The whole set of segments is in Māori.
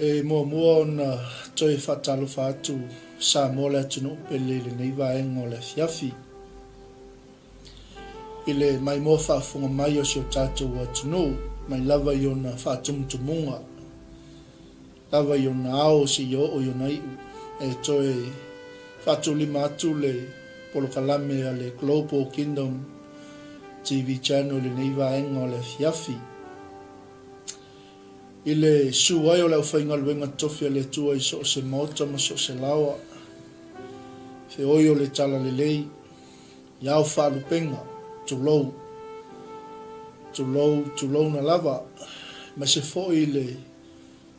E mua na toi 𝚜𝚘𝚙𝚢𝚑𝚝 sa mo le tunu pele le nei vaenga o le fiafi. Ile mai mo whaafunga mai o sio tātou wa tunu, mai lava i ona whaatumutumunga. Lava i ona ao si i o i ona iu. E toi whaatulima atu le polokalame a le Global Kingdom TV channel le nei vaenga o le fiafi. Ile suai o le whainga luenga tofia le tua i so se mota ma so se lawa. Fe oi o le tala le lei, iau whaalupenga, tulou na lava, ma se foi le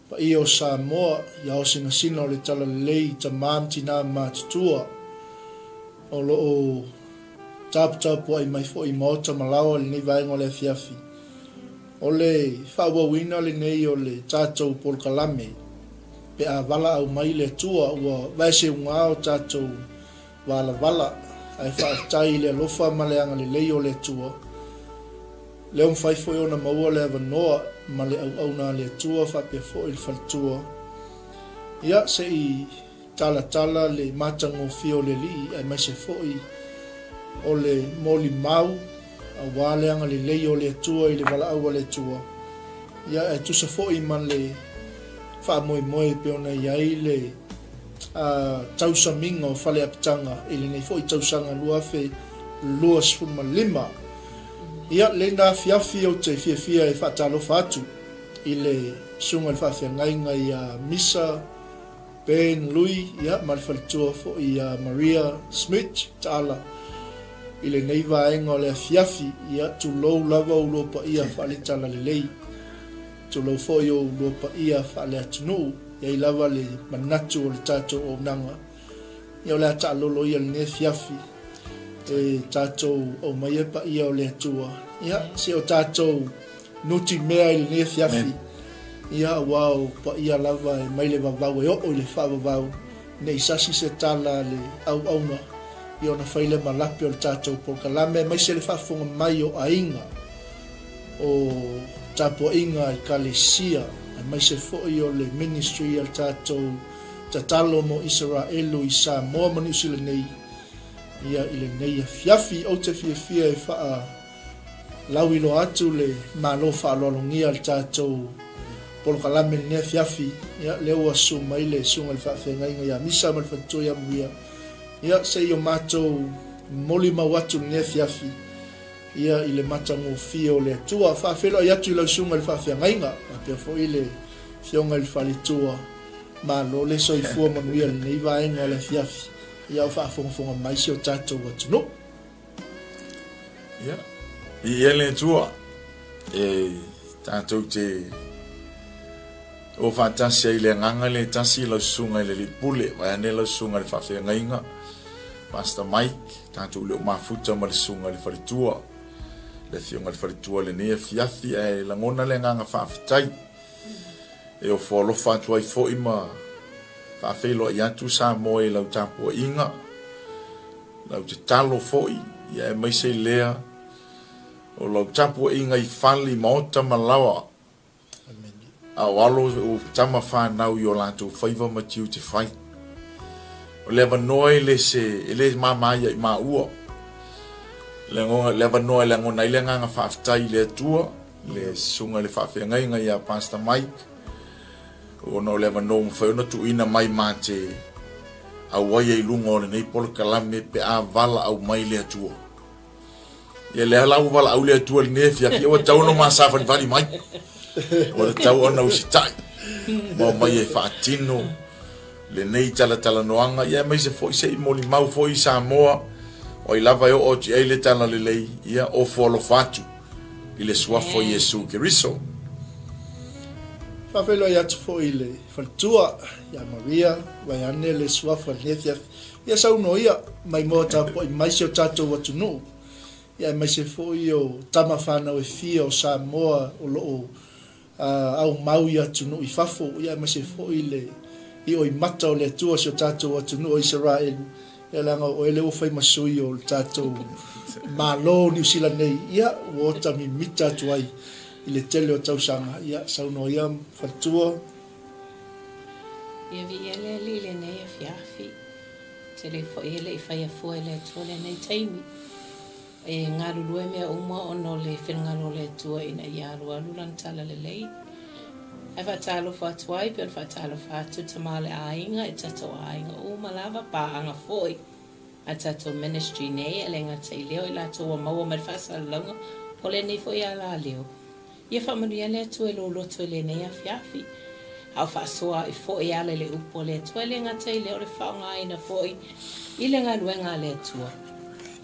pa i o Samoa, iau singa sina o le tala le lei, ta maam tina mātutua, o lo o tapu ai mai foi mota ma lawa le nei vaenga o le fiafi. O le whawawina le nei o le tātou polokalame, pe a wala au mai le tua ua vaise unga o tātou wala, ai whaatai le alofa maleanga le lei o le tua. Leo mwhaifo i ona maua le avanoa, ma le au na le tua, whapea fo il whaltua. Ia se i tala le matango fio le li, ai mai se fo i o le moli mau, a waleanga le lei o le tua i le wala au le tua. Ia e tusa fo i man le wha moe pe ona iai le tausaminga o whale apitanga i le nei fo i tausanga lua sfuma lima. Ia le na fiafi o te fia e whaatalofa atu i le sunga le whawhiangainga i a Misa, Ben, Lui, ia ma le whalitua fo i a Maria Schmidt, Taala. I le nei vaenga o le fiafi ia tu lou lava o lopa ia whale tala le lei. Tu lou fo i o lopa ia whale atunu, ia i lava le manatu o le tātou o nanga. Ia o le ata lolo ia le nei fiafi, e tātou o maia pa ia o le atua. Ia se o tātou nuti mea i le nei fiafi, ia wau pa ia lava e mai le vavau e o le whavavau, nei sasi se tala le au auna. I ona whaile malapi o le tātou polokalame, mai se le whaafunga mai o ainga, o tāpua inga i Kalesia, mai se fōi o le ministry o le tātou tatalo mo Israelu i Samoa mani usila nei, ia i le nei a fiafi o te fia e wha lauilo atu le malo whaalolongia le tātou polokalame le nea fiafi, ia leo asu mai le sunga le whaafengainga ia Misa ma le whatua ia muia. Ia se i o mātou moli mawatu le nea fiafi, ia i le matango fia o le atua, whaafelo i atu i lau sunga le whaafengainga, a pia fo i le fionga le whalitua, ma lo le soifua manuia le nei vaenga o le fiafi, ia o whaafonga mai si o tātou atu no. Ia, i ele tua, tātou te o whaatasi i le nganga le tasi lau sunga i le lipule, vai ane lau sunga le whaafengainga, Pastor Mike, tātou leo mafuta ma le sunga le wharitua, le fionga le wharitua le nea fiafi e langona le nganga whaafitai, e o wholofa atu ai fo ima whaafelo i atu sa moe lau tāpua inga, lau te talo foi, ia e maise lea, o lau tāpua inga i whali maota malawa, a walo o tama whanau i o lātou whaiva matiu te whai. O le vanoi le se ele mama ia i maua. Le vanoi le ngona ile nganga whaafitai le atua, le sunga le whaafengainga ia Pastor Mike. O no le vanoi mwhaiona tu ina mai mate au waia i lunga o le nei polokalame pe a vala au mai le atua. Ia le halau vala au le atua le nefia ki o tau no masafani vali mai. O le tau ona usitai. Mo mai e whaatino. Le nei tala noanga, ia mai se foi se moli mau foi Samoa, o i lava e o ti eile tala le lei, ia o folo fatu, i le suafo Jesu Keriso. Whawelo i atu fo i le whaltua, ia Maria, vai ane le suafo nefia, ia sauno ia, mai moa tapo i maise o tātou watu no, ia mai se fo i o tama whanau e fia o Samoa, o loo au mau i atu no i whafo, ia mai se fo i le i o i mata o le atua si o tātou atu no o Israel, e langa o ele o whai masui o tātou malo New Zealand nei, ia o tami mita atu ai, i le tele o tausanga, ia sauno ia whatua, Ia vi ele le nei a fiafi. Te le fo ele I whai a fua le tua le nei taimi. E ngā rurue mea uma ono le whenngaro le tua ina I aru alulan tala le lei. E whatalo whatuai pe whatalo whatu tamale ainga e tato ainga o malawa pa anga foi. A tato ministry nei e lenga te leo I la toa maua mai whasa longa o le nei foi a la leo. Ia whamanu ia le tua lo loto le nei a fiafi. Au whasoa I foi ale le upo le tua le ngā te leo le whaonga ina foi. I le ngā luenga le tua.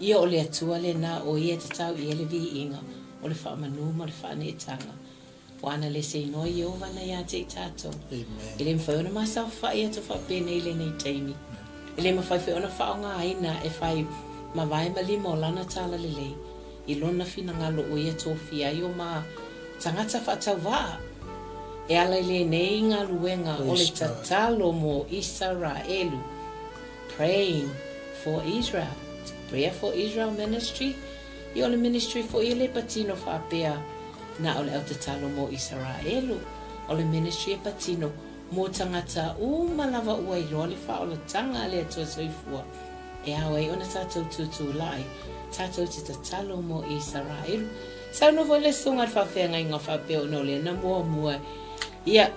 Ia o le tua le nā o ia te tau I ele vi inga o le whamanu ma le whane tanga. Wana le se no I ova na ia te tato. I le mwhauna masa whai atu whapene I le nei teimi. I le mawhai whiona whaonga aina e whai mawai malima o lana tala le lei. I lona whina ngalo o ia tōwhia I o ma tangata whatau waa. E ala le nei ngā luenga o le tatalo mo Israelu. Praying for Israel. Prayer for Israel ministry. I o le ministry for I le patino whapea. Na o le au tatalo mo Israelu. O le ministry e patino mo tangata malawa ua I roa le wha o le tanga le atua soifua. E awa I ona tātou tutu lai. Tātou te tatalo mo Israelu. Sau no le sunga le whawhea ngai ngā whapea o no le na mua. Ia,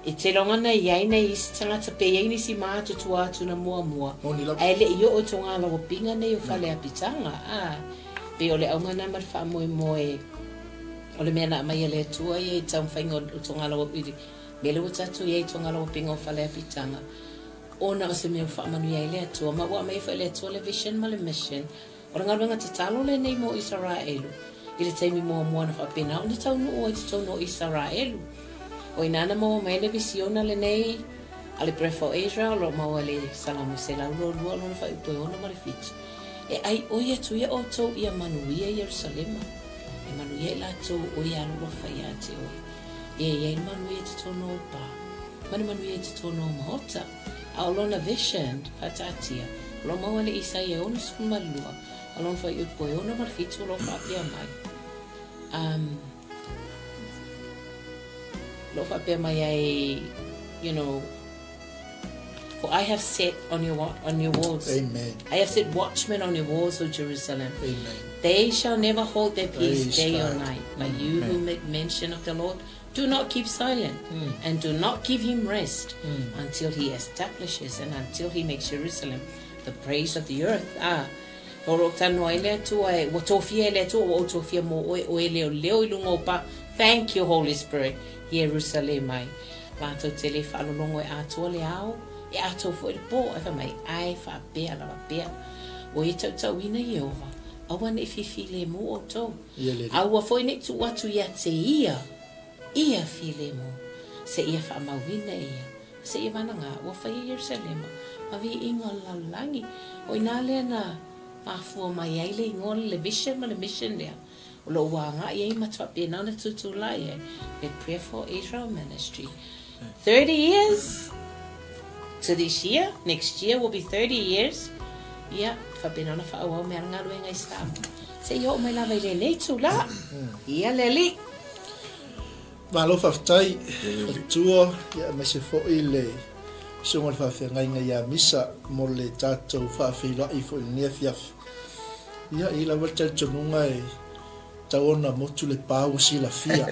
e te longa na iai nei I tangata pe iai ni si mātutu atu na mua. Ai le I o tonga lawa pinga nei o whale apitanga. Pe o le aunga na mar wha moe. O le mea na mai le tua I tau whainga o tonga lawa piri. Mele o tatu I tonga lawa pinga o whale apitanga. Ona o se mea wha manu iai le tua. Ma ua mai wha le tua le vision ma le mission. O ngā runga te talo le nei mo Israelu. I le taimi mua na whapena. O ne tau no o te tau no Israelu. O inana mo mai le visiona le nei. A le Breath for Israel. O maua le 𝚟𝚑𝚎𝚢𝚢 lua lona wha upo ona ma le fitu. E ai o ia tu ia o tau ia manuia Yerusalema. E manuia I la tau o ia alua whai a te oi. E ia manuia te tono o pā. Manuia te tono o mahota. A o lona vision patatia. O lo maua le Isaia ona sumalua. A lona whai upo ona ma le fitu o lo whapea mai. Lo whapea mai ai, you know, for I have set on your walls. Amen. I have set watchmen on your walls, O Jerusalem. Amen. They shall never hold their peace Praise day or God. night. But you who make mention of the Lord, do not keep silent and do not give him rest until he establishes and until he makes Jerusalem the praise of the earth. Thank you, Holy Spirit. Jerusalem ai. Vato tele whalolongo e atua le au. E atua fo le po. E mai ai wha bea la bea. O e tau ina Yehova. Awan e fifi le mo o tau. Awa fo ine tu watu ia te ia. Ia fi le mo. Se ia wha mawina ia. Se ia wananga. Wa whai Jerusalem. Ma vi ingo lalangi. O ina le na mafua mai ai le ingole le vision ma le mission lea. Lo wanga ye matwa pe na tutu la ye the Prayer for Israel ministry 30 years to this year. Next year will be 30 years. Yeah, fa pe na fa o me nga lo nga istam se yo me la vele le tu la ia leli Malo whaftai, tua, ia me se fo I le sunga le whawhengai ngai a Misa mo le tātou whawhila I fo I nia fiaf. Ia I la wata tununga e taona motu le pau sila fia.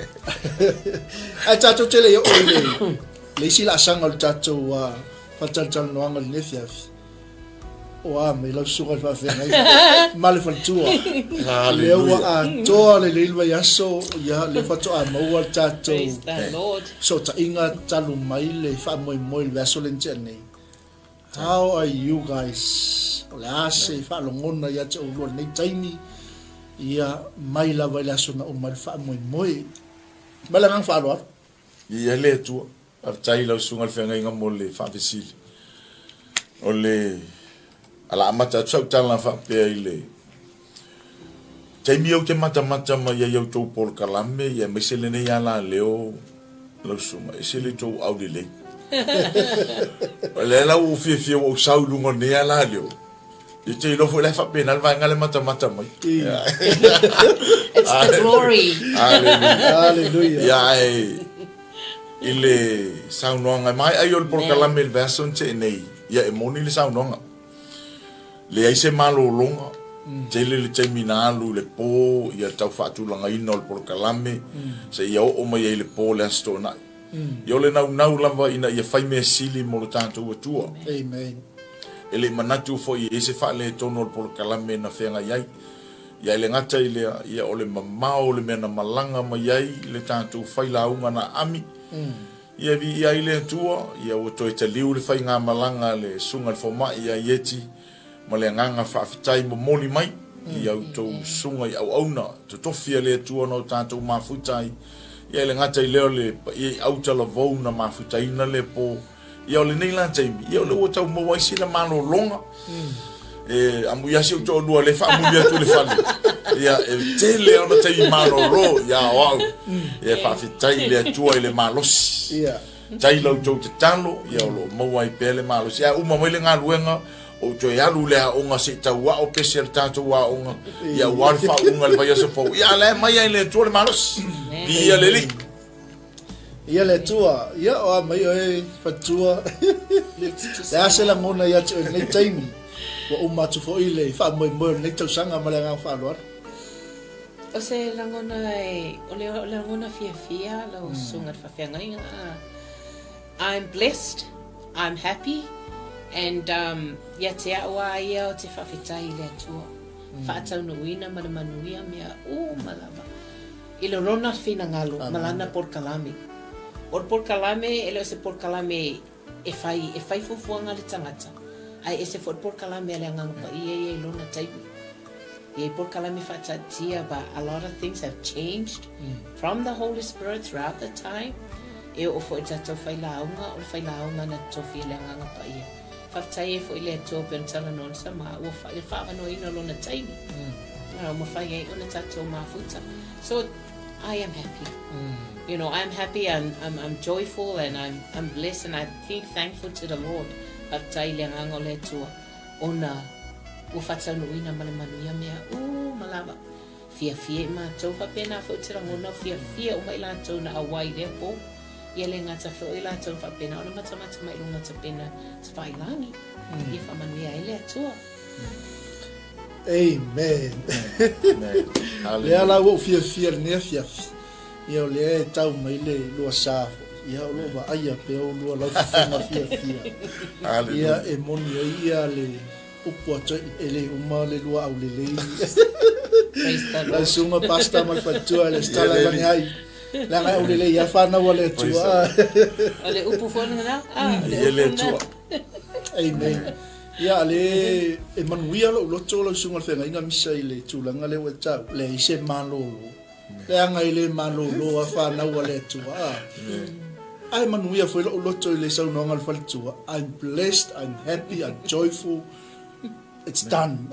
Ai tātou tele I o le sila asanga le tātou whatantal noanga le nefiaf. O me lau sunga le whawhengai. Ma le whantua. Le ua a toa le leilwa yaso, ia le whatoa maua le tātou. Praise the Lord. So ta inga talu mai le whamoe le vaso le nei. How are you guys? O le ase whalongona ia te o nei taimi. Ia mai la vai la sona o mal fa moi malangang fa lo ia le tu ar tai la sunga fenga inga mo le fa vesili o le ala mata tsau tala fa pe ile tai mi o te mata ma ia yo to por kalame ia me se le ne ya la leo lo sunga se le to au le le la u fi o sau lungo ne ya la leo Ite lo fue la fa penal va ngale mata mai. It's the glory. Hallelujah. Hallelujah. Ya ile saunoanga mai ai ol porkalame le version te nei ia e moni le saunoanga le ai se malolonga te le terminalu le po ia tau fatulanga ina ol porkalame se ia o mai ai le po le astona ia le nau lava ina ia fai me sili mo le tātou atua Amen. ele manatu fo ia se fa le tono ol porkalame na fenga iai ia le ngata ia ole mamao le mena malanga mai ai le tātou fai launga na ami ia vi ia ile tua ia o toi te liu le fai ngā malanga le sunga le foma ia ieti ma le nganga whaafitai mo moli mai ia auto sunga i au auna to tofia le tua no tātou mafutai ia le ngata i leo le ia auta la vau na mafutai na le po ia o le neila taimi ia o le o tau mawaisi la malo longa amu ia si auto lua le wha amu ia tu le whali ia te le ona taimi malo ro ia wau ia whaafitai le tua i le malosi Yeah. tai lau tau te talo ia o lo mawai pele malosi ia uma mai le ngā luenga o toi alu lea onga se tau wa o pese le tātou wa onga ia wari wha unga le vai asa fau ia le mai ai le tua le malosi ia le li Ia le tua, ia o mai o e fatua. Le ase la ngona ia te nei taimi. Wa umatu fo i le wha moi moi nei tau sanga ma le ngā whaaloar. O se langona o le langona fia la o sunga whawhiangai. I'm blessed, I'm happy, and ia te awa ia o te whawhitai le atua. Whaatau no uina ma le manuia mea o malama. I le rona whina ngalo, malana porkalame. O porkalame, ele o se porkalame e fai fufuanga le tangata. Ai e se fo porkalame ale angangpa i lona taipu. I porkalame whaatatia, but a lot of things have changed from the Holy Spirit throughout the time. E o fo i tatou whailaunga, o whailaunga na tofi le angangpa i. Whaftai e fo i le tope an tala non sa ma, o whaavano ina lona taipu. Ma whai e ona tatou mafuta. So I am happy. You know, I'm happy and I'm joyful and I'm blessed and I think thankful to the Lord. Whaftai le ngango le tua. Ona o whatau no ina male manuia mea. Malava. Fia ma tau whapena fo tira ngona fia o mai la tau na awai le po. Ia le ngata fo i la tau whapena. Ona matamata mai lunga tapena ta whailangi. Ia whamanuia ele atua. Amen. Lea la wo fia nea fia. Ia o lea tau mai le lua sāfo. Ia o lua aia pe o lua lau whawhenga fia. Ia e moni ia le upu atu ele uma le lua au le lei. La sunga pasta mai patua le stala mani hai. La ngai au le lei ia whana wa le tua. Le upu whana na? Ia le tua. Amen. Ia le e manuia lo loto lo sunga le whenga inga misa i le tūlanga le wetau. Le ise malolo. Le anga i le malolo a whanau a le tua. Ai manuia foi lo loto i le saunonga le whalitua. I'm blessed, I'm happy, I'm joyful. It's done.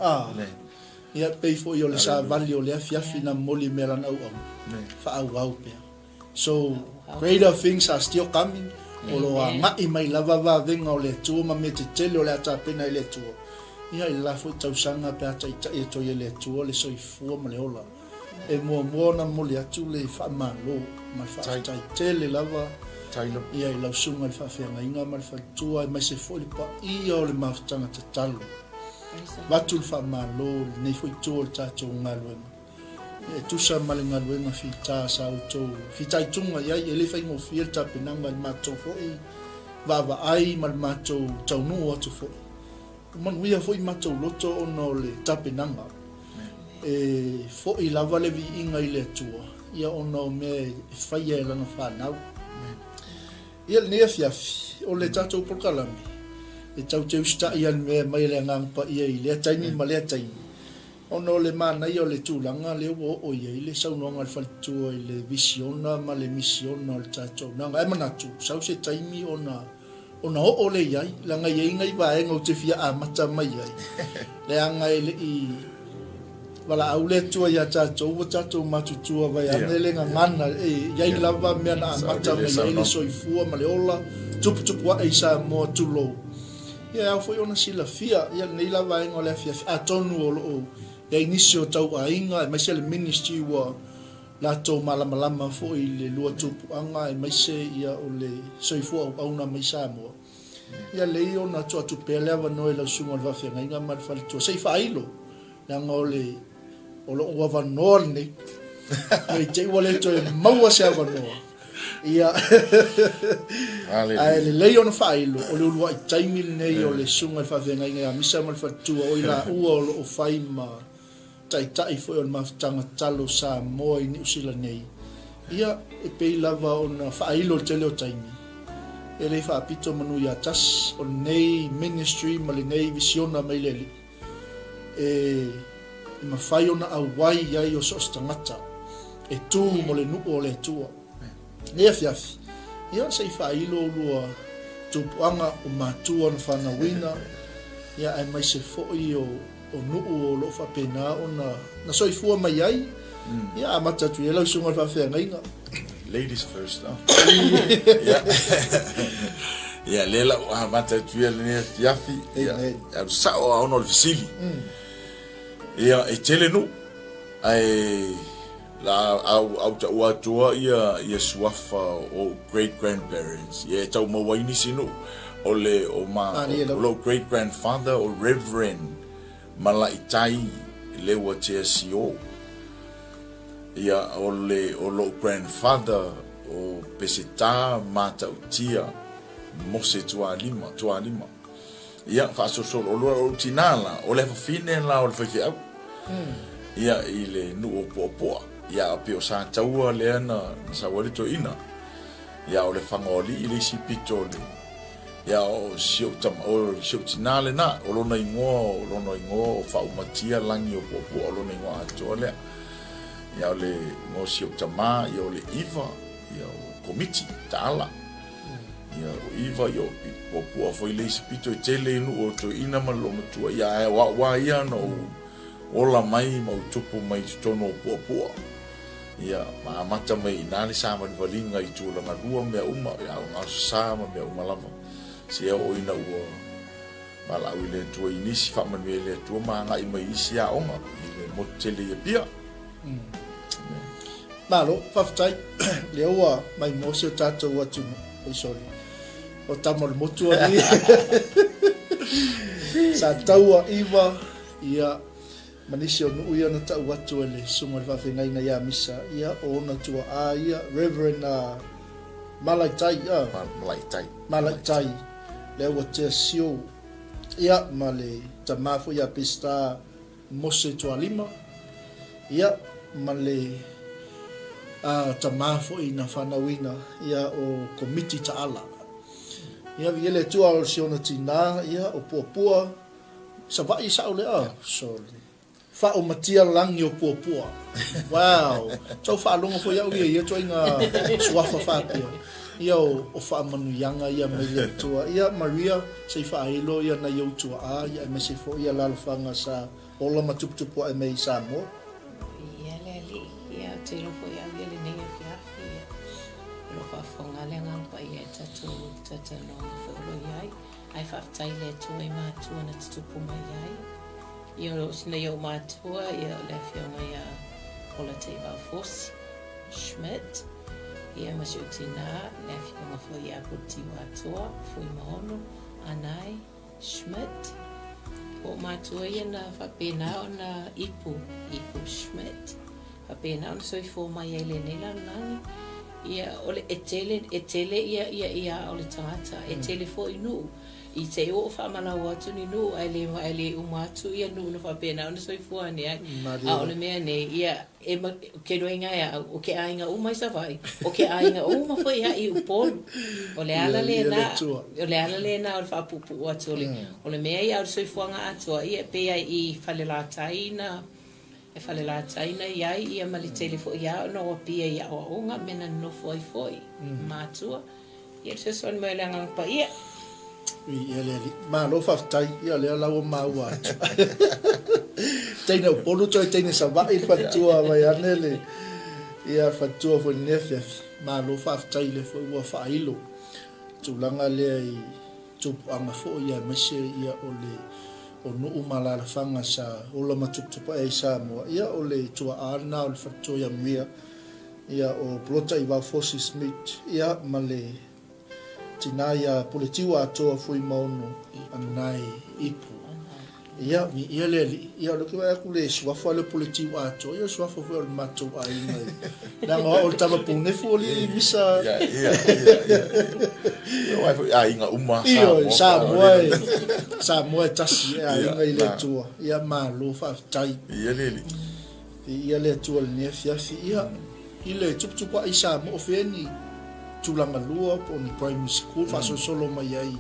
Ia pei fo i o le sa vali o le afiafi na moli mela na au. Whaau au pia. So, greater things are still coming. O lo a ngai mai lava va venga o le tua ma me te tele o le ata pena i le tua. Ia i la fo tausanga pe ata i to i le tua le soifua ma le ola. E mua na moli atu le whamalo ma whaatai tele lava. Tailo. Ia i lau sunga le whawhianga inga ma le whatua i mai se fo li pa ia o le mawhtanga te talo. Watu le whamalo nei fo i tua le tātou ngaluenga. E tusa male ngaluenga whita sa auto. Whita i tunga iai e le whaingo fia le tapenanga le mātou fo i. Vava ai ma le mātou taunu atu fo i. Manuia fo i mātou loto ono le tapenanga. E fo i lava le vi inga i le atua. Ia ono me e whaia e lana whanau. Ia le nea fiafi o le tātou prokalami. E tau te usta i an mea mai le ngangpa ia i le ataini ma le ataini. Ono le mana ia o le tūlanga le o ia i le saunonga le whalitua i le visiona ma le misiona o le tātou. Nanga e manatu, sau se taimi ona o le iai, langa iai ngai vaenga o te fia a mata mai iai. Le anga e le i wala au le tua ia tātou, o tātou matutua vai ane le ngana, iai lava mea na a mata mai iai le soifua ma le ola, tupu wa eisa moa tulo. Ia au foi ona sila fia, ia nei lava enga o le fia, a tonu o ia inisi o tau a inga, mai se le ministry wa la tō malama fo I le lua tupuanga e maise ia o le soifua au na maisa mo ia le o na to pele ava no la sunga va fe nga ma fa to sei fa ilo la ngole o lo wa no ni e te wale to mau se ava no ia ai le on fa ilo o le lua taimi nei o le sunga fa fe nga misa ma fa tu o ila o fai ma tai foi on maftanga talo sa mo I New Zealand nei ia e pe lava on fa ilo tele o taimi ele fa pito manu ya tas on nei ministry mali nei visiona mai leli e ma fai ona awai ya yo sostangata e tu mo le nu o le tua ia fiafi ia sei fa ilo lua tu anga o matua na fana wina ia ai mai se foi o nuu o lo fa pena ona na soifua mai ai ia mata tu ela sunga fa fe ngai ladies first ia lela o mata tu ela ne fiafi ia sa o ono le fisili ia e tele no ai la au tua ia suafa o great grandparents ia tau mawaini sino o le o ma o great grandfather o reverend malaitai le wa te sio ia o lo grandfather o peseta mata utia mose tua lima ia fa so o lo tinala o le fine la o fe au ia ile nu o popo ia pe o sa taua le ana sa wali to ina ia o le fangoli ile si pitole ia o sio tinale na o lona ingo fa umatia langi o popo o lona ingo atole ia o le ngo sio tama ia o le iva ia o komiti Taala ia o iva ia o popo foi le spito tele no o to ina malo matua ia wa ia no ola mai mo tupu mai tono popo ia ma mata mai nali sama valinga I tu la rua me uma ia o sama me uma lava se o ina o mala wile tu inisi fa manuele tu manga I mai sia onga ile motele ia pia malo faftai lewa mai mo se tato watu o sorry o tamol motu ali sa taua iva ia manisi o nu ia na tau watu ele sunga fa fenga ina ia misa ia o na tua a ia reverend malaitai lewa te sio ia male tamafu ia pista mose tua lima ia male tamafu ina fanawina ia o komiti Taala ia viele tua o siona tina ia o puapua savai saule sorry fa o matia langi o puapua wow so fa longo fo ia ia toinga suafa fa ia o fa manu yanga ia mele tua ia Maria sei fa ilo ia na yo tua ia me se fo ia lalfanga sa ola matuputupu ai mai sa mo ia leli ia te lo fo ia le nei ia lo fa fonga le ngang pa ia tatu no fo lo ia ai fa tai le tu ai ma tu na tupu mai ia o sina yo matua ia le fionga ia 𝚗𝚘𝚎 Schmidt ia masutina le fionga fo ia puti watua fo maono anai Schmidt o matua ia na fa pena ona ipu Schmidt fa pena ona soi fo mai ele nela nani ia ole etele ia ole tangata etele fo inu I te o fa mana watu ni no ele umatu ia no fa pena ona soi fo ne a ole me ne ia e ke roinga ia o ke ainga o mai sa vai o ke ainga o ma foi ia I upon ole ala le na o fa pupu watu ole me ia o soi fo nga atu ia pe I falela taina e falela taina ia mali telefo ia no pia ia o nga mena no foi matua ia se son me la ngang pa ia ia le ma lo faftai ia le la o ma wa teina polu toi teina sa va il fatua vai anele ia fatua fo nefia ma lo faftai le fo wa fa ilo tu langa le tu anga fo ia mese ia ole o no umala la fanga sa o la matutupa e sa mo ia ole tu ana o fatua ia mia ia o plota I va fosi Schmidt ia male tina ia politiu atoa foi maono anai ipu ia mi ia le ia lo que vai acule suafa le politiu atoa ia suafa foi o mato ai mai na o tava pune foli misa ia ai nga uma sa moe tasi ai nga ile tua ia malo fa tai ia le tua le fiafi ia ile tup ai sa mo feni tulanga lua po ni primary school fa solo mai ai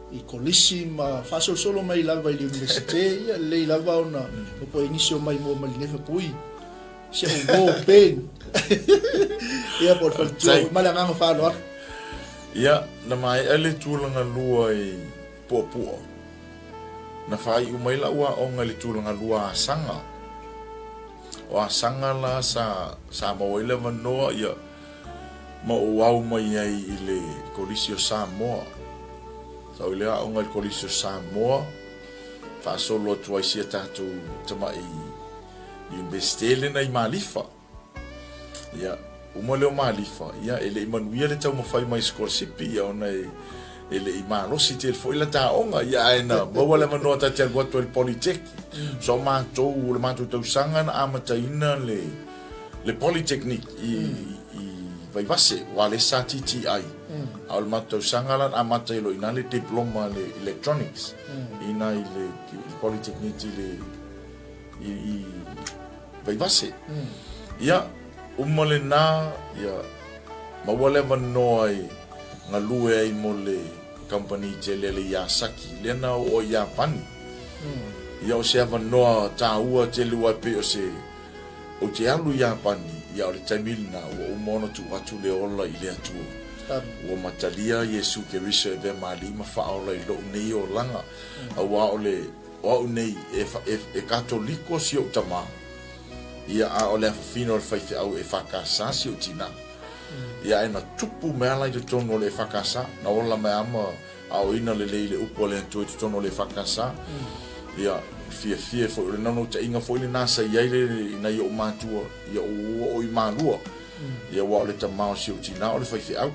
I kolisi ma fa solo mai lava I university ia le lava ona o po inisio mai mo mai nefe pui se o go pen ia por fa tu mala nga fa lo ia na mai ele tulanga lua I po na fai o mai la ua o ngali tulanga lua sanga o sanga la sa mo ele vanoa ia ma o au mai ai I le kolisio Samoa so ile a ngal kolisio Samoa fa solo tu ai sia tatu tama I investile na I malifa ia o mole o malifa ia ele Emmanuel le tau mo fai mai scholarship ia ona ele I malosi te foi la taonga ia ena mo wala mano ta te goto el politek so manto le manto tau sanga na amataina le polytechnic I vai vase wale sa TTI al mato sangalan amata ilo ina le diploma le electronics ina le polytechnic le I vai vase ia umale na ia mawale vanoi ngalue ai mo le company tele le Yasaki le na o Japani ia o se vanoa taua tele wa pe o se o te alu Japani ia o le taimilina o mono tu watu le ola I le atu o matalia Yesu ke riso e ve malima whaola I lo nei o langa a wao nei e katoliko si o tama ia a o le afafino o le whaife au e whakasa si o tina ia e na tupu mea lai te tono o le whakasa na ola mea ama a o ina le leile upo le antua te tono o le whakasa ia fia foi le nano te inga foi le nasa ia le ina I o matua ia o I malua ia wa le tamao si o tina o le whaife au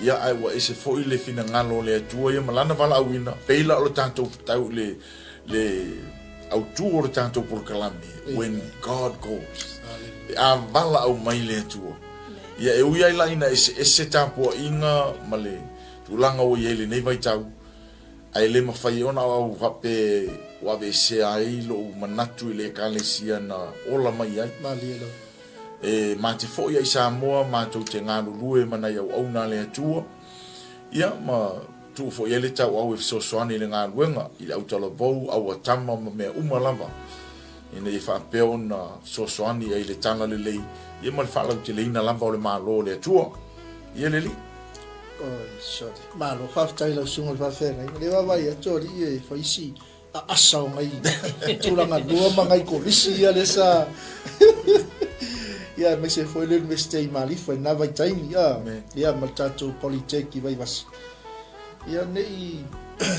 ia ai wa ese foi le fina ngalo le atua ia malana wala awina peila o le tanto tau le autua o le tanto por kalami when God goes a vala au mai le atua ia e uia ila ina ese tampo inga male tulanga o ia le nei vai tau ai le mawhai ona au hape wabe se ai lo manatu I le kalesia na ola mai ai malielo e mate fo ia Samoa matou te ngalo lue mana ia au na le atua ia ma tu fo ia le tau au e sosoani le ngaluenga I le autala vou au atama ma mea umalava ina I whapeo na sosoani ai le tanga le lei ia ma le whalau te leina lamba o le malo le atua ia le li sorry malo whaftai lau sunga le whawhenga le wawai atori e whaisi a asa o ngai turanga lua ma ngai korisi ia le sa ia me se foi le university malifa na vai taimi ia ma tatou polytech I vai vas ia nei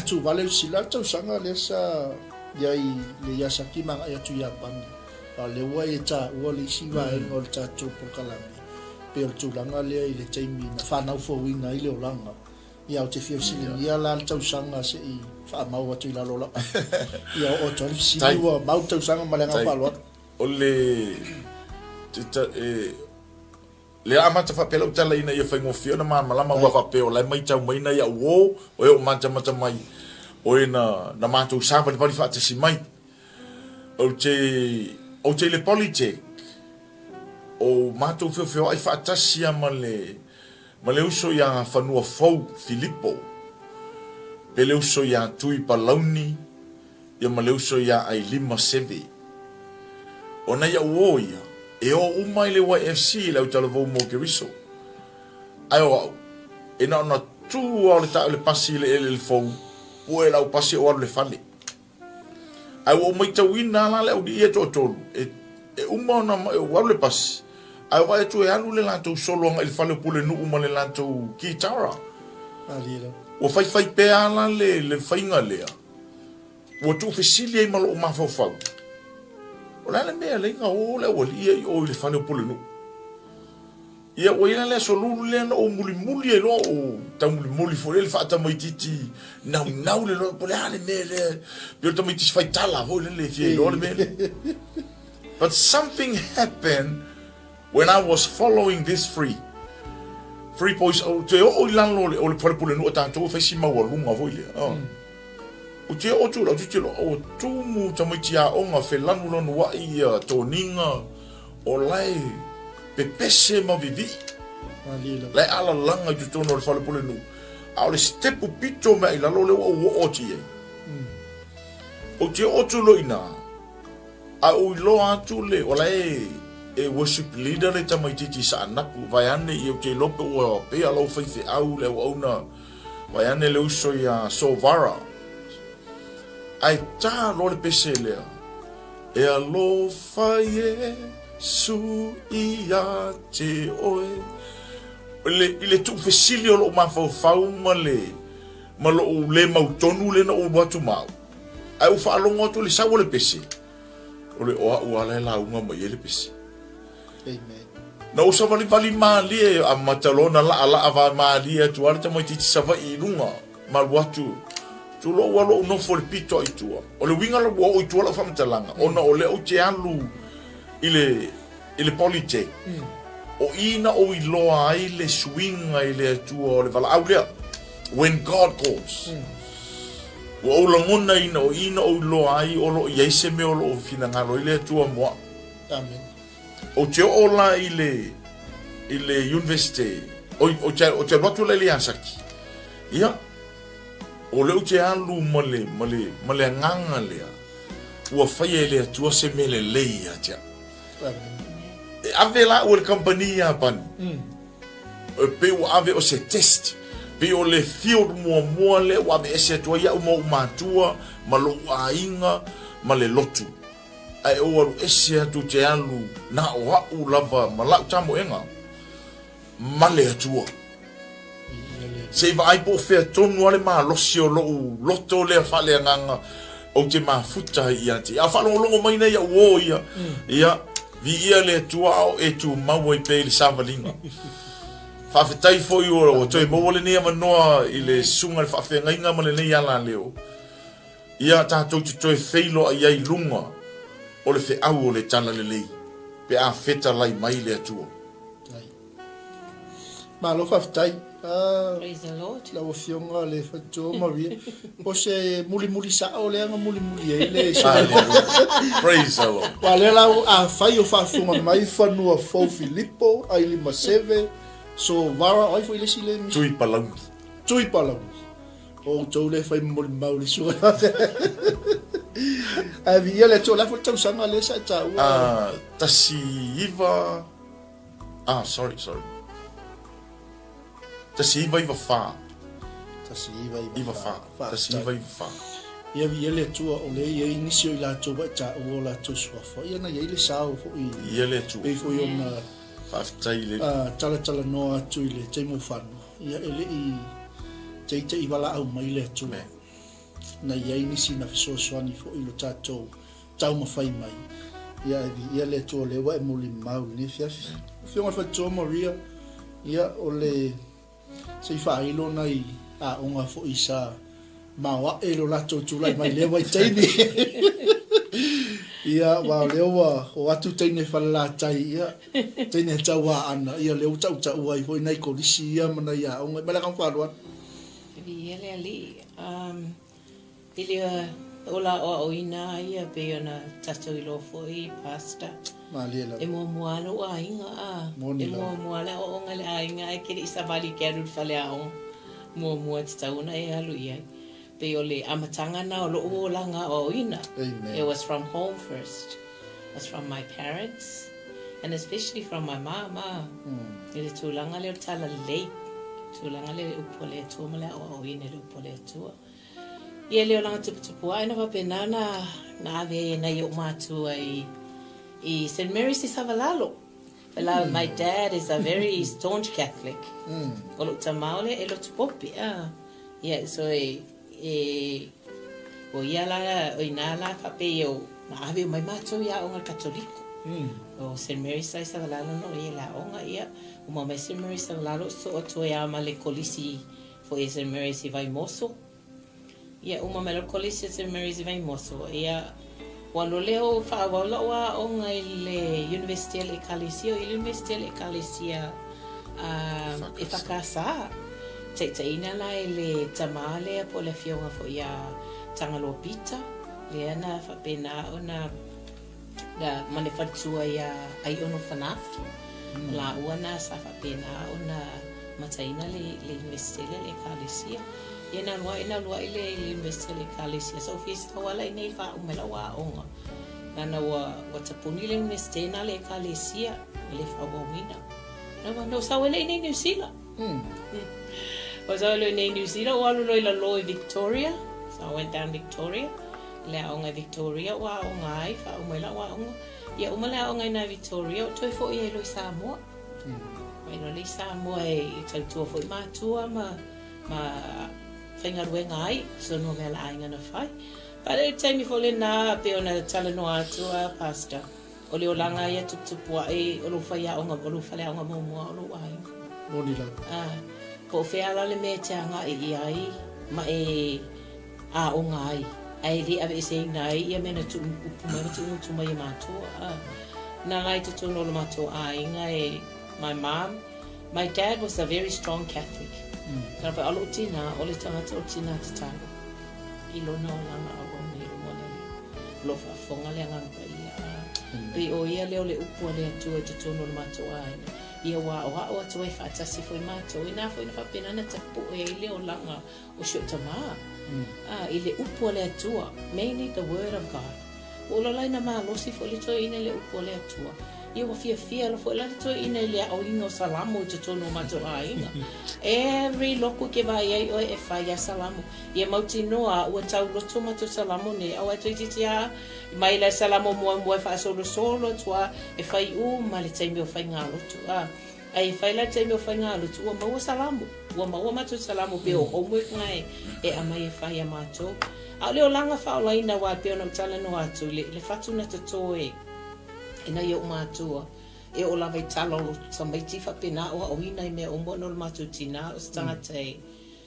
tu vale sila tau sanga le sa ia le Yasaki ma ia tu ia pan le wa e ta o le siva e ngol tatou por kalami pe o tu langa le I le taimi na fa na fo wina I le olanga ia o te fio sila ia la tau sanga se I fa mau atu I la lola ia o tau sila wa mau tau sanga ma le nga palo o le le amata fa pelo tala ina ia fa ngofio na malama wa fa pelo lai mai tau mai na ia wo o e mata mai o ina na matou sava le vali fa te si mai o te le politek o matou feo ai fa tasia male uso ya fanua fou Filippo pele uso ya tui palauni ia male uso ya ai lima seve ona ia wo ia e o umai le YFC le utala vou mo ke riso ai o ina na tu o le ta le pasi le fou o e la pasi o le fale ai o mai tawina la le o dia to e uma na o le pasi ai wa tu e anu le lanto solo le fale pule nu uma le lanto 𝚗𝚗𝚑𝚗𝚗 alila o fai pe ala le fainga lea o tu fesili ai malo mafofau o la mea le nga o le wali o le fale pole no ia o ina le solulu le o muli e lo o ta muli fo le fa ta mai titi nau le lo pole ale mele pe ta mai titi fai tala ho le fie lo le mele. But something happened when I was following this free boys o te o lan lo o le pole no ta to fa si ma wa lunga vo ile o te o tu o tu mu ta mai tia o nga fe lan lo no wa i to ninga o lai pe pese ma vivi lai ala langa tu tono le fale pole nu a le step pito me ila lo le o ti o te o tu lo ina a o lo atu le o lai e worship leader le tamai titi sa anaku vai ane i o te lope o pe alo fai au le o na vai ane le uso ia sovara ai ta lo le pese le e alo fai su ia te oe ile tu fesilio lo ma fau ma lo le mautonu le na o batu mau ai u fa longo tu le sa le pese o le o ala la unga ma le pese. Amen. Na o sa vali mali a matalona la ala ava mali tu ala te mo titi sa va i lunga ma watu tu lo walo no for pito i tu o le winga lo o tu ala fa matalanga ona o le o te alu ile polite o ina o i loa ai le swinga ile tu o le vala aulia when God calls o langona ina o loa ai o lo yeise me o lo fina ngalo ile tu mo. Amen. O te ola ile university o te watu le liansaki ia o le te alu male nganga lea ua fai le tua se mele leia tia ave la o le compania pan pe o ave o se test pe o le field mua le o ave ese tua ia mo matua malo ainga male lotu ai o alu ese atu te alu na o au lava malau tamo enga male atua se va ai po fe tonu ale ma losi o loto le fa le nganga o te ma futa ia te a fa longo mai nei o ia vi ia le tua o e tu mau i pe le savalinga fa fetai foi o toi mo le ne manoa i le sunga le fa fe ngainga ma le nei ala leo ia ta to toi feilo ai ai lunga o le fe au o le tala le lei pe a feta lai mai le atua ma lo fa tai Praise the Lord. la o fionga le fa to maria o se muli sa o le anga muli ele praise the Lord wa le la a fai o fa funga mai fa no fo Filippo ai li maseve so vara ai foi le sile tui palau o to le fai muli mauli su a via le to la fo tau sanga le sa ta tasiva sorry tasiva iva fa ia via le tua o le ia inisio i la to ba ta o la to swafa ia na ia le sao fo ia le tu e fo yon faftai le tala no atu ile te mo fano ia ele i te i wala au mai le tu na ia inisi na so swani fo ilo tato tau ma fai mai ia le tu le wa mo li mau ni fia fio fa to Maria ia o le se fa ilo nai a onga fo isa mawa elo la to lai mai le wa taini ia wa lewa o atu taine fala tai ia taine tawa ana ia leu tau ai foi nai ko lisi ia mana ia onga mala kan falwa vi ele ali ile ola o ina ia pe ona tato ilo foi pasta malela e mo moalo ainga e mo moala o ngale ainga e ke isa vali ke ru fale ao mo tsauna e alu ia pe ole amatanga na o langa o ina. It was from home first. It was from my parents and especially from my mama. Ile tulanga le tala late. Tulanga le upole tu mala o ina le upole tu. Ia le langa tupu ai na penana na ave na yo matu ai I St. Mary's is Havalalo. My dad is a very staunch Catholic. Olo tamaole elo tupopi. Yeah, so o ia la o ina la fa pe o na ave mai mato ia o ngal katoliko. O St. Mary sai sa lalo no ia la onga ia o ma St. Mary sa lalo so o to ia ma le kolisi fo St. Mary si vai moso ia o ma le kolisi St. Mary si vai moso ia walo leo fa wala wa onga ile University le Kalisia ile University le Kalisia e fakasa te ina la le tamale po le fionga fo ia tangalo pita le ana fa pena ona da manefatua ia ai ono fanafi la uana sa fa pena ona mataina le University le Kalisia ina lua ile University le Kalisia so fis wala nei fa umela wa onga nana wa tapuni le University na le Kalisia le fa bomina no sa wala nei New Zealand was all in New Zealand walu lo lo Victoria so I went down Victoria le onga Victoria wa onga ai fa umela wa onga ia umela onga na Victoria o toi fo ia lo Samoa mai no le Samoa e tautua fo matua ma whaingaruenga ai so no mea la ainga na whai but every time fo le na pe ona tala no atua pastor o le olanga ia tupua e o lo whai a onga o lo whale a onga mua o lo ai Moni la. Ko whea le me te anga i ai ma e a onga ai ai li ave se nai ia mena tu upumana tu mai matua na ngai tu no lo matua ai ngai my mom my dad was a very strong Catholic ka fa alo tina o le tangata o tina te tano i lo no lama a o ni mo le lo fa fonga le anga pa ia pe o ia le upu le tu e tu no lo matua ai ia wa tu e fa tasi foi matua ina foi na fa pena na tapu e le o langa o 𝚘𝚘𝚎𝚘𝚘 ile upo le atua mainly the word of God o lo lai na ma lo si fo le to ina le upo le atua ia wa fia lo fo le to ina le o ino salamu te tono ma to ainga every loku ke vai ai o e fa ya salamu ia mauti noa o tau lo to ma to salamu ne o to titia mai la salamu mo fa solo tua e fai ma le taimi o fai ngalo tu ai fai la taimi o fai ngalo tu o ma salamu wa ma tu salamu pe o homework ngai e amai e fai amato a le o langa fa o ina wa pe ona tala no atu le fatu na te toe ina yo matua e o lava talo sambai tifa pena o ina me o mo no matu tina o stanga te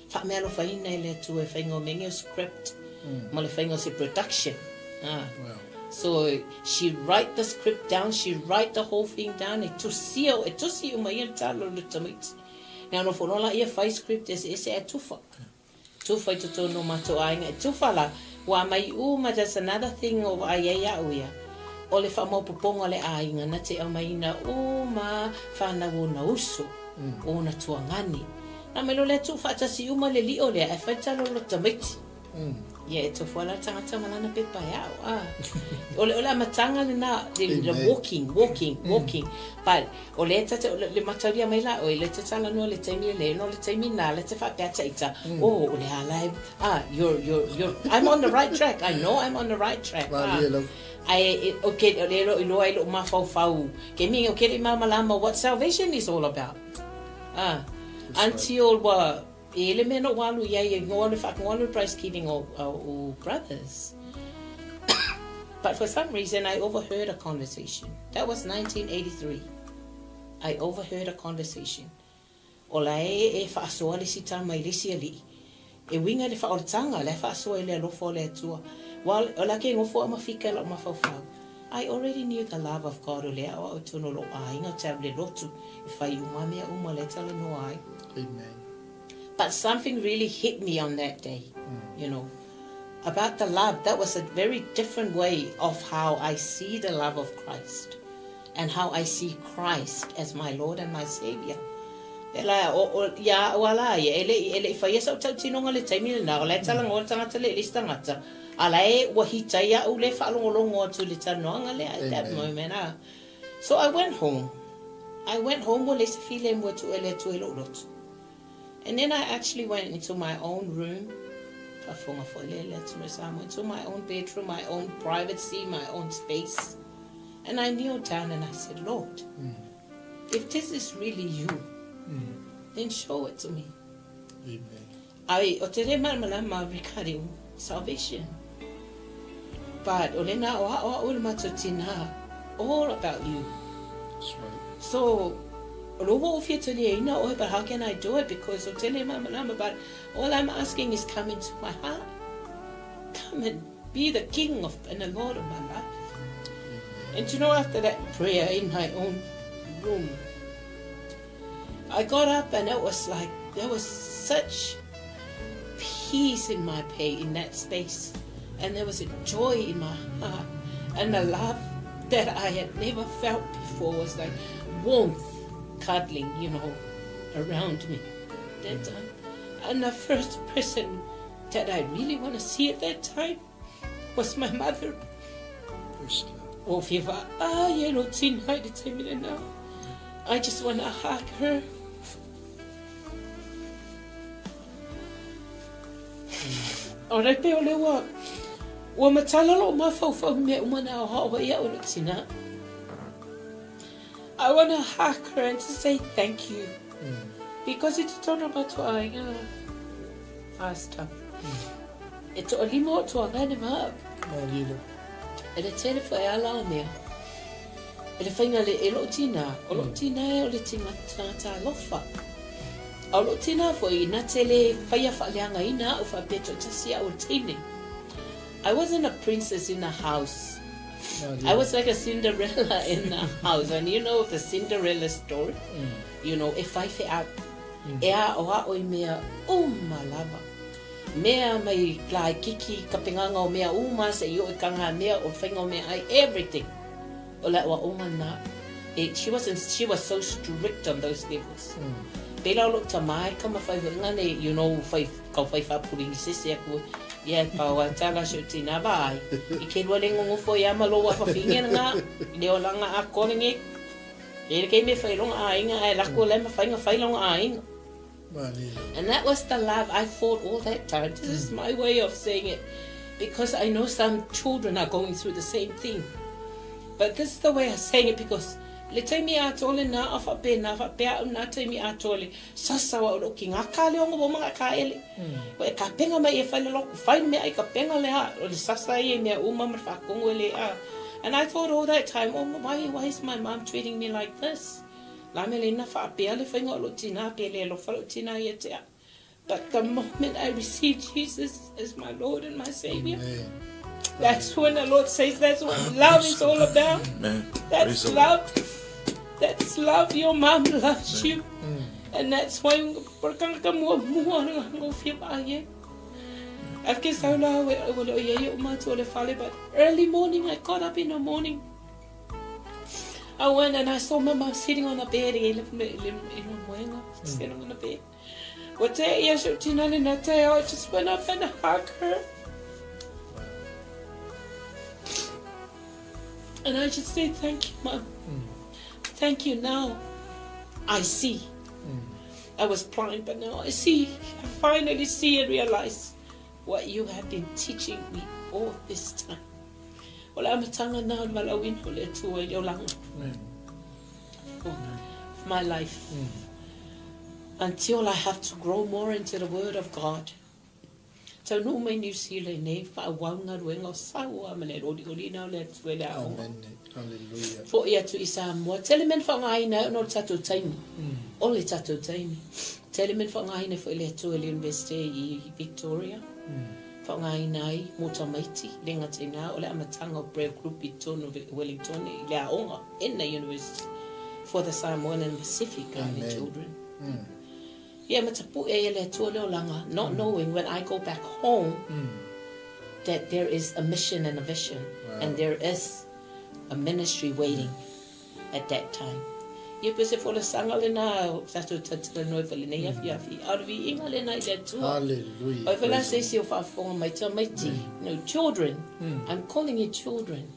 fa me lo fa ina le tu e fai ngo mengi script ma le fai ngo se production so she write the script down she write the whole thing down e tu si o mai talo le tamiti now no fono la ia fai script ese e tufa i to no mato ainga e tufa la wa mai ma just another thing of ayaya uia o le fa mo poponga le ainga na te mai na ma fa na wona uso o na tuangani na melo le tufa tasi uma le li o le e fa talo lo tamiti yeah to fola tanga mana pepa ya ole matanga na the walking but ole tata le mataria mai la ole tata no le taimi le no le taimi na le te fa peta ita ole alive you're I'm on the right track I know I'm on the right track okay ole lo ma fau ke mi okay le mama lama what salvation is all about until ele me no walu ia ngolo fa ngolo price giving o brothers but for some reason I overheard a conversation that was 1983 I overheard a conversation ola e fa so ali sita mai lisi ali e winga le fa o tanga le fa so ele lo fo le tua wal ola ke ngo fo ma fika lo ma fa I already knew the love of God ole o tono lo ainga table lotu fa uma me uma le tala no ai Amen. But something really hit me on that day, you know, about the love. That was a very different way of how I see the love of Christ and how I see Christ as my Lord and my Savior. Ele fa yesa tau tinonga le taimi na le tala ngol tangata le listangata. Ala e wahita ya ule fa longo tu le tanonga le at that moment. So I went home. Wo le se file mo tu ele tu elot. And then I actually went into my own room. Into my own bedroom, my own privacy, my own space. And I kneeled down and I said, Lord, if this is really you, then show it to me. Amen. Regarding salvation. But all about you. That's right. So, but how can I do it? Because I'll tell him about all I'm asking is come into my heart. Come and be the king of and the Lord of my life. And you know, after that prayer in my own room, I got up and it was like there was such peace in my in that space, and there was a joy in my heart, and the love that I had never felt before was like warmth, cuddling, around me that time. And the first person that I really want to see at that time was my mother. I just want to hug her. Alright, pe ole wa matala lo mafau me umana ho ya ulutina. I want to hug her and to say thank you. Because it's tono batua faster. It's only more to ngane ma. Ele tele fa ala me. Ele fainga le elotina e ole tina ta lofa. Alotina foi na tele faia faleanga ina o fa peto tasia o tini. I wasn't a princess in a house. I was like a Cinderella in a house. And you know the Cinderella story? If I fe out, ea oa oi mea malava. Mea mai klai kiki kapinganga o mea uma se yo kanga mea o whainga mea ai everything. O la wa uma na. She was so strict on those levels. Pela look to mai kama whai ngane, whai whapuringi sese aku. Yeah, pawa Taala shutina bai. Ike walengo fo ya malo wa fafinga nga. Leo langa a calling. Ele ke me whai long ainga e lako le ma whai long ainga. And that was the love I fought all that time. This is my way of saying it, because I know some children are going through the same thing. But this is the way I'm saying it, because le taimi atole na afa pe na taimi atole sasa wa looking akale ongo bo mga kaele. Wa ka penga mai e fale lo fine me ai ka penga le ha o sasa ye me uma ma fa kongo le a. And I thought all that time, why is my mom treating me like this? La me le na fa pe le fainga lo tina pe le lo fa lo tina ye te. But the moment I received Jesus as my Lord and my Savior, that's when the Lord says that's what love is all about. That's love. That's love. Your mom loves you. And that's why but early morning, I got up in the morning. I went and I saw my mom sitting on the bed. Sitting on the bed. I just went up and hugged her. And I just say, thank you, Mom. Thank you. Now I see. I was blind, but now I see. I finally see and realize what you have been teaching me all this time. Well, I'm a tanga now, of my life. Until I have to grow more into the Word of God. So no me New Zealand ne fa wanga ruenga sawa mane rodi now let's wele a. Hallelujah. For ia tu isa mo telemen fa ngai na no tatu taimi. Ole tatu taimi. Telemen fa ngai na for le tu University I Victoria. Fa ngai nai 𝚘𝚘𝚎𝚅 lenga tena ole amatanga prayer group I tono Wellington le aonga in the university for the Samoan and Pacific children. Not knowing when I go back home that there is a mission and a vision, and there is a ministry waiting at that time. Hallelujah. Children, I'm calling you children.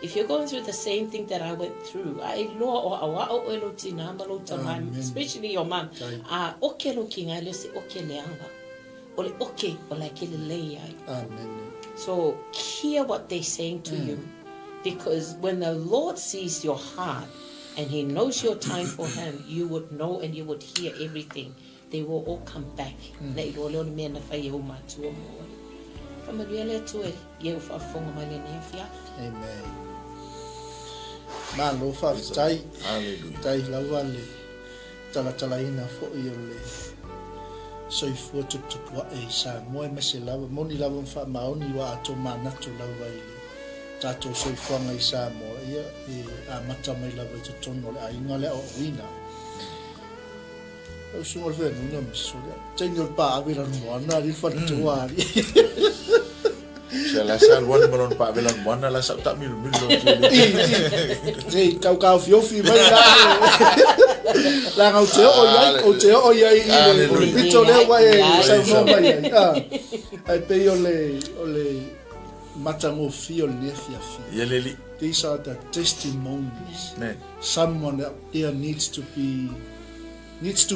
If you're going through the same thing that I went through, especially your mom, so hear what they're saying to you, because when the Lord sees your heart and He knows your time for Him, you would know and you would hear everything. They will all come back. Amen. Ma lo fa tai. Hallelujah. Tai lawa le. Tala ina fo i le. So fu tu wa e sa mo e mese lava mo ni lava fa maoni wa ato mana tu lawa ile. Tato so fu ngai sa mo ia e a mata mai lava tu tono le ainga le o wina. O sungo ve no me so. Tenho pa avira no na li fa tu wa. Se la sal wan manon pa velan mana la sa ta mil Sei kau fiofi mai la. La ngau te o ia i le pito le wa e sa no mai. Ai pe o le matango fio le fia. Yeleli. These are the testimonies. Man. Someone out there needs to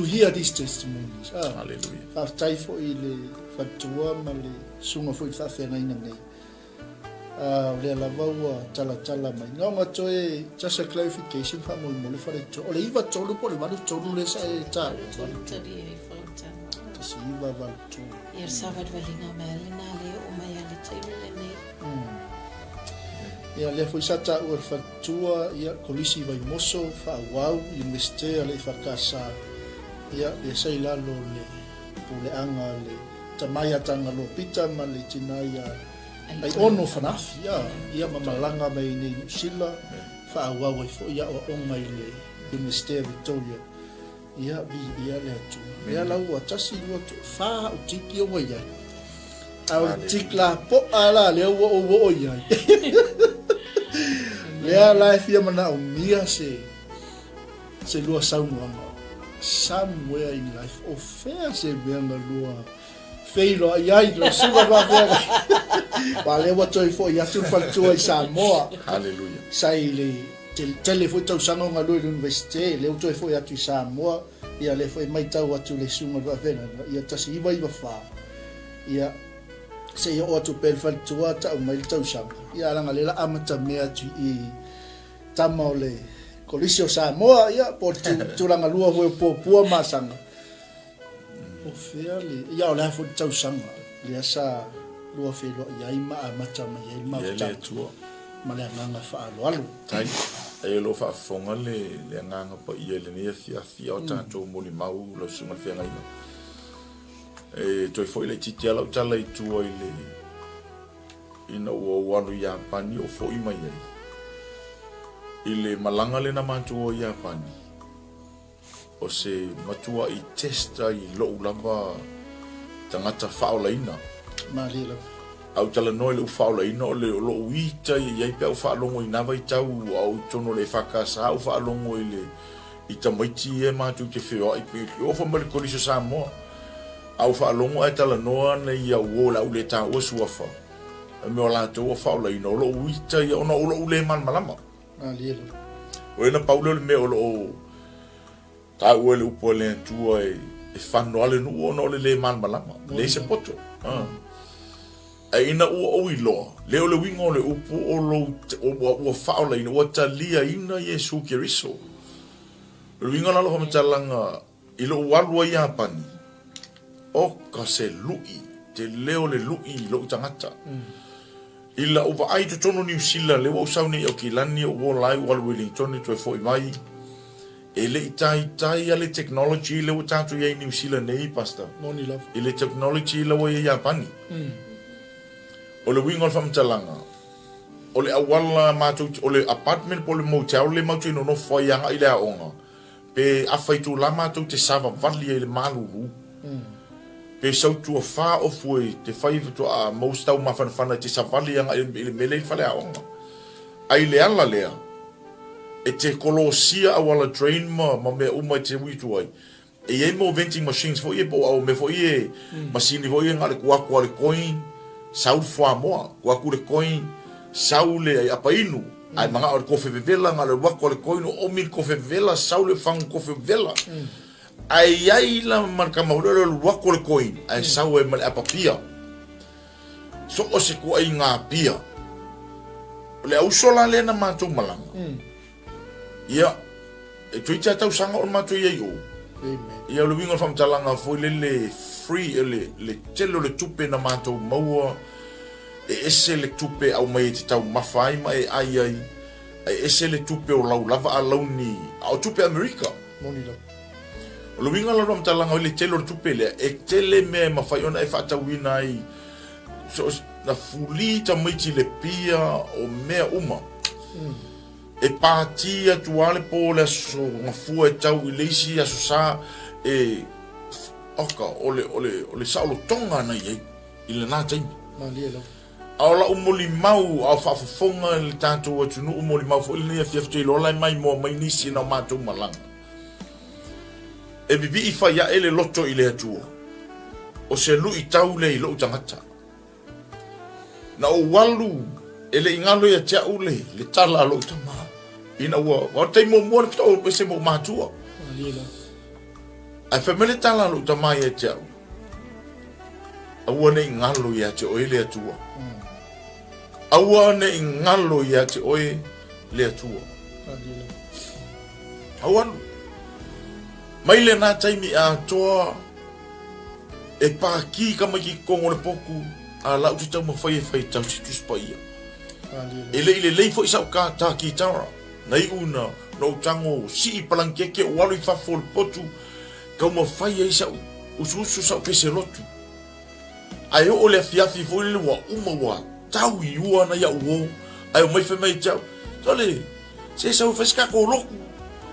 hear these testimonies. Hallelujah. Fa tai fo i le fatua ma le sunga fo i fa fe ngai ngai. Le la vaua tala mai. Nga toe just a clarification fa mo le fa le to. O le iwa tolu po le valu tolu le sa e ta. Kasi iwa valu to. Ia sabat valinga mele na le o mai ale taimu le nei. Ia le foi sata o fatua ia kolisi vai moso fa wau i meste le fa kasa. Ia le sai la lo le pule anga le tamaya tanga lo pita ma le tinaya. Ai ono fanafi ia mamalanga mai nei sila fa wau fo ia o mai le meste Victoria. Ia le tu. Ia la o tasi lo fa o tiki o ia. Au tikla po ala le o ia. Lea life ia mana o mia se lua saunuanga. Somewhere in life o fair se venga lua feilo ai lo suga va vera. Vale wa toi fo ia tu faltua i Samoa. Hallelujah. Sai le tele foi tau sanga nga lo universite le toi fo ia tu Samoa ia le foi mai tau atu le sunga va vera ia tasi iwa fa. Ia se ia o atu pel faltua ta mai tau sanga. Ia langa lela amata mea tu i tamole kolisio Samoa ia por tu langa lua ho po masanga o feale ia o la fo tau sanga le sa lua fe lo ia ima amata mai ia ma ta tu ma le nganga fa alo tai e lo fa fonga le nganga pa ia le ne fia o tanto moli mau lo sunga fe ngai e toi foi le titia la tala i tu o ile ina o wanu ya pani o foi mai ile malanga le na mantu o ya pani o se matua i testa i lo lava tangata faulaina malila au tala noi le faulaina o le lo uita i ai pe faulongo i nava i tau au tono le fakasa au faulongo ile i tamaiti e matu te feo i pe o fa mal kolisa Samoa au faulongo ai tala noa na ia o la ule ta o suafa me o la to faulaina o lo uita i ona o lo ule man malama malila o ena paulo le me o lo ta o le upo le tua e fanno ale nu o no le man malama le se poto ai ina o ilo le o le wingo le upo o lo o faula ina o talia ina Yesu Keriso le wingo la lo matalanga ilo walu ia pani o ka se lui te leo le lui lo tangata ila o vai to tono New Zealand le o sauni o kilani o lai wal Wellington to foi mai ele tai ale technology le o tatu ia New Zealand nei pasta moni love ele technology le o ia pani o le wingo fam talanga o le awala matu o le apartment po le motel le matu no foi anga ile onga pe afaitu la matu te sava vali le malulu pe sau tu fa o foi te fai tu a most au mafana te savali anga ile mele fale onga ai le ala lea e te kolosia a wala drain ma me uma te witu ai e e mo venting machines fo e po au me fo e machine fo e ngale kwa le coin sau fo mo kwa le coin sau le apa inu ai manga o kofe vela ngale kwa le coin o mil kofe vela sau le fang kofe vela ai la marka ma le kwa le coin ai sau e mal apa pia so o se ko ai nga pia le au sola le na ma tu malanga ia e tuita tau sanga o matu ia yo ia lo wingo fam talanga foi le free le telo le tupe na matu maua e ese le tupe au mai te tau mafai mai ai ai ese le tupe o lau lava a lau ni au tupe Amerika Moni la. o lo winga la rom talanga o le telo tupe le e tele me ma fai ona e fata wina ai so na fulita maiti le pia o mea uma e patia tuale po le so ma fu e tau i leisi aso sa e oka ole saulo tonga na ye i le nā taimi Mali la. Aola umoli mau au whaafafonga le tātou atunu umoli mau fo ilenia fiafutei lola mai mo mai nisi na mātou malanga. E bibi i whai a ele loto i le atua. O se lu i tau le i lo tangata. Na o walu ele ingalo ia tia ule le tala lo tama. Ina ua watei mo mua le pita o pese mo mātua. Mali la. Ai whamele tala lo tama ia tia ule. Aua ne ingalo ia te oe le atua. Aua ne ingalo ia te oe le atua. Aua mai le nā taimi a toa e pāki ka mai ki kongo le poku a lau te tau mawhai e whai tau si tuspa ia. E le leifo isau ka tā ki taura. Nei una no tango si i palankeke o walu i whafo le potu kau mawhai e isau ususu sau pese lotu. Ai o le fiafi fo le wa uma wa tau i ua na ya uo ai o mai fe mai tau tole se sa feska ko loku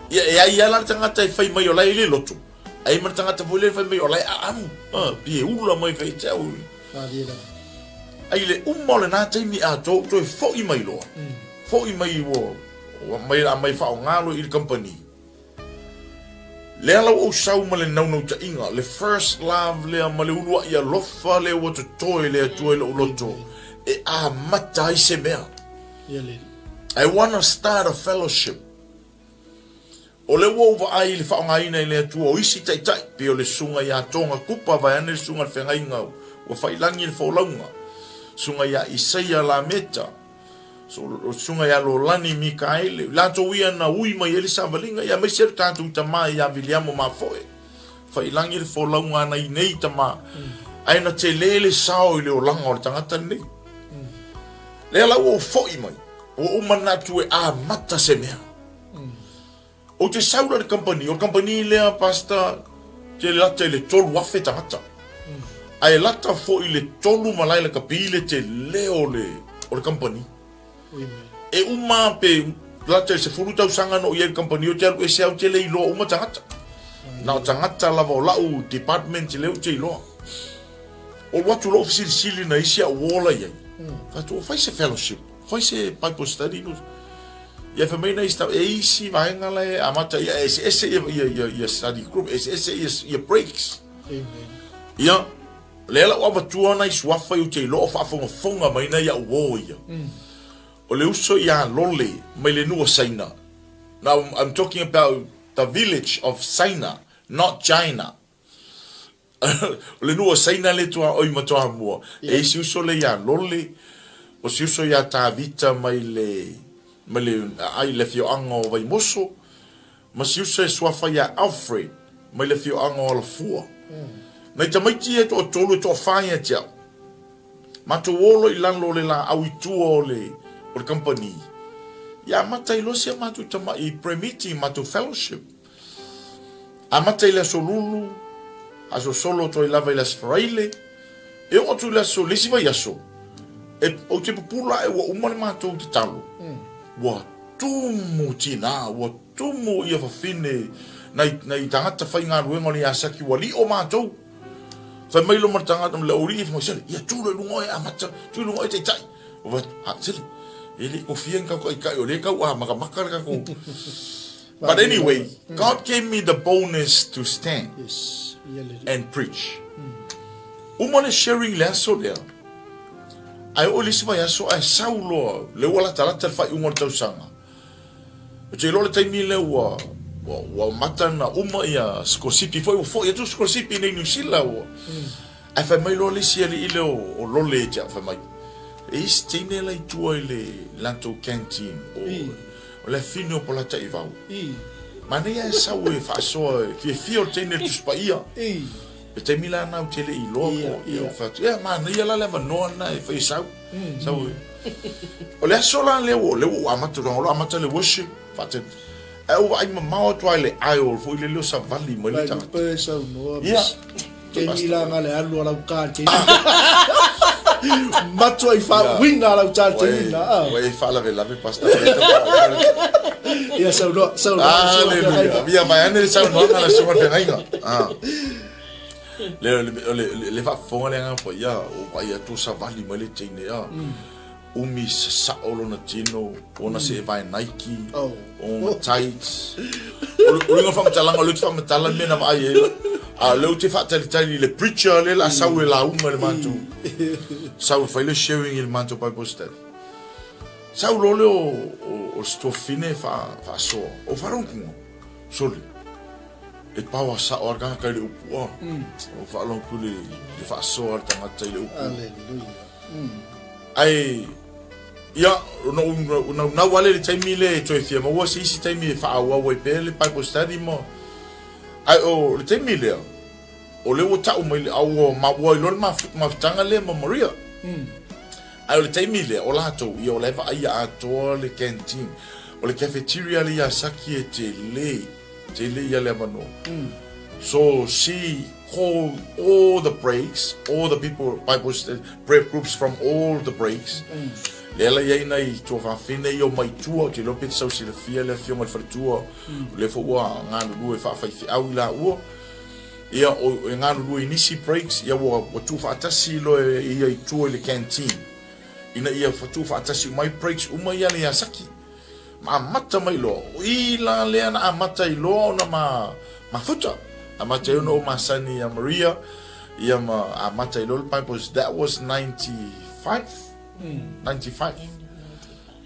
ia la tangata e fai mai o lai le lotu ai mar tangata fo le fai mai o lai am pie ula mai fe tau ai le uma le na taimi a to fo i mai lo fo i mai wo mai fa o ngalo i company le ala o sau male nau ta inga le first love le male ulua ia lofa le o to toi le toi lo loto e a mata i se mea I want to start a fellowship o le wo ai le fa nga ina le tu o isi tai tai pe o le sunga ia tonga kupa vai ane sunga le fenga inga o fai langi le fo launga sunga ia isaia la meta so sunga ya lo lani Mikaele la to ia na ui mai ele savalinga ya mai ser tantu tama ya William ma foi fai langi fo launga na nei tama ai na te lele sao ile o langa o tangata nei le la o foi mai o mana tu a mata se mea o te saula de company le pasta te la te le tolu wafe tangata ai lata fo ile tolu malai le kapile te leo le o company e uma pe la te se furuta usanga no ye company o te alu e se au te le ilo uma tangata na tangata la vo la u department le u te ilo o watu lo sili na isi a wola ye fa tu fai se fellowship fai se bible study no ye fa me na ista e isi vai ngala e amata ye ese ye study group ese ye breaks ya le la wa tu na iswa fa u te lo fa fonga mai na ya wo ye o le uso ia lole mai le nua Saina. Now I'm talking about the village of Saina, not China. Le nua Saina le tua oi matoa mua. E si uso le ia lole, o si uso ia tā vita mai le ai le fio anga o vai moso, ma si uso e swafa ia Alfred, mai le fio anga o la fua. Nei tamaiti e to tolu e to whaia tiao. Mato wolo i lanlo le la au i tua o le company ya matai lo se matu tama i pre-meeting matu fellowship a matai la solulu aso solo to i lava i las fraile e o tu la so lisi vai aso e o te pupula e wa umane matu te talo wa tumu tina wa tumu i fa fine na i tangata fai ngā ruenga ni asaki wali o matu fa mai lo martangata le ori fa sele ya tu lo ngoi a mata tu lo ngoi te tai wa sele ele confia ko kai ole ka wa maka ka ko but anyway God gave me the bonus to stand and preach umone sharing la so there ai ole se vai so ai saulo le wala tala tel fa umor tau sanga je lo le taimi le wa mata na uma ia skosipi fo ia tu skosipi nei nusila wa ai fa mai lo le si ile o lo le ja fa mai e stine la tua le lanto canteen o le fino por la taivau mane ya sa we fa so fio tene tu spaia e te mila na u tele I loa o fatu ia mana ia la le manoa na e fai sau o le asola le o amatu o amatu le worship fatu e o ai mamao tua le ai o foi le sa vali mo le tanga ia te mila nga le alu ala ka te matu ai fa winga ala ta te mila we fa la vela pastor ia sau no via mai ane sau no na so te ngainga le fa fonga le nga po ia o vai tu sa vali mo le tine ia umi sa olo na tino ona se vai Nike o tights o nga fa mtalanga lu fa mtalanga me na vai le te fa tali le preacher le la sau la uma le manto sau fa le sharing il manto Bible study sau lo le o sto fine fa so o faron ku soli e pawa sa orga ka le upu o fa lo ku le fa so ar tanga le upu ai ia no wale le taimi le toi fia mo was isi taimi fa wa we pele Bible study mo ai o le taimi le o le wata o mai au ma wa lo ma tanga le mo Maria ai o le taimi le o la to ia o le va ia a to le canteen o le cafeteria le ia saki e te le ia le mano so she called all the breaks, all the people, Bible prayer groups from all the breaks. Lela ia nei to fa fine yo mai tua te lo pet so si le fia le fio mal tua le fo wa ngana lu fa fa au la u ia o ngana lu inisi breaks ia wo tu fa tasi lo ia tu le canteen ina ia fa tu fa tasi mai breaks uma ia le saki ma mata mai lo ila le na mata I lo na ma futa amata no masani ya Maria ia ma amata lo Bible that was 95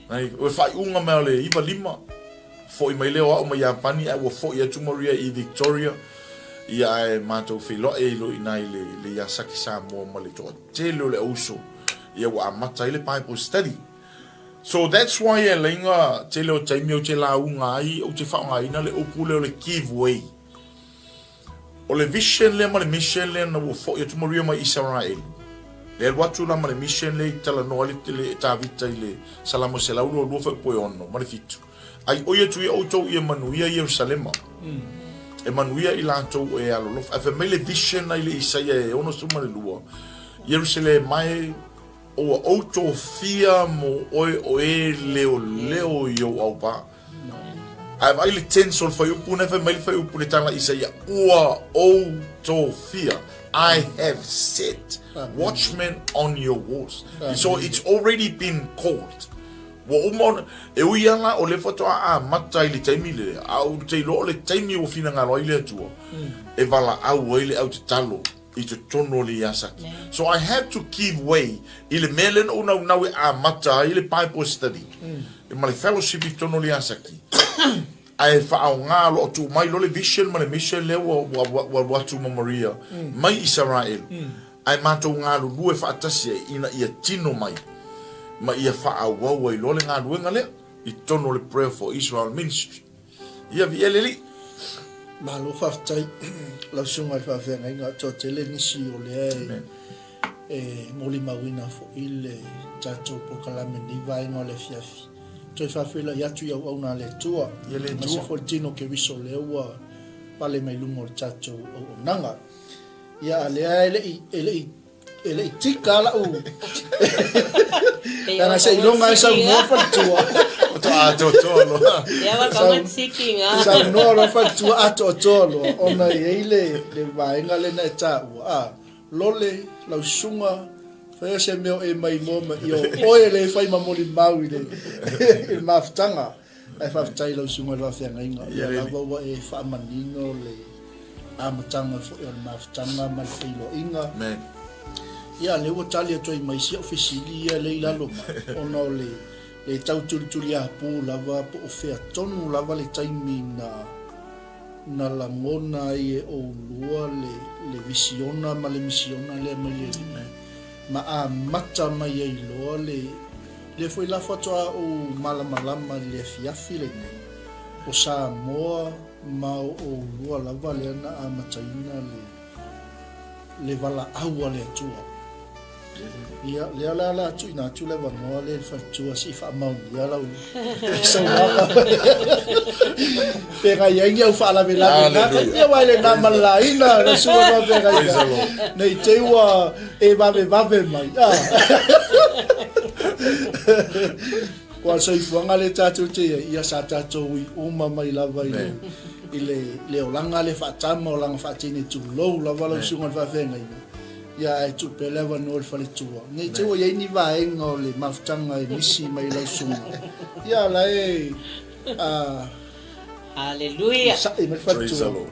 Nai o fai unga mele iba lima foi mai leo o mai pani ai o foi tu Maria I Victoria ia e mato filo e lo inai le ya saki sa mo male to telo le uso ia wa amata ile Bible study so that's why e lenga telo taimio te la unga ai o te fa ngai na le opule o le giveaway o le vision le ma le mission le na o foi tu Maria mai Israel le watu la male mission le tala no ale le tavita ile salamo se la ulo fa po ono male fitu ai o ye tu o to ye manuia Jerusalem e manuia ila to e alo lo fa mele vision ile Isaia e ono suma le lua Jerusalem mai o to fia mo o e leo yo au pa ai vai le tension fa yo puna fa mele fa yo puna tala Isaia o to fia I have set watchmen on your walls. So it's already been called. Wo umon e uianga o le foto a mata ile taimi le au te lo le taimi o fina nga loile tu. E vala au ile au te talo I te tono le yasaki. So I had to give way ile melen o na we a mata ile Bible study. E male fellowship I tono le yasaki. ai fa nga lo tu mai lo le vision ma le mission le wa tu Maria mai Israel ai mato nga lu e fa tasi ina ia tino mai ma ia fa wa lo le nga lu nga le I tono le prayer for Israel ministry ia vi eleli ma lo fa tai la sunga fa fa nga to tele ni si o le moli mawina fo ile tato po kala me ni vai no le fiafi to fa fela ya tu ya ona le tua ia le ma se fortino ke viso le wa pale mai lungo tato o nanga ia le ele tika la u kana se ilonga sa mo fa tua to lo ia wa ka tiki nga sa no lo fa tua to lo ona ile le vai nga le na ta wa lole la sunga fa se meu e mai mo io oe le fai mamoli mau ile il maftanga ai fa tai la sunga la fa nga inga la wa e fa manino le amatanga fo il maftanga mal filo inga men ia le o tali to mai si officialia le la lo ono le tau tulia pu lava po fe tonu lava le taimi na la mona e o lua le visiona ma le misiona le ma a mata mai e lo le foi la foto o malama le fiafi le o sa moa ma o lua lava le na a mataina le vala aua le atua. Ia lea la tu ina tu le vanoa le fatua si fa mau ia lau. Sawa. Pega ia au fa la vela na ia wale na malaina na suwa pega ia. Nei teua e vave mai. Kwa so ifuanga le tatu te ia sa tatu i uma mai lava i le olanga le fatama olanga fatini tu lo lava lo sunga va venga ia e tu pele va no fa le tua nei te o ia ni va en o le maftanga i misi mai la sunga ia la hallelujah sa e me fa tu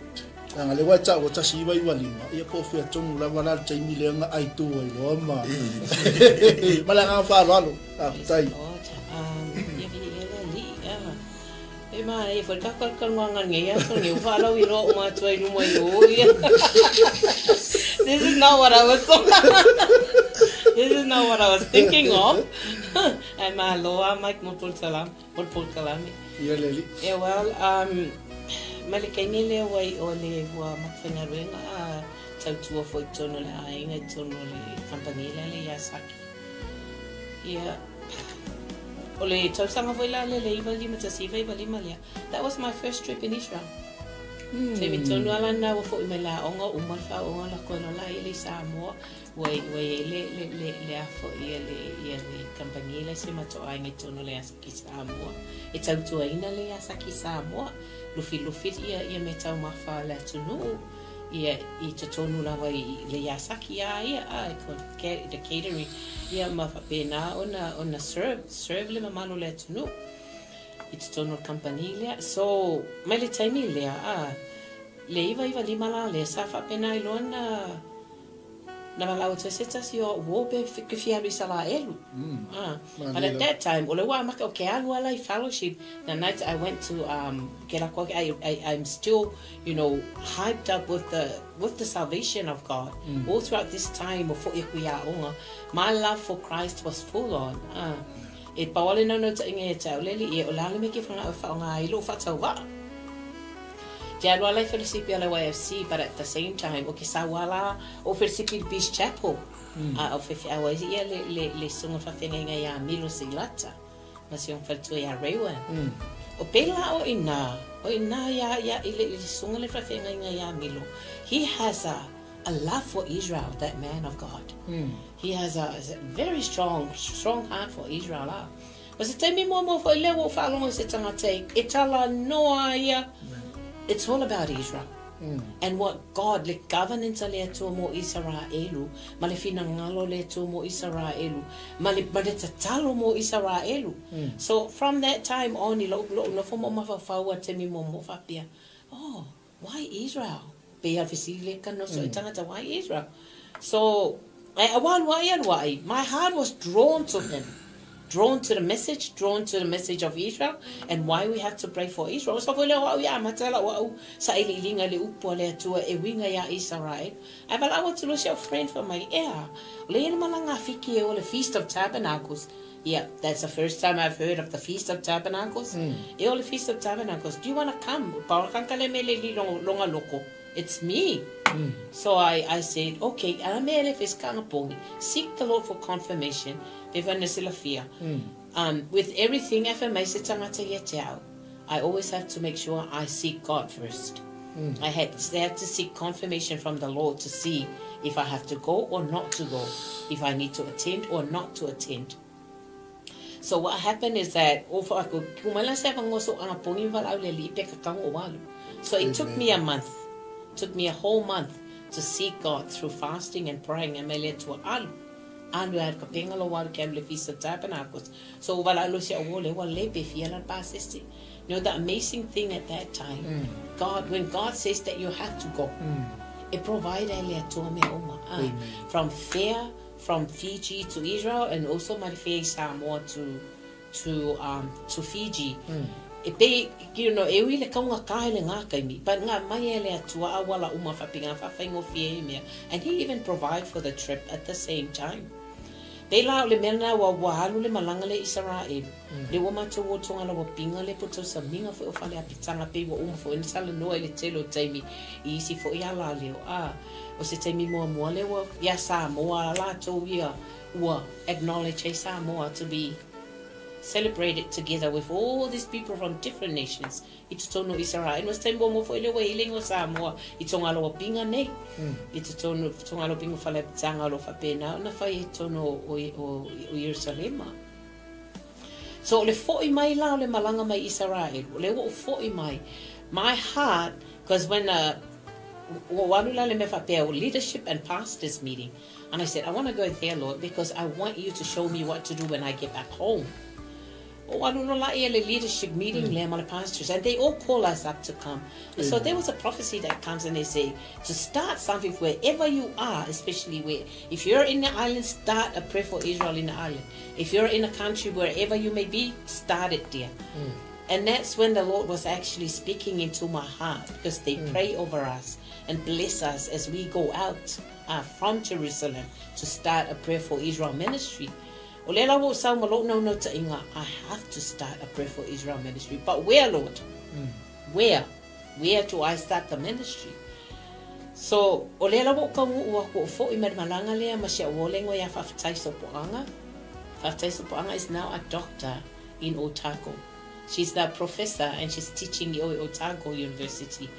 anga le wata o ta si vai walima ia ko fe tonu lava la te ni le nga ai tu i lo ma mala nga fa lo tai for kakal ngangan ngaya so ngi follow i ro ma twai no mo yo this is not what I was thinking of and my loa mic motul salam ia leli well malikani le wai o le wa matfena renga tau tua foi tono le ainga tono le company le yasaki Ole tausanga foi la le ivalima tasiva ivalima lea. That was my first trip in Israel. Te mi tonu ala na wo foi me la onga umalfa onga la kono la ile Samoa. Wai le afo ia le company le se mato aingi tonu le asaki Samoa. E tautua ina le asaki Samoa. Lufi ia me tau mafa la tunu. Ia I tonu la wai le asaki ia the catering. Ia mafa pena ona serve le mamalo le tunu. It's tono company le. So mai le taimi le le iva lima la le safa pena ilona na malau te seta si o wobe fikifia risala elu. But at that time ole wa maka o ke alu ala I fellowship the night I went to I'm still hyped up with the salvation of God. All throughout this time of my love for Christ was full on. E paole no te inge te leli e o lale me ke fanga o whaonga I lo whatauwa. Jadwa lai wheresipi ala YFC, but at the same time, o ke sawala o wheresipi Beach Chapel. O whiwhi awa ia le sunga whawhenga ia milo 𝚟𝚒𝚍𝚎. Ma si on whaltua ia rewa. O pela o ina ia le sunga le whawhenga ia milo. He has a love for Israel, that man of God. He has a very strong heart for Israel. Was it me more for le wo whalonga se tangata e tala noa ia. It's all about Israel. And what God, le governance le to mo Israelu, ma le finangalo le to mo Israelu, ma le talo mo Israelu. So from that time on, no fomo mafafaua te mi mo fapia. Oh, why Israel? Pe alfisile kano so itangata why Israel? So why? My heart was drawn to him. Drawn to the message of Israel, and why we have to pray for Israel. So sa ililinga le upo le tua e winga ya Israel. I want to lose your friend for my ear. Le malanga fiki o le Feast of Tabernacles. Yeah, that's the first time I've heard of the Feast of Tabernacles. E o le Feast of Tabernacles. Do you want to come? It's me. So I said, okay, seek the Lord for confirmation. With everything, I always have to make sure I seek God first. I had to seek confirmation from the Lord to see if I have to go or not to go, if I need to attend or not to attend. So what happened is that so it took me a month. Took me a whole month to seek God through fasting and praying. And I to alu had kapengalo walu kem le Feast of Tabernacles. So the amazing thing at that time, when God says that you have to go, it provided from Fiji to Israel, and also my Samoa to Fiji. E pe e wi le kaunga kai le ngā kaimi, but ngā mai e le atua awala uma whapinga whawhaingo fie mea, and he even provide for the trip at the same time. Pela le mena wa wahalu le malanga le Israel. Le wama to wo tonga la pinga le puto sa minga fo fale apitanga pe wa fo en sala no le telo taimi isi fo ya la leo o se taimi mo le wa ya sa mo la to ya wa acknowledge Samoa to be celebrated together with all these people from different nations. It's tono Israel. Was time mo fo ile wa ile ngo Samoa. It's tonga lo pinga nei. It's tonga lo pinga fale tanga lo fa pena na fa tono o Jerusalem. So le fo mai la le malanga mai Israel. Le wo fo mai. My heart, because when walula le me fa pe leadership and pastors meeting, and I said I want to go there, Lord, because I want you to show me what to do when I get back home. Leadership meeting, the pastors, and they all call us up to come. And so there was a prophecy that comes and they say to start something wherever you are, especially where if you're in the island, start a prayer for Israel in the island. If you're in a country, wherever you may be, start it there. And that's when the Lord was actually speaking into my heart, because they pray over us and bless us as we go out from Jerusalem to start a prayer for Israel ministry. I have to start a prayer for Israel ministry. But where, Lord? Where? Where do I start the ministry? So, 𝚘𝚘𝚙𝚢𝚑𝚝 is now a doctor in Otago. She's the professor and she's teaching at Otago University.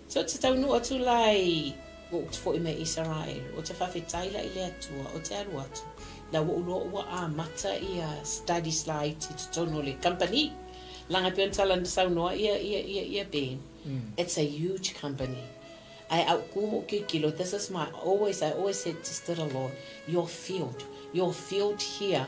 So te tau nu atu lai o te fo me Israel o te whawhetaila I le atua o te aru atu na wo ulo ua a mata I a study slide te tono le company langa pion tala na sau noa ia ben. It's a huge company. I outkumo ke kilo. This is I always said to the Lord, your field here,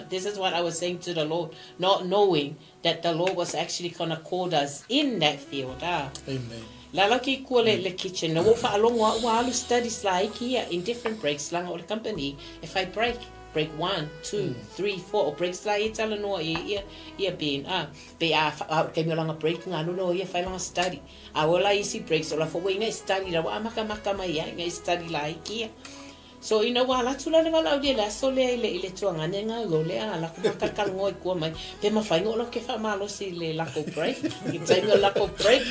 this is what I was saying to the Lord, not knowing that the Lord was actually gonna call us in that field. Amen. Lalaki kua le kitchen. Na wo fa along wa studies like here in different breaks langa o le company. If I break 1, 2, 3, 4 o breaks la tala no ia ben be ke mi langa break nga no ia fa langa study wala isi breaks o la fo we nga study la wa maka mai nga study la kia. So wala tula le wala de la so le tuanga nga go le la ku maka ngoi ku mai pe ma fa ngolo ke fa malo si le la ko break ki tsainga la ko break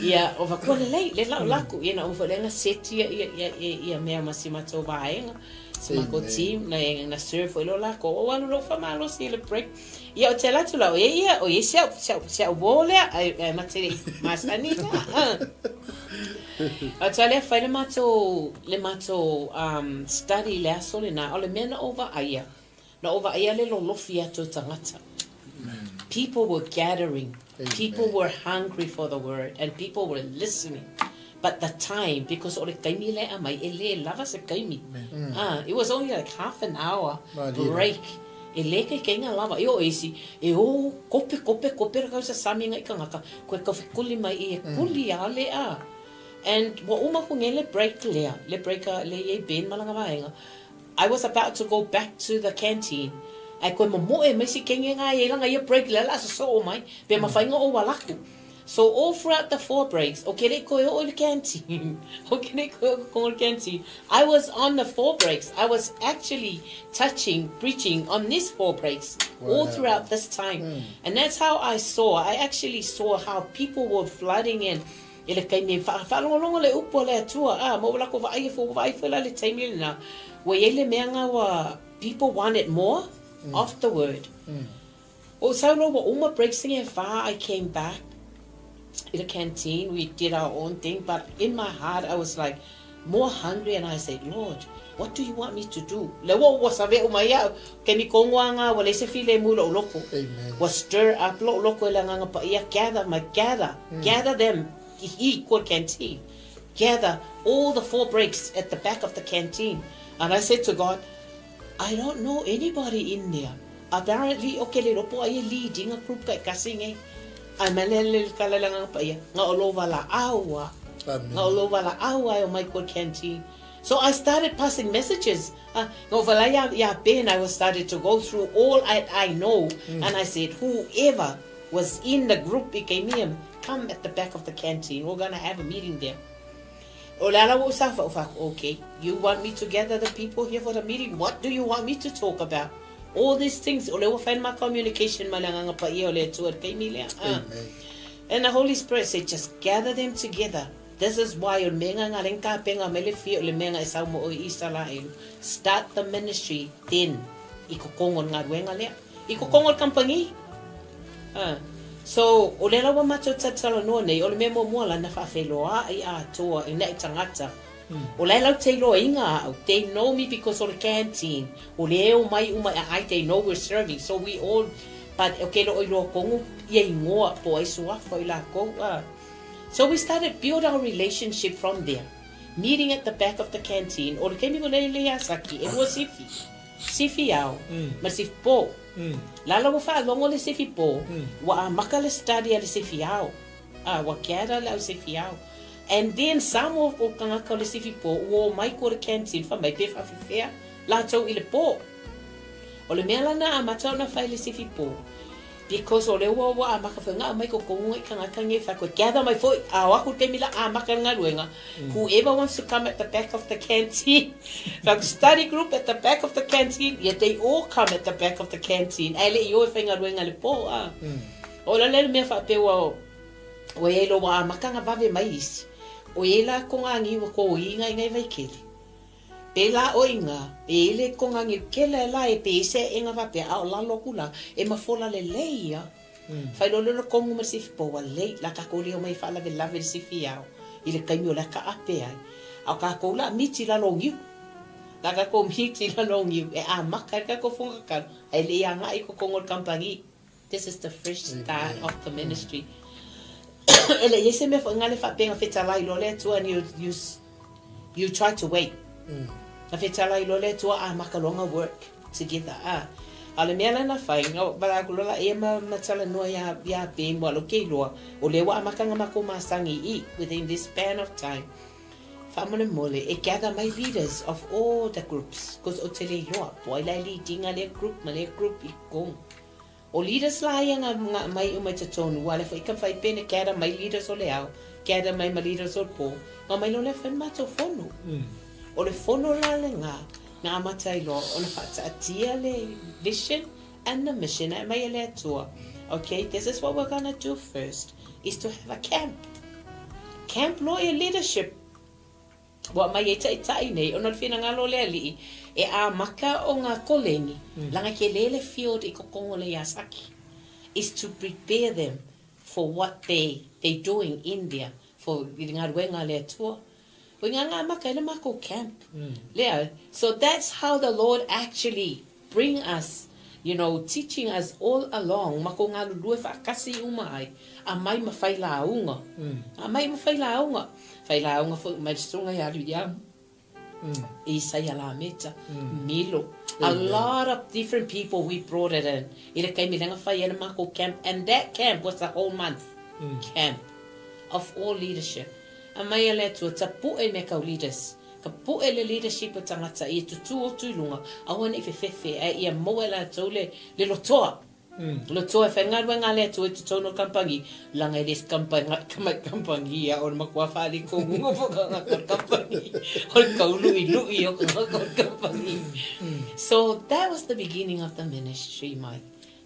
ia o va ko le la ku o fa le nga set ia me masima to vaenga. Mako team na serve lo la ko wa lo fa malo si le break ia o te la tula o ia sia vole ai materi masani a tale fa le mato study le so le na o le mena over aia le lo fia to tangata. People were gathering. People were hungry for the word and people were listening. But the time, because it was only like half an hour break. And I was about to go back to the canteen. So all throughout the 4 breaks, I was on the 4 breaks. I was actually preaching on these 4 breaks all throughout this time. And that's how I actually saw how people were flooding in. People wanted more of the word. I came back in the canteen. We did our own thing, but in my heart I was like more hungry, and I said, Lord, what do you want me to do? Was stir up gather them equal canteen, gather all the 4 breaks at the back of the canteen. And I said to God, I don't know anybody in there. Apparently leading a group I manele kalalang pa ya nga olova la awa o my canteen. So I started passing messages. I was started to go through all I know, and I said, whoever was in the group became him, come at the back of the canteen. We're gonna have a meeting there. Okay, you want me to gather the people here for the meeting? What do you want me to talk about? All these things. My communication. And the Holy Spirit said, just gather them together. This is why start the ministry then. So, olela wa mato tatala no nei, ole memo mola na whawheloa I a toa I nei tangata. Olela te loa inga au, they know me because of the canteen. Ole eo mai umai, they know we're serving, so we all, but okay lo oilo kongu, ye ngoa po ai suafa ila ko. So we started build our relationship from there. Meeting at the back of the canteen, ole kemi ko lele saki, it was Sifi au, masif po. Lala wa fa longo le sifi po, wa maka le study le sifi au, wa kiara le sifi au. And then some of kanga ka le sifi po, wo mai ko le canteen fa mai pe fa fifea, la tau ile po. O le mea lana amata na fa le sifi po. Because ole wa amaka fa nga mai ko konga kanga kanga fa ko gather my foi wa ku te mila amaka nga luenga. Whoever wants to come at the back of the canteen, like study group at the back of the canteen, yet they all come at the back of the canteen. Ele yo fa nga luenga le po o le me fa pe wa e lo wa amaka nga vave mais. O ela konga ngi ko inga ngai vai kele. Pela oinga, ele konga ngi kele la e pese enga va pe au la lokula e mafola le leia. Fai lo kongu ma sifi po wa lei la ka ko leo mai fa la vela ve sifi au. Ile kaimio la ka ape ai. Au ka ko la miti la longiu. La ka ko miti la longiu e a maka ka ko fonga ka. Ele ia nga I ko kongol kampani. This is the fresh start of the ministry. Ele yese me fo ngale fa penga feta la lo le tu and you try to wait. Na fetala I lole tua a makalonga work together. Ale mea lana whai, wala kulola e matala noa ya pēn walo kei loa, o lewa a makanga mako masangi I within this span of time. Whamone mole, e gather my leaders of all the groups, because o te le loa, poi lai li dinga le group I kong. O leaders la ia nga mai umai te tonu, wale whai kam whai pēne gather my leaders o le au, gather my leaders o po, nga mai lo le whan mato whonu. O le fono la le ngā matai loa, o le whaatia le vision and the mission at mai le atua. Okay, this is what we're gonna do first, is to have a camp. Camp lawyer leadership. Wa mai e tai nei, o na whina ngā lo le ali, e a maka o ngā kolengi, langa ke lele field I kokongo le yasaki, is to prepare them for what they doing in there, for ngā ruenga le atua. Camp. So that's how the Lord actually bring us, teaching us all along. Mako ngā lulue whakasi umai, a mai mawhai launga. A mai mawhai launga. Whai launga fo mai strunga yaru yam. Isaya la meta, Milo. A lot of different people we brought it in. Ila kai milanga whai ena mako camp, and that camp was a whole month camp of all leadership. A mai le tu ta pu e me kau leaders. Ka pu e le leadership o tangata I tutu o tuilunga. Awan I fefefe e ia moe la tau le lotoa. Lotoa e whenga ruenga le tu e tutono kampangi. Langa les kampangi a o makua whari ko mungo whaka ngakar kampangi. O kaului o ngakar kampangi. So that was the beginning of the ministry, Mike.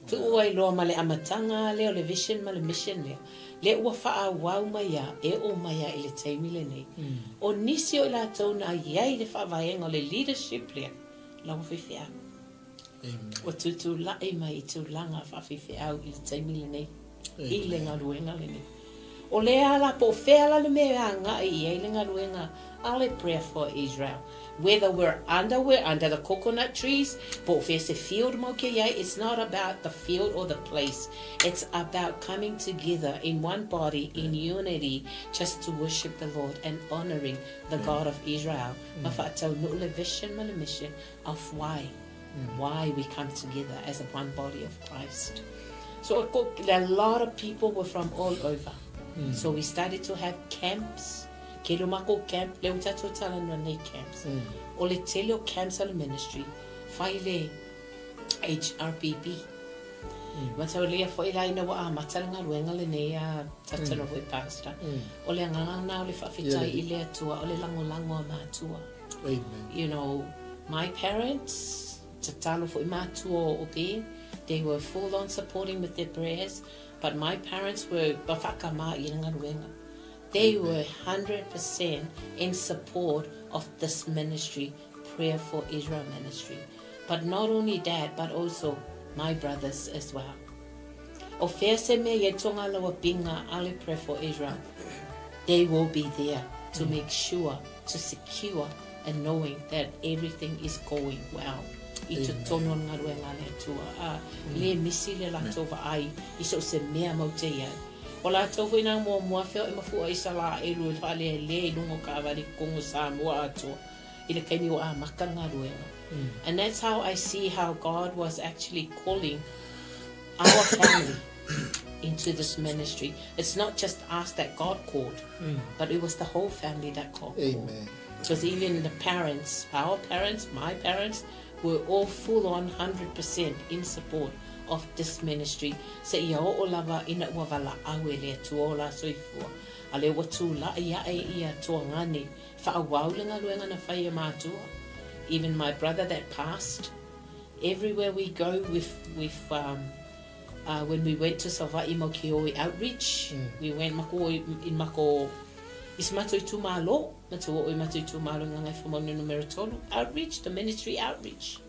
Tu oi loa male amatanga leo le vision male mission leo. Le ua wha wau mai a, e o mai a I le taimile nei. O nisi o la tau na iai le wha vaenga le leadership lea. La o whiwhi au. O tutu lai mai I tu langa wha whiwhi au I le taimile nei. I le ngā ruenga le nei. O lea la po whea la le mea ngā I le ngā ruenga. Ale prayer for Israel. Whether we're under the coconut trees, but if a field, it's not about the field or the place. It's about coming together in one body, in unity, just to worship the Lord and honoring the God of Israel. Vision, mission of why we come together as a one body of Christ. So a lot of people were from all over. So we started to have camps. ke lo mako camp le utato tala no nei camps o le tele o camps al ministry fai le HRPP matau le fo ila ina wa matalanga luenga le nei a tatalo foi pastor o le nganga na o le fafitai ile atua o le lango matua. Amen. You know, my parents tatalo foi matua o pe, they were full on supporting with their prayers, but my parents were bafakama inanga luenga. They were 100% in support of this ministry, Prayer for Israel ministry. But not only that, but also my brothers as well. O fese me ye tonga lawa pinga ale Prayer for Israel. They will be there to make sure, to secure, and knowing that everything is going well. Ito tono nga luenga le tua. Le misi le la tova ai. Iso se mea mautea. Ola tofu ina mo feo e mafua isa la e lu le le lungo ka vali kongo sa mo ato ile kaimi o a makanga luenga. And that's how I see how God was actually calling our family into this ministry. It's not just us that God called, but it was the whole family that God called. Amen. Because even the parents, our parents, my parents, were all full on 100% in support of this ministry. Se ia o lava ina ua wala awe le tuola soifua. Ale watu la ia e ia tua ngane. Whaawau le ngaluenga na whaia mātua. Even my brother that passed, everywhere we go when we went to Sawai Mokioi outreach, we went in Mako Ismatoi Tumalo, Matoi Matoi Tumalo Ngai Famono numero tolu outreach, the ministry outreach.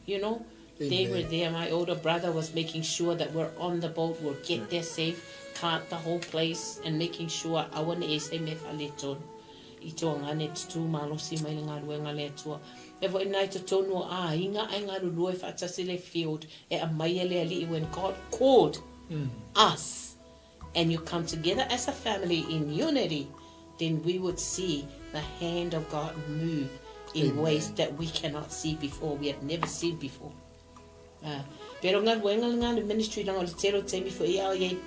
You know, they were there. My older brother was making sure that we're on the boat, we'll get there safe, cart the whole place, and making sure our ese me faleton. Ito ngane tu malo si mai ngaluenga le tua. Evo inai to tonu inga ainga lulu fa tasile field e amayele ali when God called us, and you come together as a family in unity, then we would see the hand of God move in ways that we cannot see before, we have never seen before. Pero ngaluenga the ministry lang o telo temi fo ia ye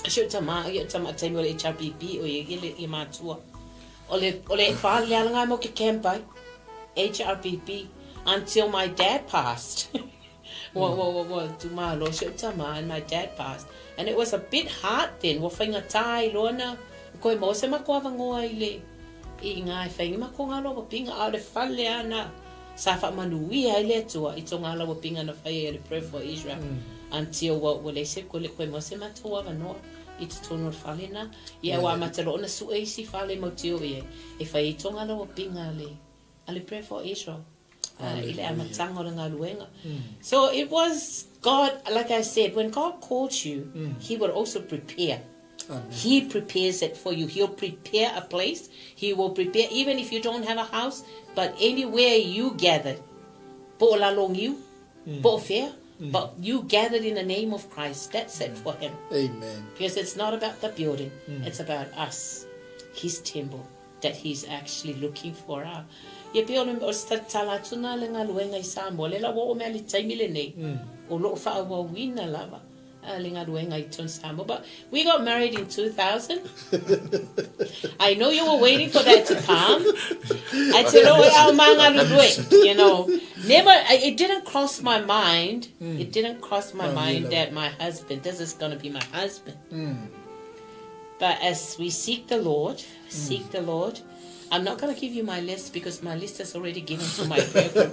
sho tama temi o HRPP o ye le matua. Ole fa le nga mo ke campai HRPP until my dad passed. And my dad passed, and it was a bit hard then. Wo fainga tai lona ko mo se mako avangoa ile I ngai fainga mako ngalo wo pinga au le fale ana sa fa manui ai le tua I tonga lo wo pinga na fai le Prayer for Israel until wo le se ko le ko mo se mato avanoa It's tono falena. Yeah, wa matelo na su eisi fale motio ye. If I tonga lo pinga ale Pray for Israel. Ile amatango nga luenga. So it was God, like I said, when God calls you, He will also prepare. He prepares it for you. He'll prepare a place. He will prepare, even if you don't have a house, but anywhere you gathered, po lalong you, po fair. But you gathered in the name of Christ. That's it for Him. Amen. Because it's not about the building. It's about us. His temple that He's actually looking for. Ye pe ono o Taala tuna le ngaluenga I sambo le la wo me ali taimile nei. O lo fa wa wina lava. Le ngaluenga I ton sambo. But we got married in 2000. I know you were waiting for that to come. I said, oh, you know, never. It didn't cross my mind. It didn't cross my mind that my husband, this is going to be my husband. But as we seek the Lord, I'm not going to give you my list because my list is already given to my prayer.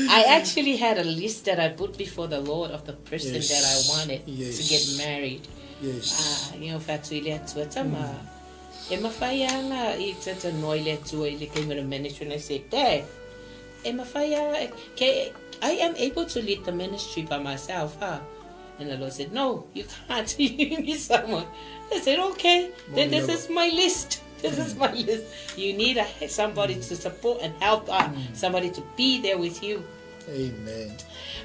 I actually had a list that I put before the Lord of the person that I wanted to get married. You know, fatuile tuatama. Emma Fayana, it's a noile to a little ministry, and I said, Dad, Emma Fayana, I am able to lead the ministry by myself, And the Lord said, no, you can't. You need someone. I said, okay, then this is my list. This is my list. You need somebody to support and help, somebody to be there with you. Amen.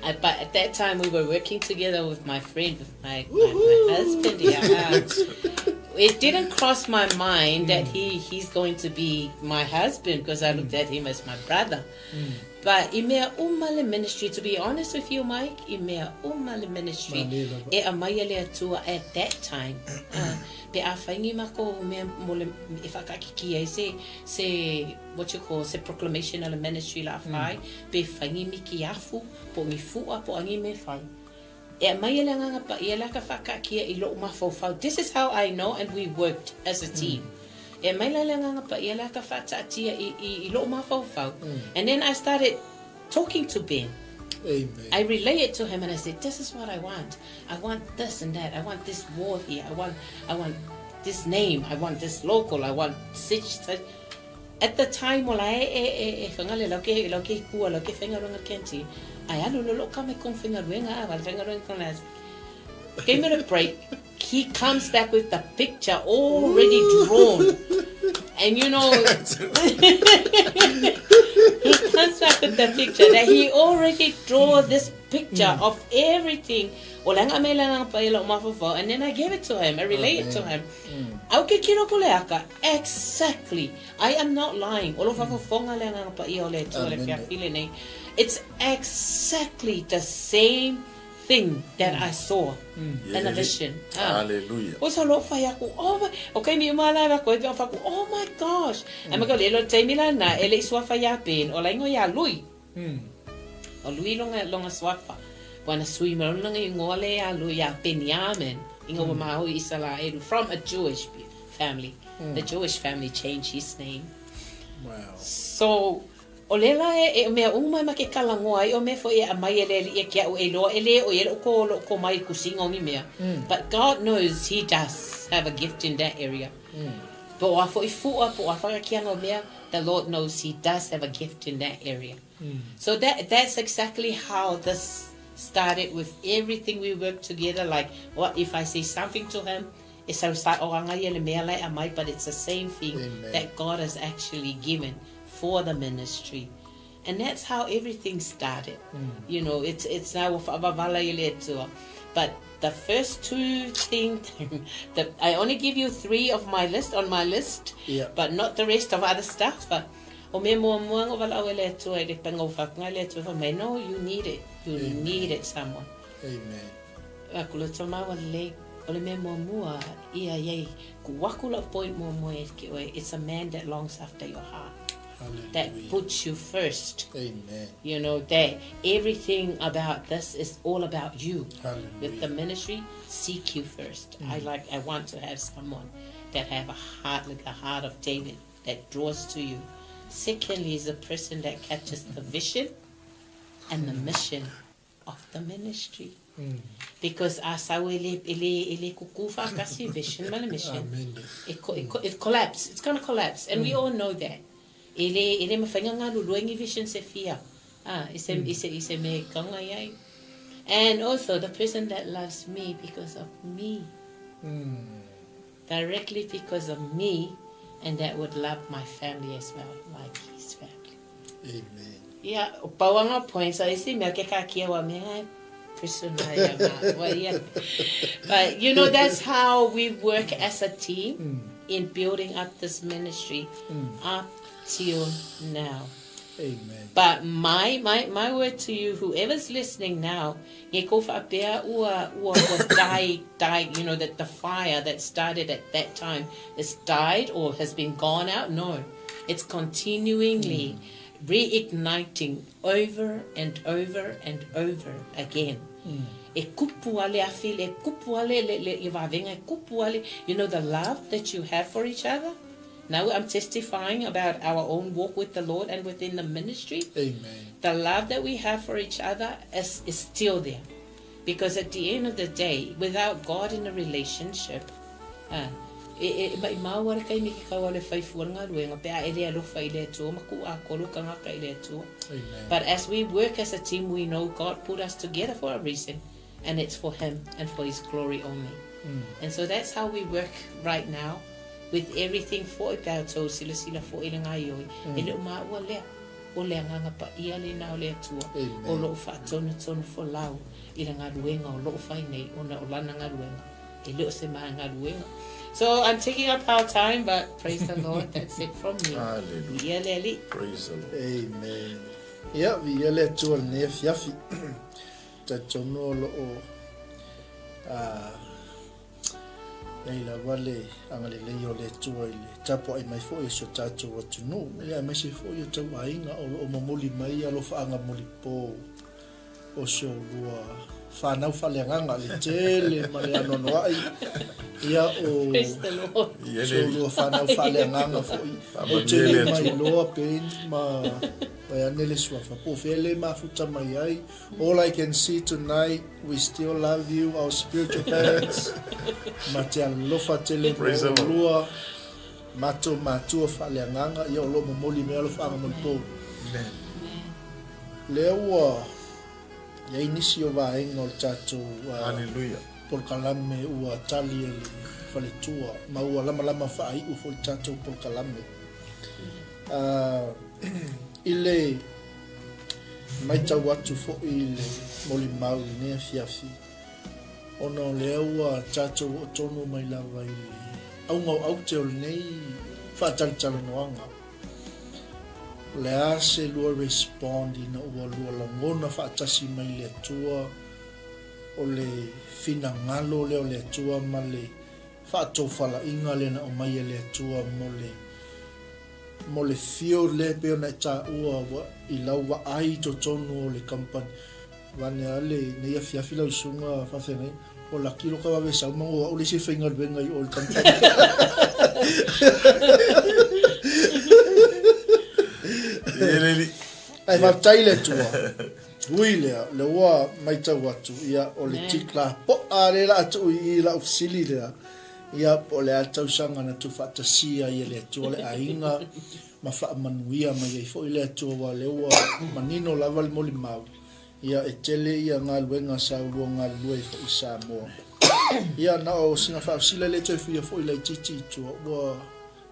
But at that time, we were working together with my friend, with my husband. It didn't cross my mind that he's going to be my husband because I looked at him as my brother. But imea umale ministry, to be honest with you, Mike, imea umale ministry e amaya le atua at that time. Pe a whaingi mako mea mole e whakakikia se what you call se proclamation of the ministry la whai pe whaingi miki afu po ngi fua po angi me whai. E amaya le nganga pa ia la ka whakakia I lo umafau. This is how I know, and we worked as a team. E mai la nganga pa ia la ka whatatia I lo umafau. And then I started talking to Ben. Amen. I relayed to him and I said, this is what I want. I want this and that. I want this word here. I want this name. I want this local. I want such. At the time, while I whangale lauke kua lauke whengaronga kenti, I alulolo kame kong whengaruenga wal whengaruenga konas. Gave me a break. He comes back with the picture already drawn. And you know, he comes back with the picture that he already drew this picture of everything. And then I gave it to him. I relayed it to him. Exactly. I am not lying. It's exactly the same thing that I saw in a vision. Hallelujah. Oh my gosh. I'm going to tell me na ele swafa ya pen o laingo ya lui. O lui longa swafa. Wana swimmer longa ngole ya lui ya pen yamen. Ingo maho isala edu from a Jewish family. The Jewish family changed his name. Wow. So Olela e mea uma ma ke kalangoa I o me fo e amai ele e kia o elo ele o ele ko mai kusinga ngi mea. But God knows he does have a gift in that area. But wa fo I fua po wa fa kia no mea, the Lord knows he does have a gift in that area. So that's exactly how this started with everything we worked together. Like what if I say something to him, it's so start ele mea lai amai, but it's the same thing that God has actually given for the ministry. And that's how everything started. You know, it's now but the first two things that I only give you 3 of my list on my list, but not the rest of other stuff. But no, you need it. You needed someone. Amen. It's a man that longs after your heart. Hallelujah. That puts you first. Amen. You know, that everything about this is all about you. Hallelujah. With the ministry, seek you first. I want to have someone that have a heart like the heart of David that draws to you. Secondly, is a person that catches the vision and the mission of the ministry. Because ele kukufa kasi vision and mission. It collapse. It's gonna collapse, and we all know that. Ele mafanga nga luluengi vision se fia. Ise me kanga yai. And also the person that loves me because of me. Directly because of me, and that would love my family as well, like his family. Amen. Yeah, pawanga points. I see me kia wa me but you know, that's how we work as a team in building up this ministry up till now. Amen. But my word to you, whoever's listening now, die, you know, that the fire that started at that time has died or has been gone out. No, it's continually reigniting over and over and over again. You know, the love that you have for each other. Now I'm testifying about our own walk with the Lord and within the ministry. Amen. The love that we have for each other is still there. Because at the end of the day, without God in a relationship, but as we work as a team, we know God put us together for a reason, and it's for Him and for His glory only. And so that's how we work right now with everything for 𝚟𝚒𝚙𝚢𝚪 for ilangai o le nganga pa ia le na le tua o lo fa tonu for lau ilanga luenga o lo fa nei ona o lana nga luenga e lo se ma nga luenga. So I'm taking up our time, but praise the Lord. That's it from me. Hallelujah. Praise the Lord. Amen. Ia, via le atua ne fiafi. Tatono lo o nei la vale angale le yo le atua ile tapo ai mai fo so tato watu no. Ia mai se fo yo tau ainga o mamoli mai alo faanga moli po o so lua whanau whaleanganga le tele ma le anono ai. Ia o so lua whanau whaleanganga fo o tele mai loa pen ma Payanele swafa po fele mafuta mai. All I can see tonight, we still love you, our spiritual parents. Matia lofa tele lua mato faleanganga ia lo momoli me lo fanga mo po. Lewa ya inisio va en chacho. Hallelujah. Por kalame ua tali ele fale tua ma ua lama fai u fol chacho por kalame. Ile mai tau atu fo ile moli mau ne fiafi ono leua chacho o tono mai lava ile au ngau au te ol nei fa tal noanga le ase lua respond ina ua lua langona fa tasi mai le tua o le fina ngalo le o le tua ma le fa tofala inga le na o mai le tua mo le fio le pe ona ta ua I lau wa ai to tonu o le company wane ale ne ia fiafi lau sunga fa fengai o la kilo ka va sa mo o le se fenga venga I o le company ai va taile tua uile le wa mai ta watu ia o le tikla po ale la tu I la ofsili le ia po le atau sanga na tu fa tasia ia le tu le ainga ma fa manuia mai fo ile atu wa lewa manino lava le moli mau ia etele ia ngaluenga sa luanga lue fo isa mo ia na o singa fa sila le te fo ile titi tu wa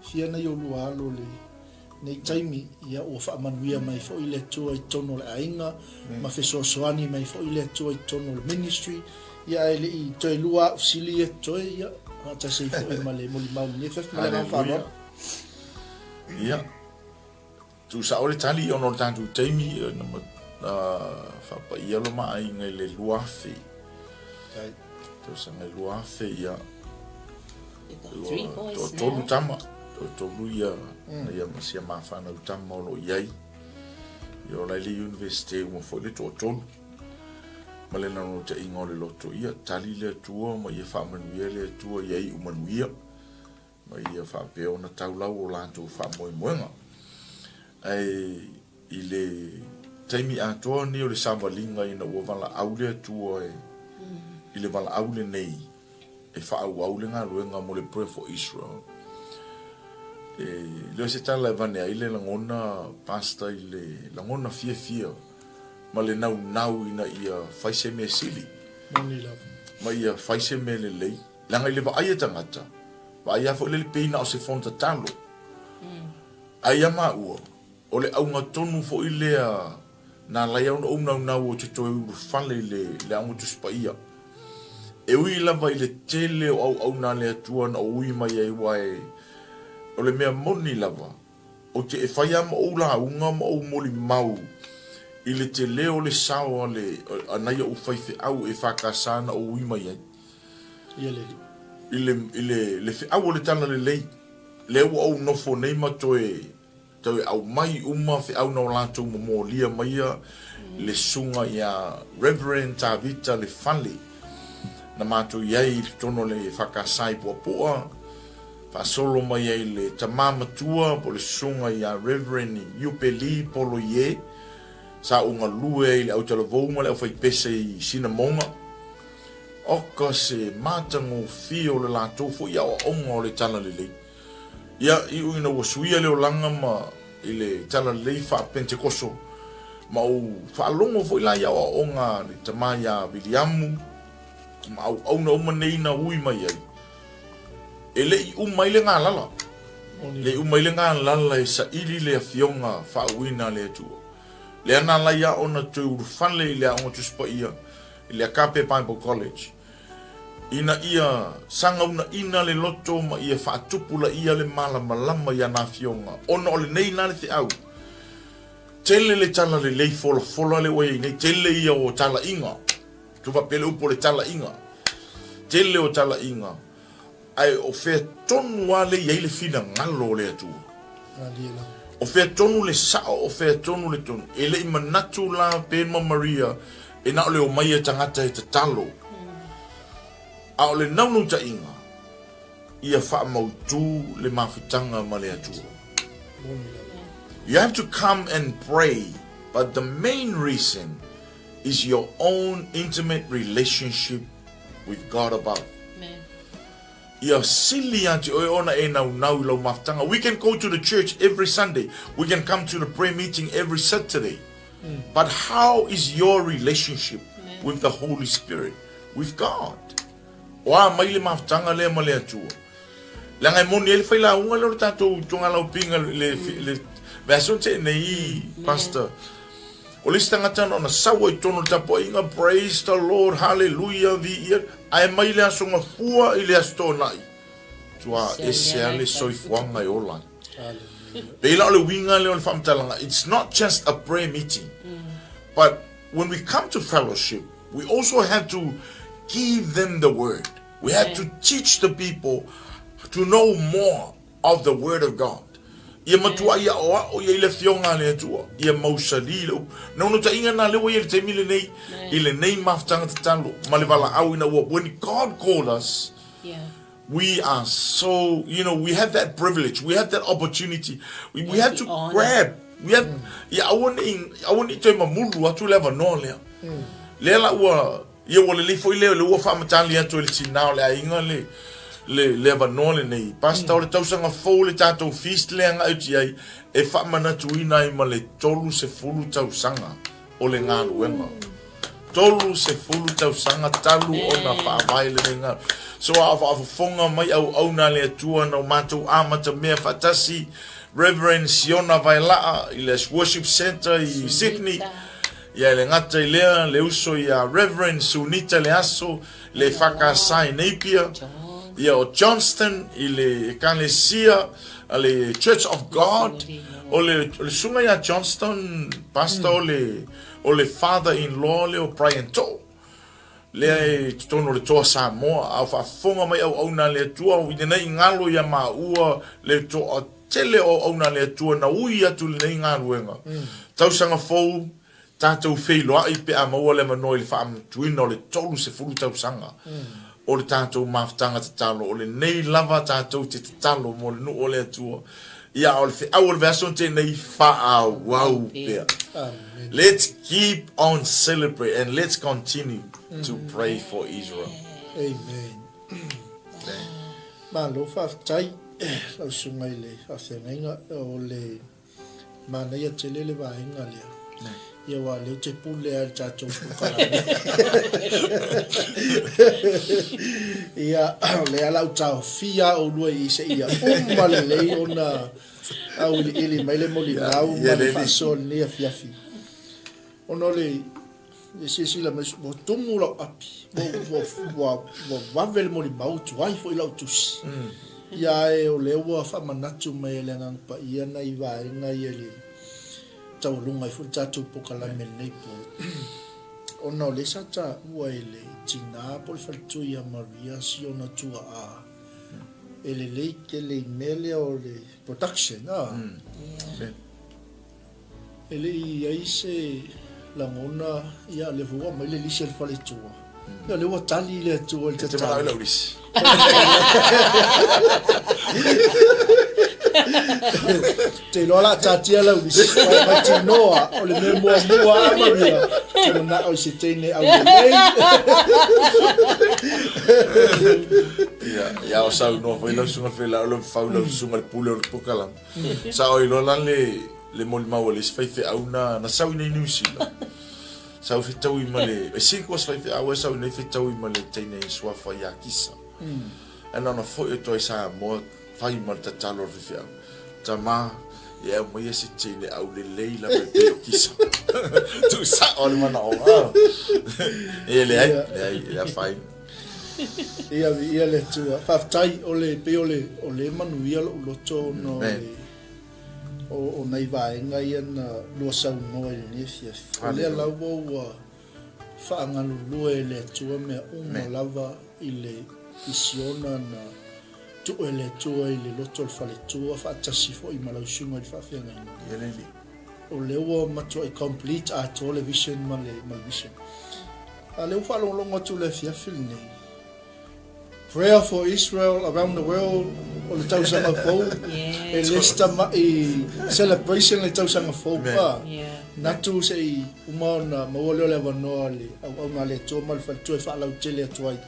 fia na yo lua lo le nei taimi ia o fa manuia mai fo ile tu I tono le ainga ma fe so soani mai fo ile tu I tono le ministry ia ele I to lua sili to ia ata se fo male moli mau ne fe male fa no ia tu sa ore tali ono tantu taimi na fa pa ia lo mai ngai le luafe tu sa ngai luafe ia to tama to ia ia masia mafana tama lo iai yo la li university mo fo le to malena no te ingole loto ia tali le tua ma ia fa manuia le tua iai umanuia ma ia fa pe ona taulau o lanto fa moenga ai ile taimi ato ni o le savalinga ina o vala aule tua ile vala aule nei e fa aule nga luenga mo le pray for Israel le se tala vane ile langona pasta ile langona fia ma le nau ina ia faise me sili ma ia faise me le lei langa ile va ai tangata va ia fo le peina o se fonta talo ai ama o le au tonu fo ile na la ia una o te to fale le amu tu spaia e ui lava ile tele au na le atua na ui mai ai wai o le mea moni lava o te e fai ama o la unga ma o moli mau ile te leo le sao le anai o fai au e whakasana o ui mai ai ile fe au le tana le lei leo au nofo nei ma toe au mai uma fe au no lanto mo lia mai le sunga ya Reverend Tavita le fali na mato yai tono le whakasai poa fa solo mai ai le tamama tua po le sunga ya Reverend Yupeli polo ye sa unga lue le au tala vouma le au fai pese I sinamonga oka se matango fio le lanto fo ya o ongo le tana le lei ia I uina wa suia leo langa ma ile tala lei fa pentekoso ma o fa longo fo ila ya o onga le tamaya Williamu ma au no manei na ui mai ai ele mai le ngala le mai le ngala e sa ili le fionga fa uina le tu le ana la ya ona tu fanle le on tu spa ia le Kape Bible College ina ia sanga una ina le loto ma ia fa tupula ia le malama ya na fionga ono le nei na le te au tele le tala le lei fola le wei nei tele ia o tala inga tu va pele upo le tala inga tele o tala inga ai o fe tonu wale ia le fina ngalo le atu o fe tonu le sao o fe tonu le tonu ele i manatu la pe ma Maria e na le o mai e tangata e te talo a o le naunu ta inga ia wha mautu le mawhitanga ma le atu. You have to come and pray, but the main reason is your own intimate relationship with God above. Ia sili anti o ona e nau lau mawhitanga. We can go to the church every Sunday. We can come to the prayer meeting every Saturday. But how is your relationship with the Holy Spirit, with God? Wa mai le mawhitanga le ma le atua. Langai moni ele fai la unga le tatou tunga lau pinga le Vason te nei pastor. O le stangata na sawa I tono tapo inga praise the Lord, hallelujah the ai mai le asonga fua I le astonai. Tua ese ale soifuanga I ola. Pela le winga le famtalanga. It's not just a prayer meeting. But when we come to fellowship, we also have to give them the word. We have to teach the people to know more of the word of God. Ia matua ia o ia ile fionga le tua ia mausali le no ta inga na le wo ile te mile nei ile nei maftanga talo malivala au ina wo when God called us we are so we have that privilege, we have that opportunity, we have to grab, we have ia I want to mamulu atu leva no le la wa ia wo le foi le wo fa matali atu le tinao le inga le leva nole nei pasta o le tausanga fou le tatou feast le anga uti ai e wha manatuina I ma le tolu se fulu tausanga o le ngā luenga tolu se fulu tausanga talu o na wha vai le ngā so a fonga mai au na le atua na matou amata mea fatasi Reverend Siona Vailaa I le Worship Center I Sydney ia le ngata I lea le uso ia Reverend Sunita le aso le whakasai neipia ia o Johnston I le Ecclesia le Church of God o le sunga ia Johnston pastor o le father-in-law le o Brian To le tono le toa Samoa au whafonga mai au na le tua o nei ngalo ia maua le toa tele o na le tua na ui atu le nei ngaluenga tausanga fou tātou wheiloa I pe a maua le manoi le whaamtuina o le tolu se fulu tausanga o le tātou mawhitanga te talo, o le nei lava tātou te talo mo le nu o le atua. Ia o le au le version te nei wha wau pia. Let's keep on celebrating and let's continue to pray for Israel. Amen. Ma lo whaftai, lau sungai le whawhenga o le mana ia te lele wahenga lea. Ia wa leo te pule al tātou pukarame. Ia le alau tau fia o lua I se ia umale lei o na au ili mai le moli nau ma le whasol nea fiafi. Ono le sila mai mo tumu lau api. Mo wavel moli mau tuai fo I lau tusi. Ia e o lewa whamanatu mai le ngangpa ia na I vaenga ia le tau lunga I fu tatu pokalame nei po. Ona le sata ua ele tina po le faltuia Maria siona tua a. Ele leike le mele o le production Ele I aise langona ia le vua mai le lise le fale tua. Ia le ua tali le tua le tata. Te lola tatia la wisi mai te noa o le me mua Maria te na o se tene au nei ia o sau no foi lo sunga fela o fau lo sunga le pule o pokala sa o lola le mol mau le fai fe au na sau nei Zealand sau fe tau I male e cinco fai fe au sau nei fe tau I male tene swa fa ya kisa ana na foi to sa mo fai mal tatalo fe tama ia mai se tine au le leila pe o kisa tu sa o le mana o ele ai fai ia le tu faftai o le pe o le manuia lo to no o nei vaenga ia na lua sau noa i le fia. O lea lawa ua whaangalu lua e le atua mea uma lava i le isiona na tu e le atua i le loto al fale tua whaatasi fo i malausunga i whawhiangaina. Ia leli. O le ua matua i complete a to le vision ma le vision. A le ufa longa tu le fia fil nei. Prayer for Israel around the world o le tausanga fau. E lesta mai celebration le tausanga fau pa. Natu se i umana mawole le vanoa le au na le to mal fa tu fa la utele atuai.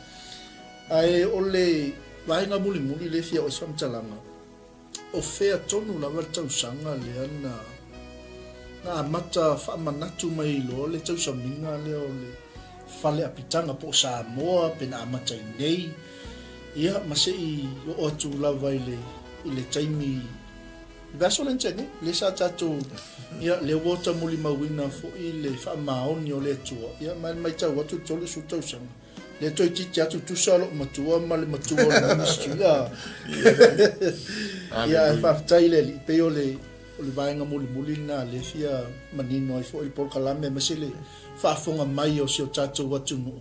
Ai o le vainga muli le fia o samtalanga. O fea tonu la tausanga le ana na mata fa manatu mai lo le tausaminga le o le fale apitanga po Samoa pena mata nei. Ia masei o atu lava i le taimi vaso lentene le sa tatu ia le wota muli mawina fo i le fa maoni o le tua ia mai tau atu tole su tausanga le toi titi atu tusalo matua ma le matua na mistia ia fa taile li pe o le vaenga muli na le fia manino i fo i por kalame masele fa fonga mai o se tatu watu no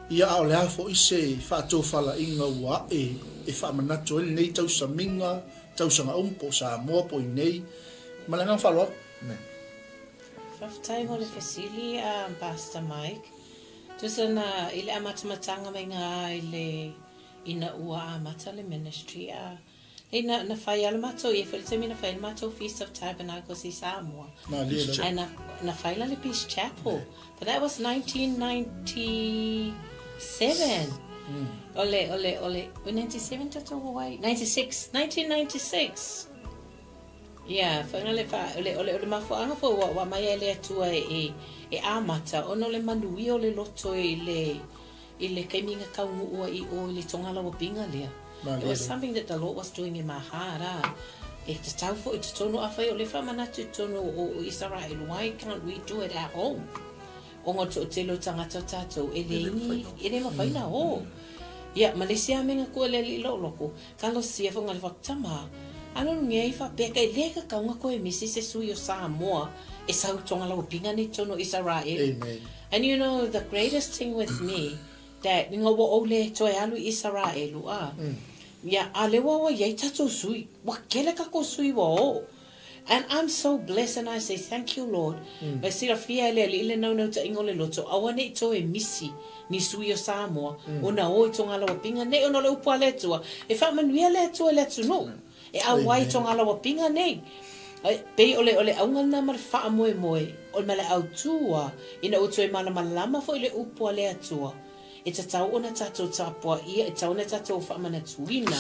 ia o le afo ise whātou whala inga ua e whamanatu ele nei tau sa minga, tau sa ngaumpo sa moa po i nei. Malangang whaloa? Ne. Whaftai mo le whasili Pastor Mike. Tusa na ile amatamatanga mai ngā ile ina ua amata le ministry a na whai ala matou e whaletami na whai ala matou Feast of Tabernacles i Samoa. Na whai la le Peace Chapel. But that was 1997. Ole 97 tato Hawaii 1996. Yeah, ole mafuanga fo wa mai ele atua e amata ono le manui o le loto i le kaiminga kaungu ua i o le tongala wa pinga lea. It was something that the Lord was doing in my heart. E te tau fo i te tono awhai o le whamanatu tono o Israel. Why can't we do it at home? O ngā to te lo tangata tātou e le ingi, e le mawhaina ho. Ia, Malaysia menga kua le li loko, kalo sia fo ngali waktama. Ano ngei wha peka i leka kaunga koe misi se sui o Samoa, e sau tonga lau pinga ni tono Israel. Amen. And you know, the greatest thing with me, that ngā wa o le toi alu Israel ia, a le wa iei tatou sui, wa kele kako sui wa o. And I'm so blessed, and I say, thank you, Lord. Vai sira fia ele ile nau ta ingo le loto. Awane I to e misi ni sui o Samoa. Ona o I tonga lawa pinga nei, ona le upua le tua. E wha manuia le tua le tuno. E awai tonga lawa pinga nei. Pei ole aunga na mara wha moe. Ole male au tua. Ina uto e malama fo ile upua le tua. E ta tau ona tatou tapua ia. E tau ona tatou wha mana tuina.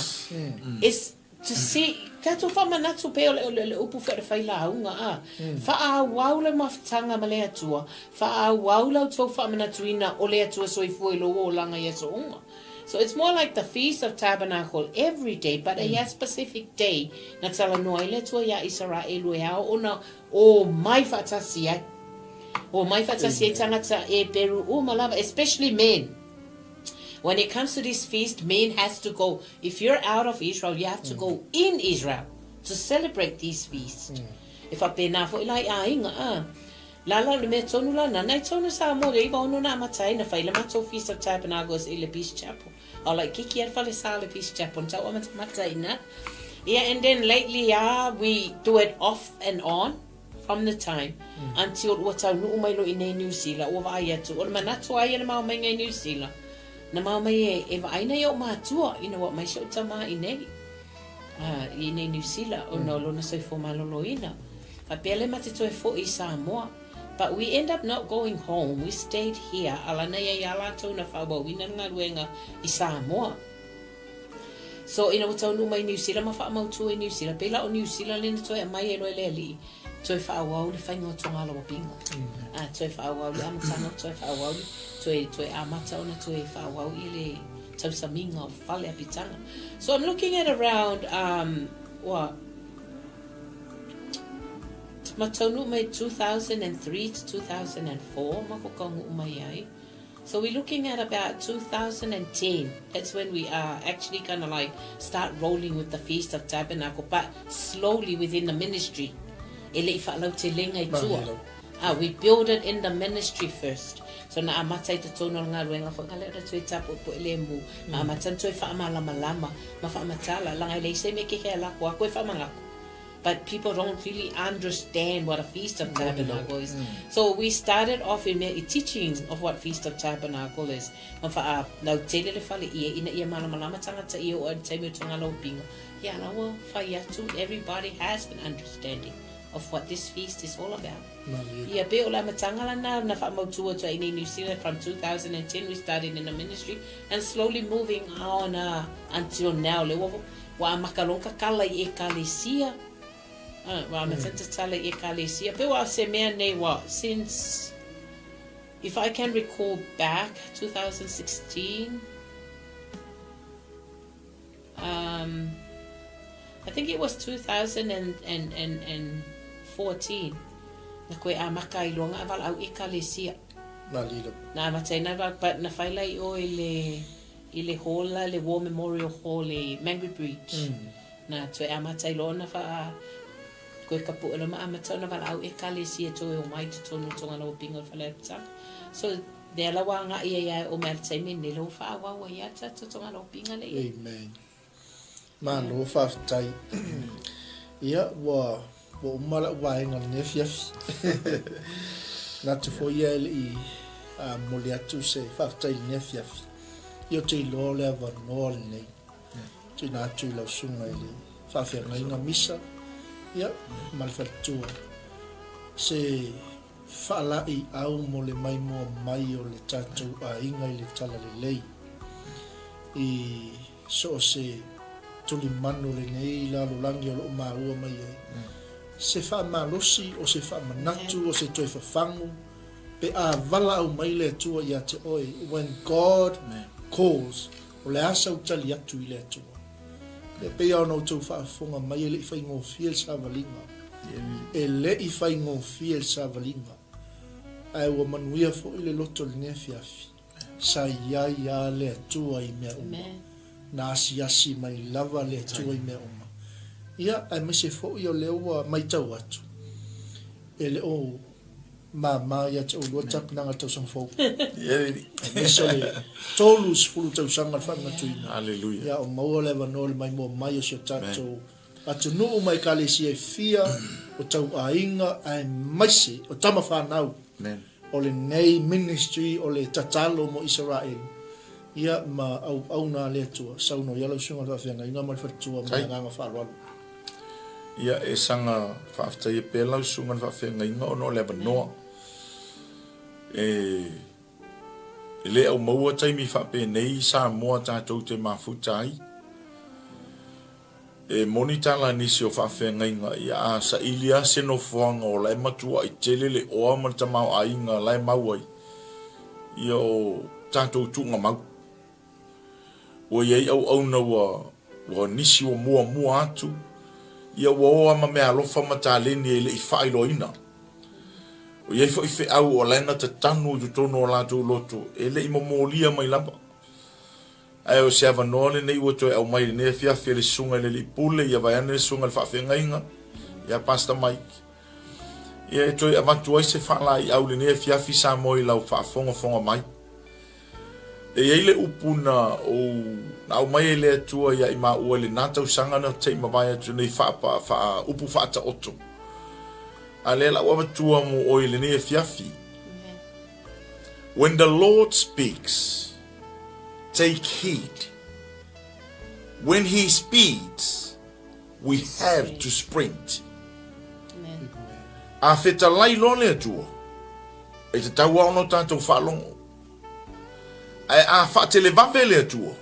It's to see kato fa manatu pe ole upu fa faila aunga fa wau le maftanga male atua fa wau la to fa manatu ina ole atua so ifo lo langa yeso unga. So it's more like the Feast of Tabernacle every day, but a specific day na tala no ile to ya Israel ya ona o mai fatasia tangata e peru malava, especially men. When it comes to this feast, men has to go. If you're out of Israel, you have to go in Israel to celebrate these feasts. If I pay na fo ilai ainga lala le me tonu la na nai tonu sa mo le iwa ono na matai na faila mato Feast of Tabernacles i le Peace Chapel. Or like kiki ar fale sa le Peace Chapel ta o matai na. Yeah, and then lately we do it off and on from the time until wata nu mai lo ine New Zealand o va ia tu o manatu ai le mau mai ngai New Zealand. Na mau mai e vai na yo matua ina wa mai shau tama ine ine New Zealand o no lo na so fo malolo ina fa pele mate to fo I Samoa, but we end up not going home. We stayed here ala na ya ala to na fa ba wina nga ruenga I Samoa. So ina wata no mai New Zealand ma fa mau tu New Zealand pela o New Zealand le to e mai e lo le to fa wa le fa ngo tonga lo pinga to fa wa le am tano to fa wa to amata ona to fa wa ile to saminga fale apitanga. So I'm looking at around matonu mai 2003 to 2004 mako kangu mai ai So we're looking at about 2010. That's when we are actually kind of like start rolling with the Feast of Tabernacle, but slowly within the ministry. We build it in the ministry first. So na amatai te tono ngā ruenga whakale ora tui tapu po ele mu. Ma amatan tui whaamalama ma whaamatala langa ele se me ke hea lako a koe whaamangako. But people don't really understand what a Feast of Tabernacle is. So we started off in teaching of what Feast of Tabernacle is. Now tele le fale ina ia malamalama tangata ia o taimi o tangalo pinga. Yeah, now everybody has an understanding of what this feast is all about. Yeah, be ola matangala na whaamautua to in New Zealand from 2010 we started in the ministry and slowly moving on until now. Le wa makalonka kala I ekalesia. Wa matanta tala I ekalesia. Pe wa se mea nei wa since, if I can recall back, 2016. I think it was 2014. Na koe a maka I longa aval au ekalesia. Na matai na but na whailai o ile hola, le War Memorial Hall, le Mangry Bridge. Na tue a matai lona wha koe kapu ela ma amatau na wala au ekalesia toe o mai te tonu tonga na pinga whalepta. So de la wa nga ia o mea taimi ne lo wha awawa ia tata tonga na pinga le ia. Amen. Ma lo whaftai. Ia wa umala waenga nefiafi. Na tu fo ia I mole atu se whaftai nefiafi. Ia te lo le avanol nei. Tu na tu lau sunga ili whawhianga inga Misa. Ia malwhatua. Se whaalai au mole mai mua mai o le tatou a inga I le tala le lei. I so se tuli manu le nei la lulangi o lo maua mai ai. Se wha malosi o se wha manatu o se toi whawhangu pe a vala au mai le atua I te oi. When God calls o le asa utali atu I le atua. Le pe au no tau whaafonga mai e le I whaingo fiel sa valinga. E le I whaingo fiel sa valinga. Ai ua manuia fo I le loto le nefiafi. Sa ia le atua I mea uma. Na asi mai lava le atua I mea uma. Ia ai mese fo I o le ua mai tau atu. E le o ma ia te o lua tapinanga tau sang fo. Mese le tolu sifulu tau sanga whanga tuina. Hallelujah. Ia o maua le vanol mai mua mai o se tatou. Atu nuu mai kalesi e fia o tau ainga ai maise o tama whanau. O le nei ministry o le tatalo mo Israel. Ia ma au na le atua. Sauno ia lau sunga whawhianga inga mai whatua mai nganga whalualu. Ia e sanga whaaftai e pēlau sunga whawhianga inga o no le vanoa. E le au maua taimi whape nei sa moa tātou te mafutai. E moni tala nisi o whawhianga inga ia a sa ilia seno whuanga o lai matua I tele le oa man tamau a inga lai mauai. Ia o tātou tunga mau. O iei au na wa nisi o mua atu. Ia wa ma mea alofa mataleni e le I whailoina. O iei fo I whi au o laina te tanu tu tono o lātou loto. E le I momolia mai lapa. Ai o se avanole nei ua toi au mai ne fiafi le sunga le pule ia vai ane sunga le whawhenga inga. Ia Pastor Mike. Ia toi avantu ai se whala I au le ne fiafi sa moi lau whafonga mai. E eile upuna o au mai le atua ia I ua le nātau sanga na te mawai atu nei upu whaata oto. A le la ua matua mo o le ne fiafi. When the Lord speaks, take heed. When He speeds, we have to sprint. A feta lai lole atua. E te tau ao no tātou whalongo. Ai a whaatele wawele atua.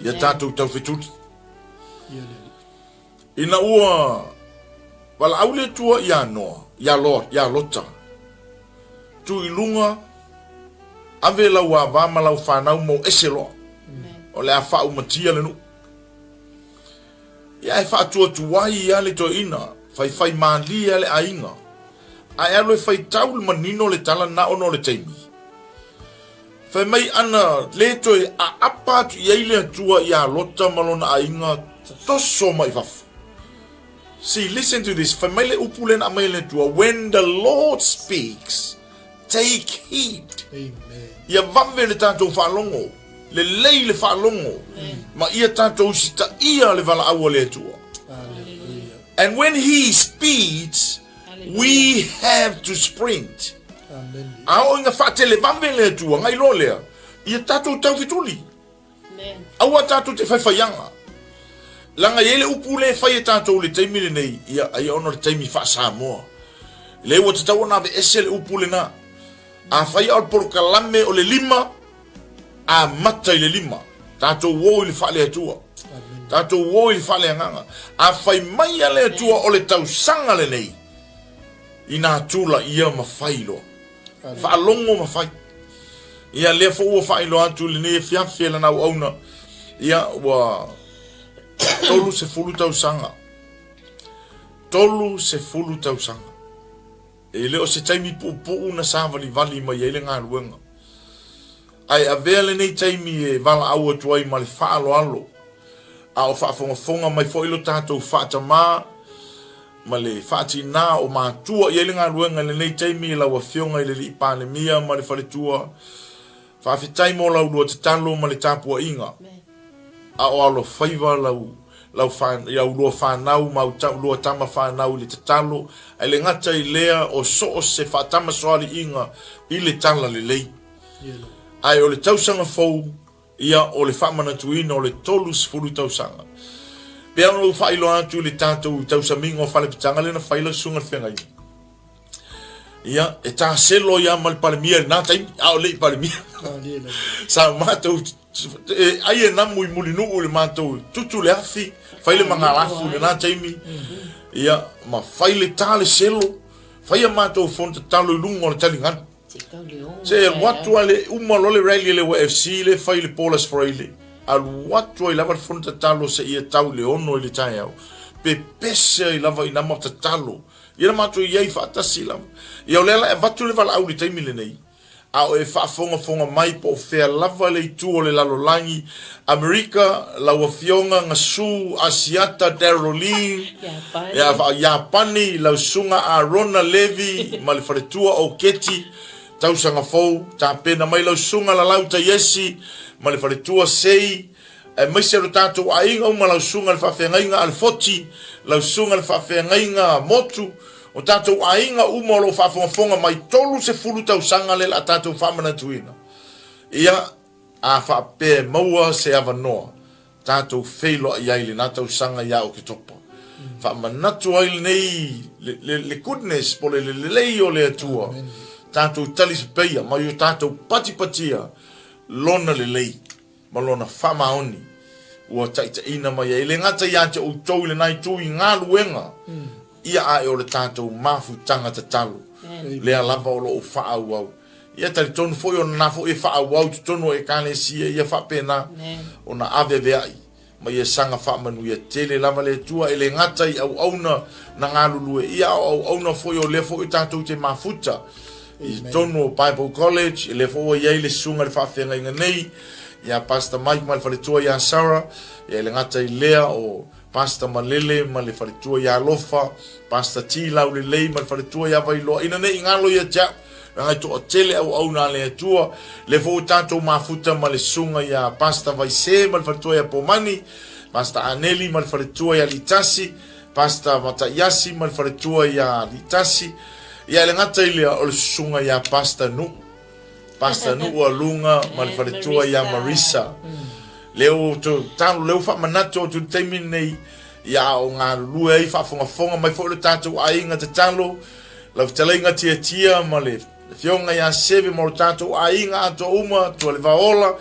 Ia tātou tau whetuti. Ina ua wala aule atua ia noa. Ia lota. Tu ilunga ave lau a vama lau whanau mo ese loa. O le a whau matia le nu. Ia e whaatua tuwai ia le to ina. Whai maali le a inga. Ai alo e whai tau le manino le tala na ono le teimi. Fa mai ana le toi a apa tu ia ile tua ia lota malona ainga toso mai fafu. See, listen to this. Fa mai le upulen a mai le tua. When the Lord speaks, take heed. Amen. Ia vave le tātou whaalongo. Le lei le whaalongo. Ma ia tātou sita ia le vala aua le tua. Hallelujah. And when he speeds, we have to sprint. Amen. Ao inga whaate le vave le tua. Ngai lo lea. Ia tātou tau fituli. Amen. Aua tātou te whaiwhaianga. Langa yele upule whai e tātou le teimi le nei. Ia ai ono le teimi wha Samoa. Le ua te tau na ve ese le upule na. A whai al por kalame o le lima. A mata i le lima. Tātou wō i le wha le atua. Tātou wō i le wha le anganga. A whai mai a le atua o le tau sanga le nei. I nā tūla ia ma whai loa. Wha longo ma whai. Ia lea fo ua whai loa atu le nei fiafia la nau auna. Ia ua tolu se fulu tau sanga. Tolu se fulu tau sanga. E leo se taimi pu'u na sa vali ma ia le ngā luenga. Ai a vea le nei taimi e vala au atuai ma le whaalo alo. A o whaafonga mai fo ilo tātou whaatamā. Ma le whaati nā o mātua ia le ngā luenga le nei taimi e laua whionga i le li pānemia ma le whaletua. Whaafitai mo lau lua te talo ma le tāpua inga. A o alo whaiva lau lua whanau mau lua tama whanau le te talo. Ai le ngata i lea o so se whaatama soari inga i le tala le lei. Ai o le tausanga fau ia o le whamana tuina o le tolu sifuru tausanga. Pea ono whailo atu le tātou i tausaminga o whalepitanga le na whaila sunga whengai. Ia, e tā selo ia mali palemia nā taimi, au le i palemia. Sa mātou, ai e namu i muli nuu le mātou, tutu le afi, whaile mangalafu le nā taimi. Ia, ma whaile tā le selo, whaia mātou fonta talo i lungo le tali ngana. Se watu ale umalo le rally le UFC le fai le Polas Freile. Al watu ai lava fonta talo se ia tau le ono le tai au. Pe pese ai lava ina mata talo. Ia matu ia fa tasila. Ia le la watu le vala au le taimi le nei. Au e fa fonga mai po fea lava le tu le lalolangi America la wafionga ngasu asiata Darolin. Ya pani la sunga a Rona Levi mal faretua o Keti. Tausanga fou, tā pena mai lau sunga la lauta yesi, ma le wharetua sei, mai se ro tātou ainga uma lau sunga le whawhengainga al foti, lau sunga le whawhengainga motu, o tātou ainga uma lo whawhengafonga mai tolu se fulu tausanga le la tātou whamana tuina. Ia, a whape maua se awanoa, tātou wheilo i aile nā tausanga ia o ki topa. Whamanatu aile nei, le goodness, po le lei o le atua. Tātou talis peia, ma yo tātou patipatia, lona le lei, ma lona whamaoni, ua taita ina mai e le ngata ia te o tau le nai tui ngā luenga, ia ae o le tātou mafu tangata talo, lea lava o lo o whaau au. Ia tali tonu foi o na fo e whaau au, tu tonu e kāne sia, ia whapena, o na ave veai, ma ia sanga whamanu, ia tele lava le tua, e le ngata i au auna na ngā lulue, ia au auna foi o le fo e tātou te mafuta, I tonu Bible College, I le fo ia le sunga le whawhenga inga nei, ia Pastor Mike ma le whaletua ia Sarah, ia le ngata I lea o Pastor Malele ma le whaletua ia Lofa, Pastor Taala le lei ma le whaletua ia Vailoa, ina nei ngalo ia tia, rangai to o tele au na le atua, le fo tātou mafuta ma le sunga ia Pastor Vaise ma le whaletua ia Pomani, Pastor Aneli ma le whaletua ia Litasi, Pastor Matayasi ma le whaletua ia Litasi, ia le ngata ilia o le sunga ia Pastor Nu. Pastor Nu o lunga ma le whaletua ia Marisa. Leo to tanu leo whamanato tu teimi nei ia o ngā lue i whafonga mai fo le tātou ainga te talo. Lau talenga tia ma le fionga ia seve mo le tātou ainga ato uma tua le vaola.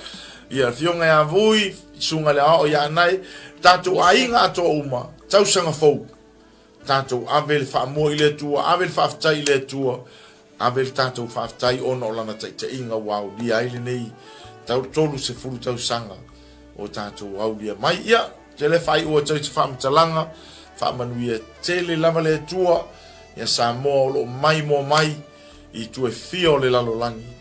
Ia fionga ia vui sunga le ao ia nai. Tātou ainga ato uma. Tausanga fau. Tātou ave le whaamua I le tua, ave le whaaftai I le tua, ave le tātou whaaftai ona o lana te inga wau lia aile nei, tau tolu se furu tau sanga o tātou wau lia mai ia, te le whai ua tau te whaamatalanga, whaamanu ia tele lava le tua, ia sa moa o lo mai mo mai, I tue fia o le lalolangi,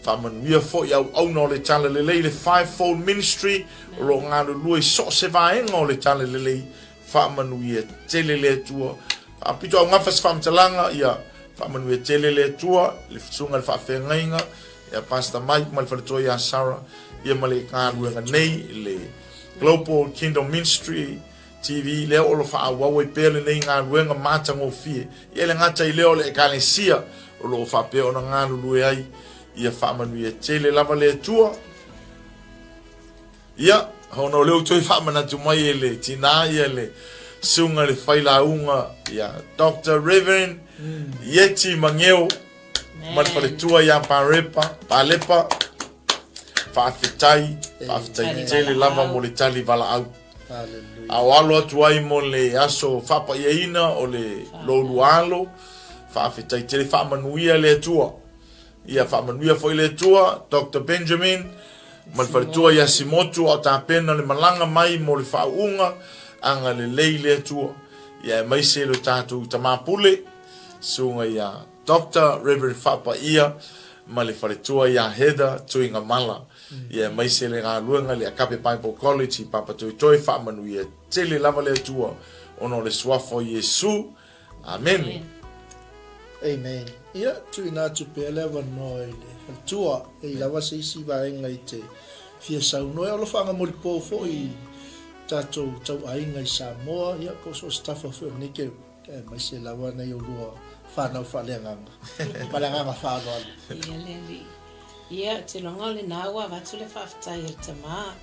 whamanuia fo iau au no le tala lelei le fivefold ministry o lo ngā lulua I so se vaenga o le tala lelei whamanuia tele le tua pito au ngawhas whamatalanga ia whamanuia tele le tua le fitunga le whawhengainga ia Pastor Mike ma le whaletua ia Sarah ia ma le kāruenga nei le Global Kingdom Ministry TV leo o lo whaawawa I pēle nei ngā ruenga mātango fie ia le ngata I leo le ekalesia o lo whape o na ngā lulue ai ia whamanuia tele lava le tua ia hono leo toi whamanatu mai le tina ia le sunga le whailaunga ia Dr. Reverend Yeti Mangeo ma le whaletua ia Palepa whawhetai tele lava mo le tali vala au awalo atu ai mo le aso whapa ia ina o le lolualo whawhetai tele whamanuia le tua ia whamanuia foi le tua Dr. Benjamin ma le whaletua ia Simotu o tā pena le malanga mai mo le whaunga anga le lei le tua ia mai se lo tātou tamapule sunga ia Dr. Reverend Whapa ia ma le whaletua ia Heather tuinga mala ia mai se le ngā luenga le Akape Bible College I papa toi whamanuia tele lava le tua ono le suafo Yesu amen Amen. Ia tui nā tupe lewa noi le tua lava se isi vaenga I te fia sau noi alo whanga mori pōfo I tātou tau ainga I Samoa ia ko so staffa whio nike mai se lava nei o lua whanau whaleanganga malanganga whanau ia leli ia te longa le nāua watu le whawhtai e te mā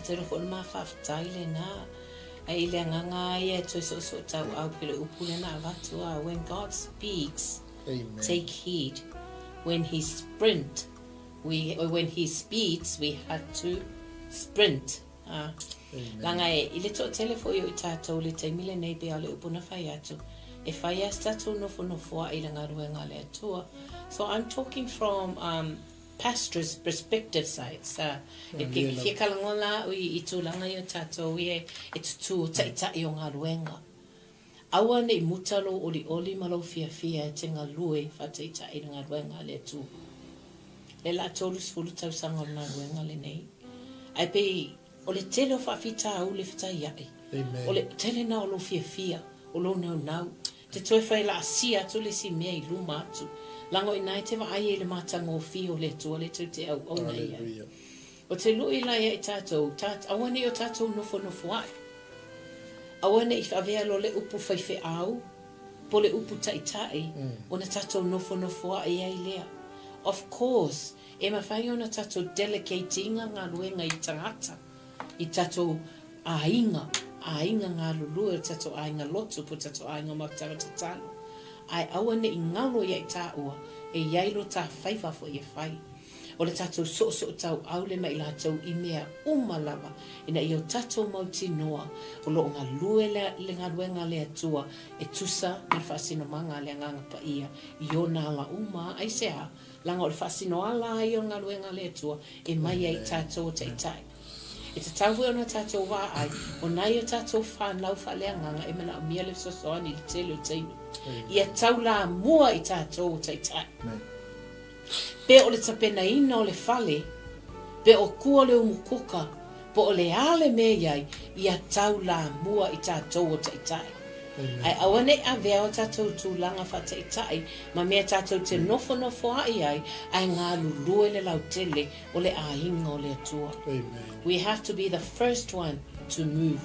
te roko le mā whawhtai le nā ai le nganga ia toi so tau au pile upule nā watu when God speaks Amen. Take heed when he speeds we have to sprint langa I le to telefo yo I tātou le taimile nei pe ale upuna whai atu e whai tātou nofo ai le ngaruenga le atua so I'm talking from pastor's perspective sides e ke kalangola I tūlanga yo tātou e tutu tai o ngaruenga awa nei mutalo oli malo fia e te ngalue whataita I ngā ruenga le tu. Le la tolu sfulu tau sanga o ngā ruenga le nei. Ai pe, o le tele o whawhita au le whitai ai. Amen. O le tele na o lo fia o lo nau. Te toi whai la asia tu le si mea I luma atu. Lango I nai te wa ai le matanga o fia o le tu, o le tu te au nei ai. O te lui la ia I tātou, awane o tātou nofo ai. Awane I whawea lo le upu whaiwhe au, po le upu tai, o na tātou nofo ai ai lea. Of course, e mawhai o na tātou delegatinga ngā luenga I tangata, I tātou ainga ngā lulua, tātou ainga lotu, po tātou ainga mautangata talo. Ai awane I ngalo ia I tāua, e iailo tā whaifafo I whai. O le tātou so tau au le mai lātou I mea umalawa ina I o tātou mauti noa o lo ngā lue le ngā luenga le atua e tusa me le whaasino manga le nganga pa ia I o nā la uma ai sea langa o le whaasino ala I o ngā luenga le atua e mai ai tātou o teitai. E te tauwe o na tātou wā ai o nai o tātou whanau whalea nganga e mana o mia le sosoani le tele o teinu. Ia tau la mua I tātou o teitai. Pe o le tapena ina o le fale, pe o kua le umukuka, po o le ale me iai, ia tau la mua I tātou o taitai. Ai awane a vea o tātou tūlanga wha taitai, ma mea tātou te nofo ai ai ngā lulue le lautele o le ahinga o le atua. We have to be the first one to move.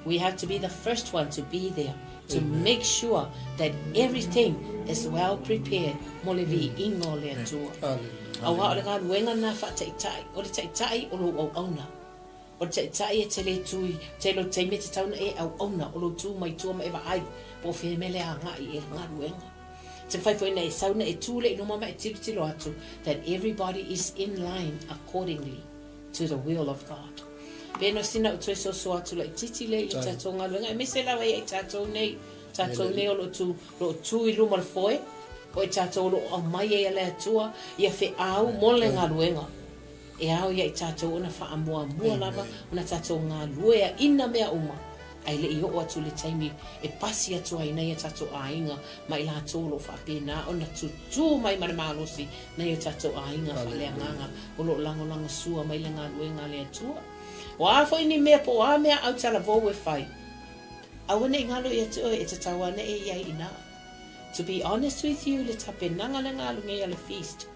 We have to be the first one to be there. To make sure that everything is well prepared mo le vi ingo le atua. Awa o le ngā luenga nā whataitai, o le taitai o lo au auna. O le taitai e te le tui, te lo teime te tauna e au auna, o lo tū mai tua ma ewa ai, po whie mele a ngai e ngā luenga. Te whaifoi nei sauna e tūle I numa ma e tiritilo atu, that everybody is in line accordingly to the will of God. Peno sina utoi so atu la titi le I tātou ngā luenga. E me se lawa I tātou nei o lo tu I luma le foe, o I tātou lo au mai e le atua, ia whi au mo le ngā luenga. E au ia I tātou ona wha amua lava, ona tātou ngā luea ina mea uma. ai le i o atu le taimi e pasi atu ai nei tato ainga mai la tolo fa pena ona tu mai mare malosi nei tato ainga fa le nganga o lo lango sua mai le ngaluenga le atua o a fo ini me po a me au tala vo we fai a wona ngalo e tu e tatawana e ia ina. To be honest with you, le tapenanga le ngalu ngai ale feast.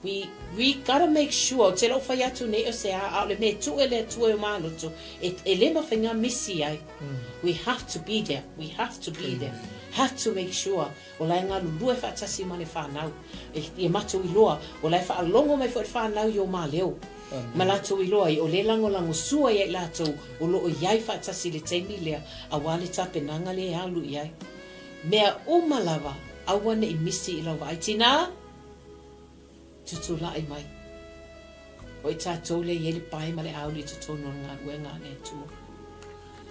We gotta make sure te lo fai atu nei o se a le me tu ele tu e malo tu e le mawhinga misi ai. We have to be there. We have to be there. Have to make sure o lai ngalu lue fa tasi mane fa nau e matu i loa o lai fa longo mai fa nau yo ma leo. Malato i loa i o le lango sua i lato o lo o iai fa tasi le teimi lea a wale tapenanga le alu iai. Mea umalava awane i misi i lawa ai tina tutula ai mai o i tātou le ieli pai ma le auli tutono ngā ruenga le tua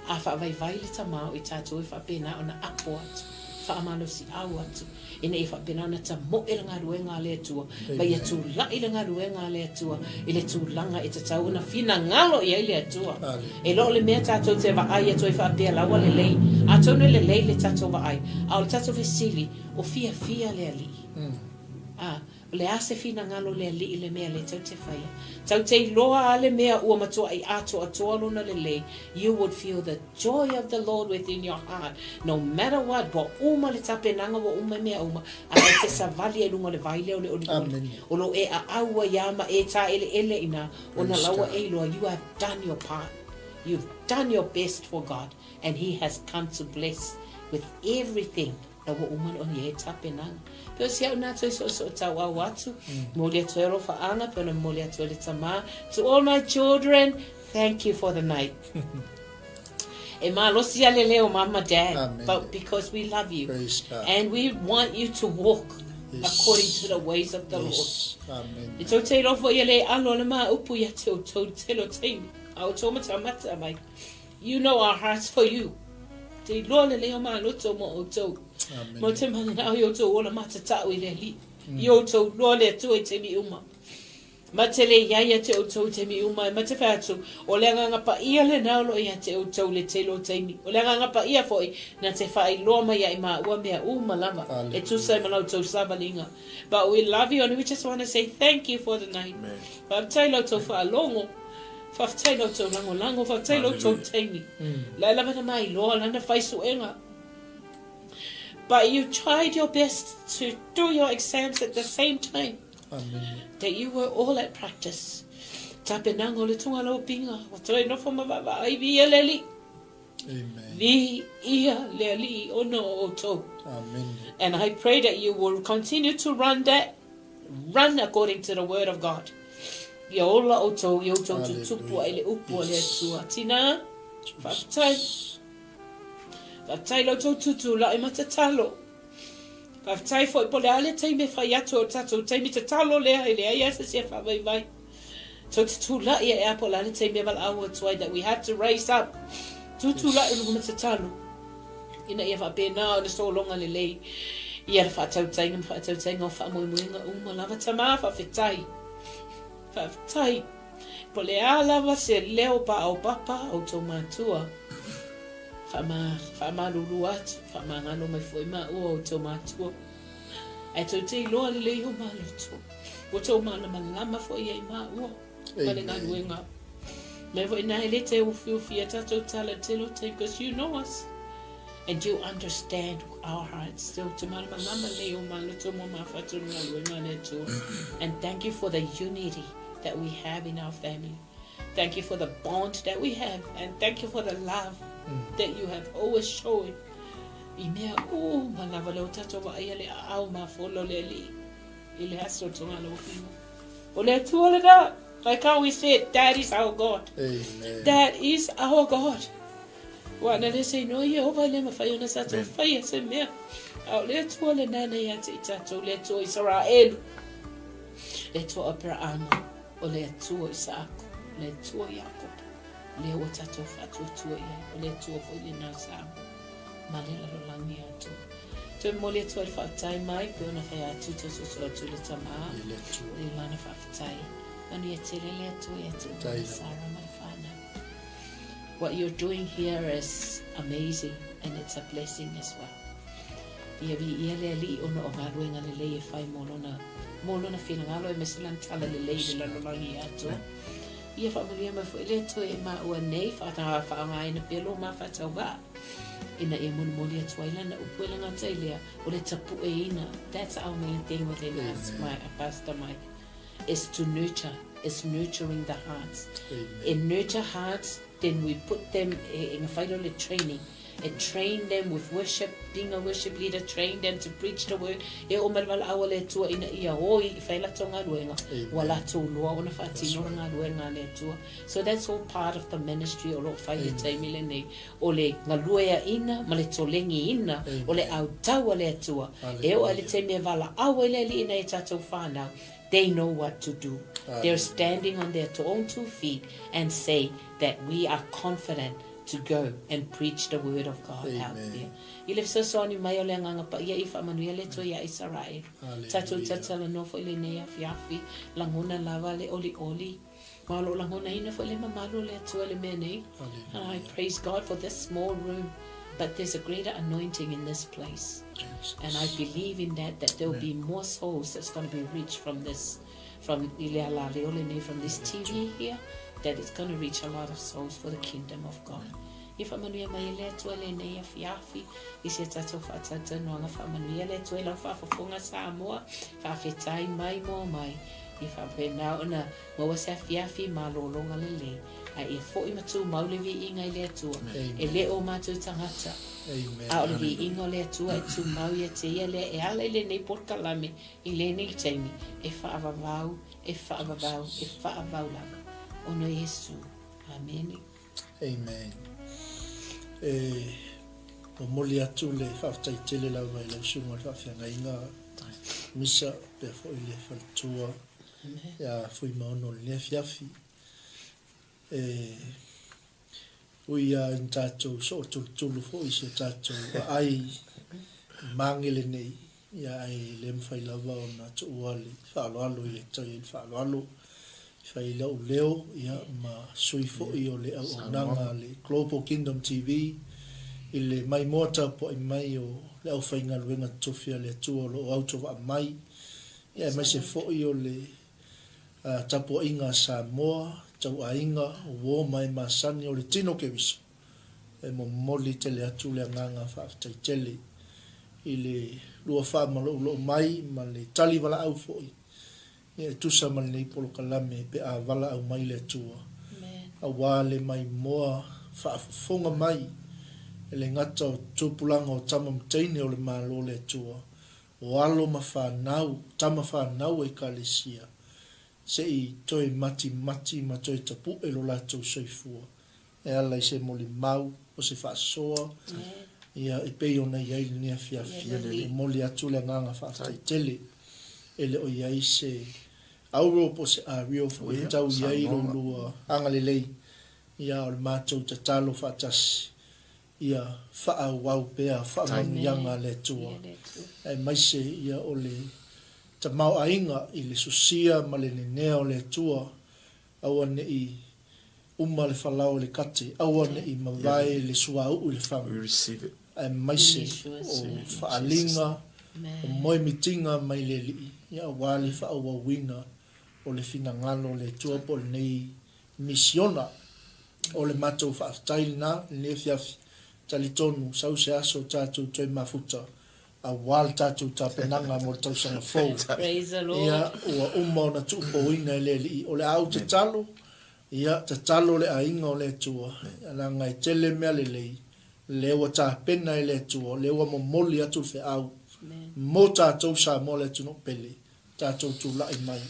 a wha vai le tamau i tātou i wha pena o na apo atu wha amalo si au atu ina i wha pena o na ta mo i ngā ruenga le tua ba i atu la i ngā ruenga le tua i le tūlanga i tātou na fina ngalo i le tua e lo le mea tātou te wa ai atu i wha pia lawa le lei a tonu le lei le tātou wa ai a o le tātou vesili o fia le ali le ase fina ngalo le ali le mea le tau te whaia. Tau te loa ale mea ua matua i ato lona le le, you would feel the joy of the Lord within your heart. No matter what, bo uma le tape nanga wo uma mea uma, a te savali e lunga le vaile o le oli. O lo e a aua yama e ta ele ina, o na laua e loa, you have done your part. You've done your best for God, and He has come to bless with everything. Na wo uma o ye tape nanga. Pero si au nato so tau au atu, moli atu e rofa anga, pero moli atu e le tama. To all my children, thank you for the night. E ma losi ale leo mama dad, but because we love you. And we want you to walk according to the ways of the Lord. E tau te rofo i le alo le maa upu ia te o tau te lo teimi. Au tō mata mai. You know our hearts for you. Te loa le leo maa loto mo o tau. Mo te mana na o tō ola mata tau i le li. I o tau loa le atu e te mi uma. Ma te le iaia te o tau te mi uma. Ma te whātu o le nganga pa ia le naulo ia te o tau le te lo teimi. O le nganga pa ia foi na te whai loa mai ai maa ua mea uma lama. E tu sai malau tau savalinga. But we love you and we just want to say thank you for the night. But tai lau tau wha longo. Whaftai lau tau lango. Whaftai lau tau teimi. Lai lama na mai loa lana whaisu enga. But you tried your best to do your exams at the same time. That you were all at practice. Tape nango le tunga lo pinga. Watoi no foma baba ai via leli. Amen. Vi ia leli ono o to. Amen. And I pray that you will continue to run according to the word of God. Ia ola o to, ia o to tupu ai le upu le tua. Tina, whaftai. Whaftai lo tō tutu la i matatalo. Whaftai fo i pole ale teime whai atu o tato teime te talo lea i lea i asa sia whawai vai. Tō tutu la i a pole ale teime mal awa tuai that we had to raise up. Tutu la i lunga matatalo. Ina ia whapena o na so longa le lei. Ia whaatau tainga o whaamoemoenga uma lava tama whawhetai. Whawhetai. Pole alawa se leo pa au papa o tō mātua. Whama lulu atu, whama ngano mai fwoi maa ua o tō mātua. E tō te iloa le lei o maa loto. O tō maa na malama fwoi ei maa ua. Mane ngā ruenga. Me fwoi nai le te uwhiuwhi a tatou tala te lo te, because you know us. And you understand our hearts. So te maa na malama lei o maa loto mo maa whaturu ngā ruenga ne tō. And thank you for the unity that we have in our family. Thank you for the bond that we have. And thank you for the love that you have always shown. I mea malava leo tato wa ia le au ma folo le li. I le aso tonga lo pima. O le tua le da. Like how we said, that is our God. Amen. That is our God. Wana le say no ye ova le mawhai ona sato whai se mea. Au le tua le nana ia te tato le tua Israel. Le tua Abraham. O le tua Isaac. Le tua Jacob. Le o tato whatu tua ia, o le tua fo i nā sāmo. Ma le laro langi atu. Tui mo le tua le whaatai mai, pe ona whai atu te susu atu le tamaa. Le mana whaatai. Mani e te lele atu e atu o Sara mai whāna. what you're doing here is amazing and it's a blessing as well. Ia vi ia le ali ona o ngalo nga le le fai molona fina ngalo e mesilan tala le le de la lolangi ato. Ia fa mulia ma fo le to e ma o nei fa ta fa nga ina pelo ma fa ta wa. Ina e mon molia twaila na upuela nga tailea o le tapu e ina. That's our main thing within us, my pastor Mike, is to nurture, is nurturing the hearts. In nurture hearts, then we put them in a final training. And train them with worship, being a worship leader, train them to preach the word. E o malwala awale tua ina ia hoi faila tonga luenga wala tu lua ona fati no nga luenga le tua. So that's all part of the ministry o lo faile taimile nei o le ngaluea ina male tolengi ina o le au tau le tua. E o ale taimile vala awale li ina e tatou whanau. They know what to do. They're standing on their own 2 feet and say that we are confident to go and preach the word of God out there. I le so ni mai o le nganga pa ia I fa manuia le to ia Israel. Tatu tatala no fo le nei afiafi langona lava le oli. Malo langona ina fo le mamalo le to le menei. And I praise God for this small room. But there's a greater anointing in this place. And I believe in that there will be more souls that's going to be reached from this, from this TV here, that it's going to reach a lot of souls for the kingdom of God. If I'm going to to le nei afiafi, is it tato fatata no nga fa manuia le to la fa fonga sa mo fa fetai mai mo mai. If I'm going now na mo was afiafi malolo nga le. Ai fo I matu maulevi inga le tu e le o matu tangata. Amen. A le ingo le tu e tu mau ye te le e ala le nei porkalame I le nei taimi e fa avavau lava. Ono Yesu. Amen. Amen. O moli atu le whaftai tele lau mai lau sunga le whawhianga inga Misa pe fo I le whaltua ia fui maono le nea fiafi uia in tātou so tulu fo I se tātou ai mangele nei ia ai le mwhai lava o na tu uale whaaloalo I le tai I whaaloalo fai lau leo ia ma sui fo I o le au nanga le Global Kingdom TV I le mai mota po I mai o le au whainga luenga tofia le atua lo auto wa mai ia mai se fo I o le tapo inga Samoa tau ainga wo mai masani o le tino ke wiso e mo moli tele atu le nganga whaftai tele I le lua wha malo mai ma le tali wala au fo I e tusa ma le polo kalame pe a wala au mai le atua a wale mai moa whaafonga mai e le ngata o tupulanga o tama mteine o le malo le atua o alo ma whanau tama whanau e kalesia se I toi mati ma toi tapu e lo latou soifua e ala I se moli mau o se whaasoa ia e pei ona iai le nea fiafia le moli atu le nganga whaatai tele e le o iai se auro po se a rio fo e tau iai lo lua anga le lei ia o le mātou tatalo whaatasi ia wha wau pea wha manuianga le tua e maise ia o le ta mau ainga I le susia ma le nenea o le tua aua ne I uma le whalau le kate aua ne I mawai le suau le whangu e maise o whaalinga o moe mitinga mai le li ia wale whaawa wina o le fina ngalo le tua po le nei misiona o le matou whaaftaili na le fiafi talitonu sau se aso tātou toi mafuta a wal tātou tāpenanga mo tausanga fau. Praise the Lord. Ia ua uma na tupo ina le li o le au te talo. Ia te talo le ainga o le tua. Ala ngai tele mea le lei. Le ua tāpena le tua. Le ua momoli atu fe au. Mo tātou sa mo le tuno pele. Tātou tu lai mai.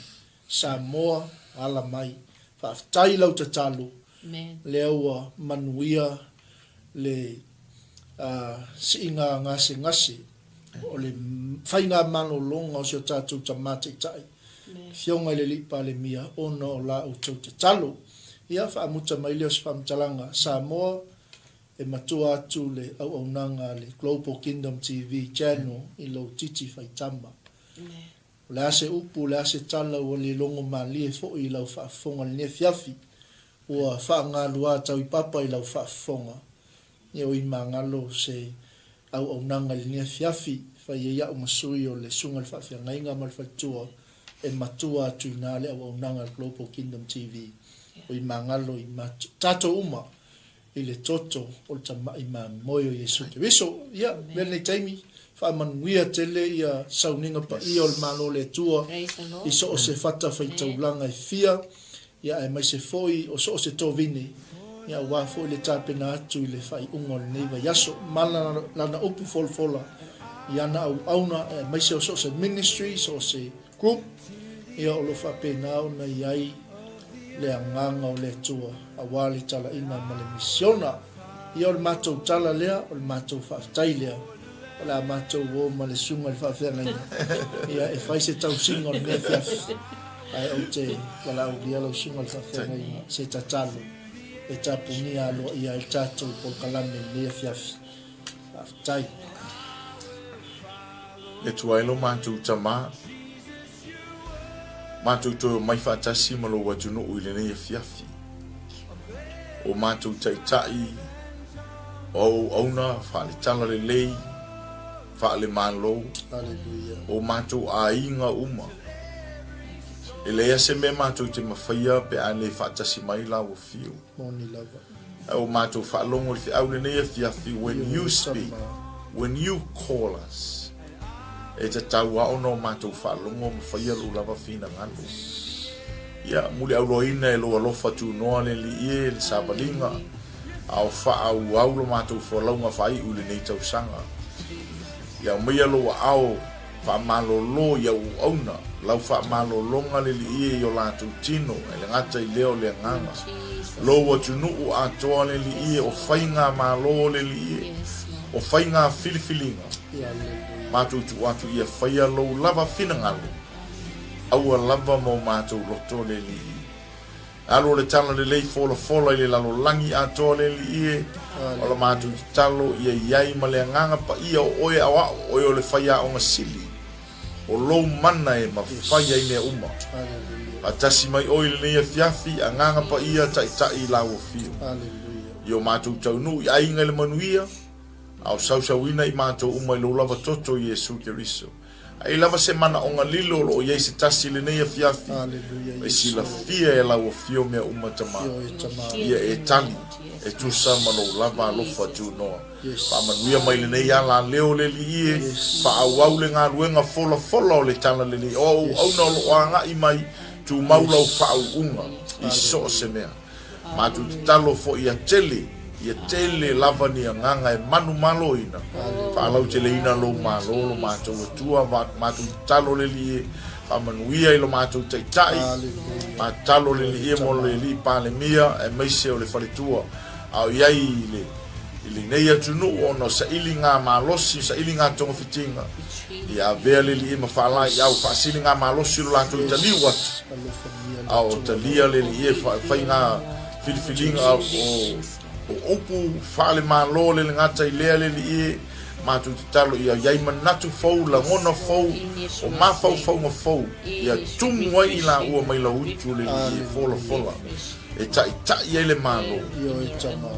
Sa moa ala mai. Whaaftai lau te talo. Le ua manuia le siinga ngase o le whainga mano longa o se o tātou ta mate tai. Fionga le lipa le mia ona o la o tau te talo. Ia whaamuta mai leo se whaamtalanga Samoa e matua atu le au nanga le Global Kingdom TV channel I lo titi whaitama. Le ase upu, le ase tala o le longo ma lie fo I lau whaafonga le ne fiafi ua whaangalua tau I papa I lau whaafonga. Ia o I mangalo se au nanga li nia fiafi whai ia o masui o le sunga le whaafiangainga ma le whaitua e matua atu I nā le au nanga Global Kingdom TV. O I mangalo I tato uma I le toto o le tamai ma moyo Yesu Keriso. Ia, mea nei taimi, whaamanuia tele ia sauninga pa ia o le malo le tua. I so o se fata whai taulanga I fia. Ia e mai se foi o so o se tovini. Ia wafo le tapena atu I le whai ungo le neiva yaso. Mana lana upu folfola. Ia na au auna e mai se o so o se ministry, so o se group. Ia o lo whapena au na iai le anganga o le tua. Awa le tala ina ma le misiona. Ia o le matou tala lea, o le matou whaftai lea. O le matou o ma le sunga le whawhiangaina. Ia e whai se tau singa o le mea fiafi. Ai o te wala o lia lau sunga le whawhiangaina. Se tatalo. E tapuni alo ia e tatou po kalame mea fiafi. Whaftai. E tuailo mātou tamā. Mātou tō mai whaatasi malo wajunu o I nei e fiafi. O mātou tai o auna whaale tala le lei, whaale mālo. O mātou a inga uma. E lea se me mātou te mawhaia pe ane whaatasi mai la o fio. Moni lava. O mātou whaalongo le au le nei e fiafi, when you speak, when you call us. E te tau ao no mātou whaalongo mawhaia lo lava fina ngano. Ia, muli au loina e lo alofa tu noa le li e le sabalinga. Au wha au au lo mātou whalaunga whai ule nei tau sanga. Ia, mea lo au wha malolo ia u auna. Lau wha malolonga le li e o lātou tino. E le ngata I leo le nganga. Lo watu nuu atoa le li e o whainga malo le li e. O whainga filifilinga. Mātou tu atu ia whaia lo lava whina ngalo. Aua lava mo mātou loto le li. Alo le tala le lei fola I le lalo langi atoa le li e. Ola mātou talo ia iai ma le nganga pa ia o oe awa oe o le whaia o ngasili. O lou mana e ma whaia I mea uma. A tasi mai oe le neia fiafi a nganga pa ia tai la o fio. Io mātou tau nu I ainga le manuia. Au sausauina I mātou uma I lo lava toto Yesu Keriso. Ai lava se mana o ngā lilo o iei se tasi le neia fiafi. E sila fia e lau o fio mea uma tama. Ia e tali. E tusa mano lava alofa tu noa. Pa manuia mai le neia la leo le li e. Pa au le ngā ruenga fola o le tala le li. O au na lo anga I mai tu maulau whau unga. I so se mea. Mātou talo fo ia tele. Ia tele lava ni nganga e manu malo ina. Whalau tele ina lo malo lo mātou atua, mātou talo le li e. Whamanuia I lo mātou tai. Ma talo le li e mo le li pāle mia e meise o le whaletua. Au iai ili nei atunu o no sa ili ngā malosi, sa ili ngā tonga fitinga. Ia vea le li e ma whalai au whaasili ngā malosi lo lātou I taliu atu. Au talia le li e whai ngā filifilinga o opu whaale malo le ngata I lea le li e mātou te talo ia iai manatu fau la ngona fau o mawhau fau ngā fau ia tumua I la ua mai la utu le li e fola e tai ia le malo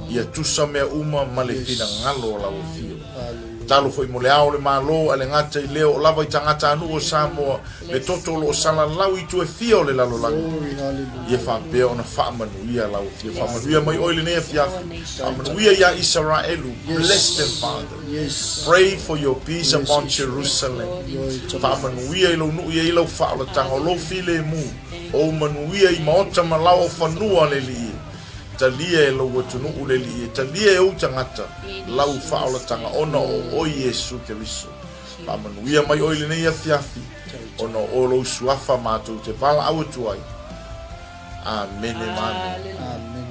ia tusa mea uma ma le fina ngalo la o fio talo foi mo le ao le malo ale ngata I leo lava I tangata anu o Samoa le toto lo sala lau I tu e fio le lalo langi ia whapea ona whaamanuia lau fio whaamanuia mai oile nea fiafi whaamanuia ia Israelu bless them Father pray for your peace upon Jerusalem whaamanuia I lau nui I lau whaalatanga o lo file mu o manuia I maota malau o whanua le li talia e lo watunu ule li talia e utangata lau whaalatanga ona o Yesu Keriso whamanuia mai oile nei a fiafi ona o lo suafa mātou te pala au tuai Amen Amen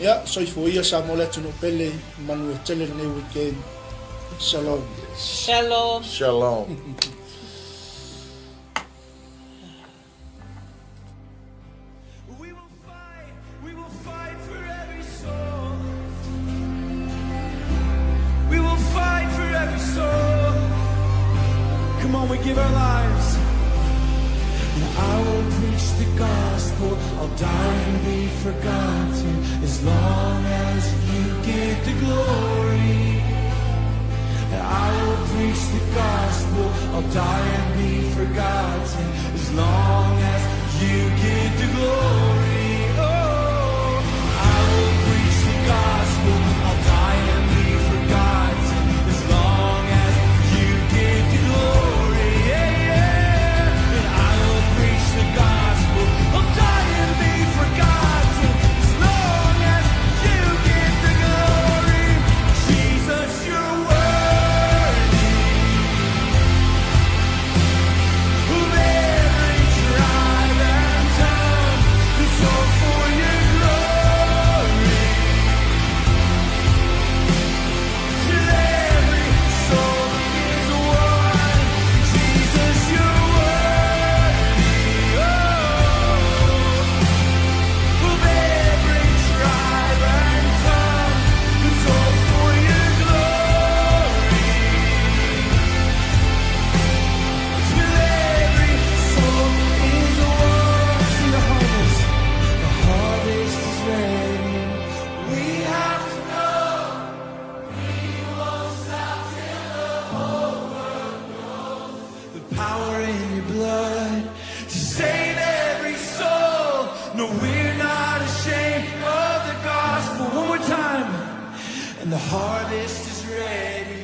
Ia soifo ia sa mo le tunu pele manu e tele nei weekend Shalom Shalom Come on, we give our lives. And I will preach the gospel, I'll die and be forgotten, as long as you get the glory. And I will preach the gospel, I'll die and be forgotten, as long as you get the glory. Oh, I will preach the gospel, I'll die and be forgotten, as long as you get the glory. Yeah, yeah. And I will preach the gospel, I'll die and be forgotten, as long as you get the glory. Jesus, you're worthy of every tribe and tongue, and so for your glory, till every soul is one. Jesus, you're worthy, of every tribe and tongue, and so for your glory, till every soul is one. See the harvest is ready. We have to know, we won't stop till the whole world knows the power in your blood to save every soul. No, we're not ashamed of the gospel. One more time. And the harvest is ready.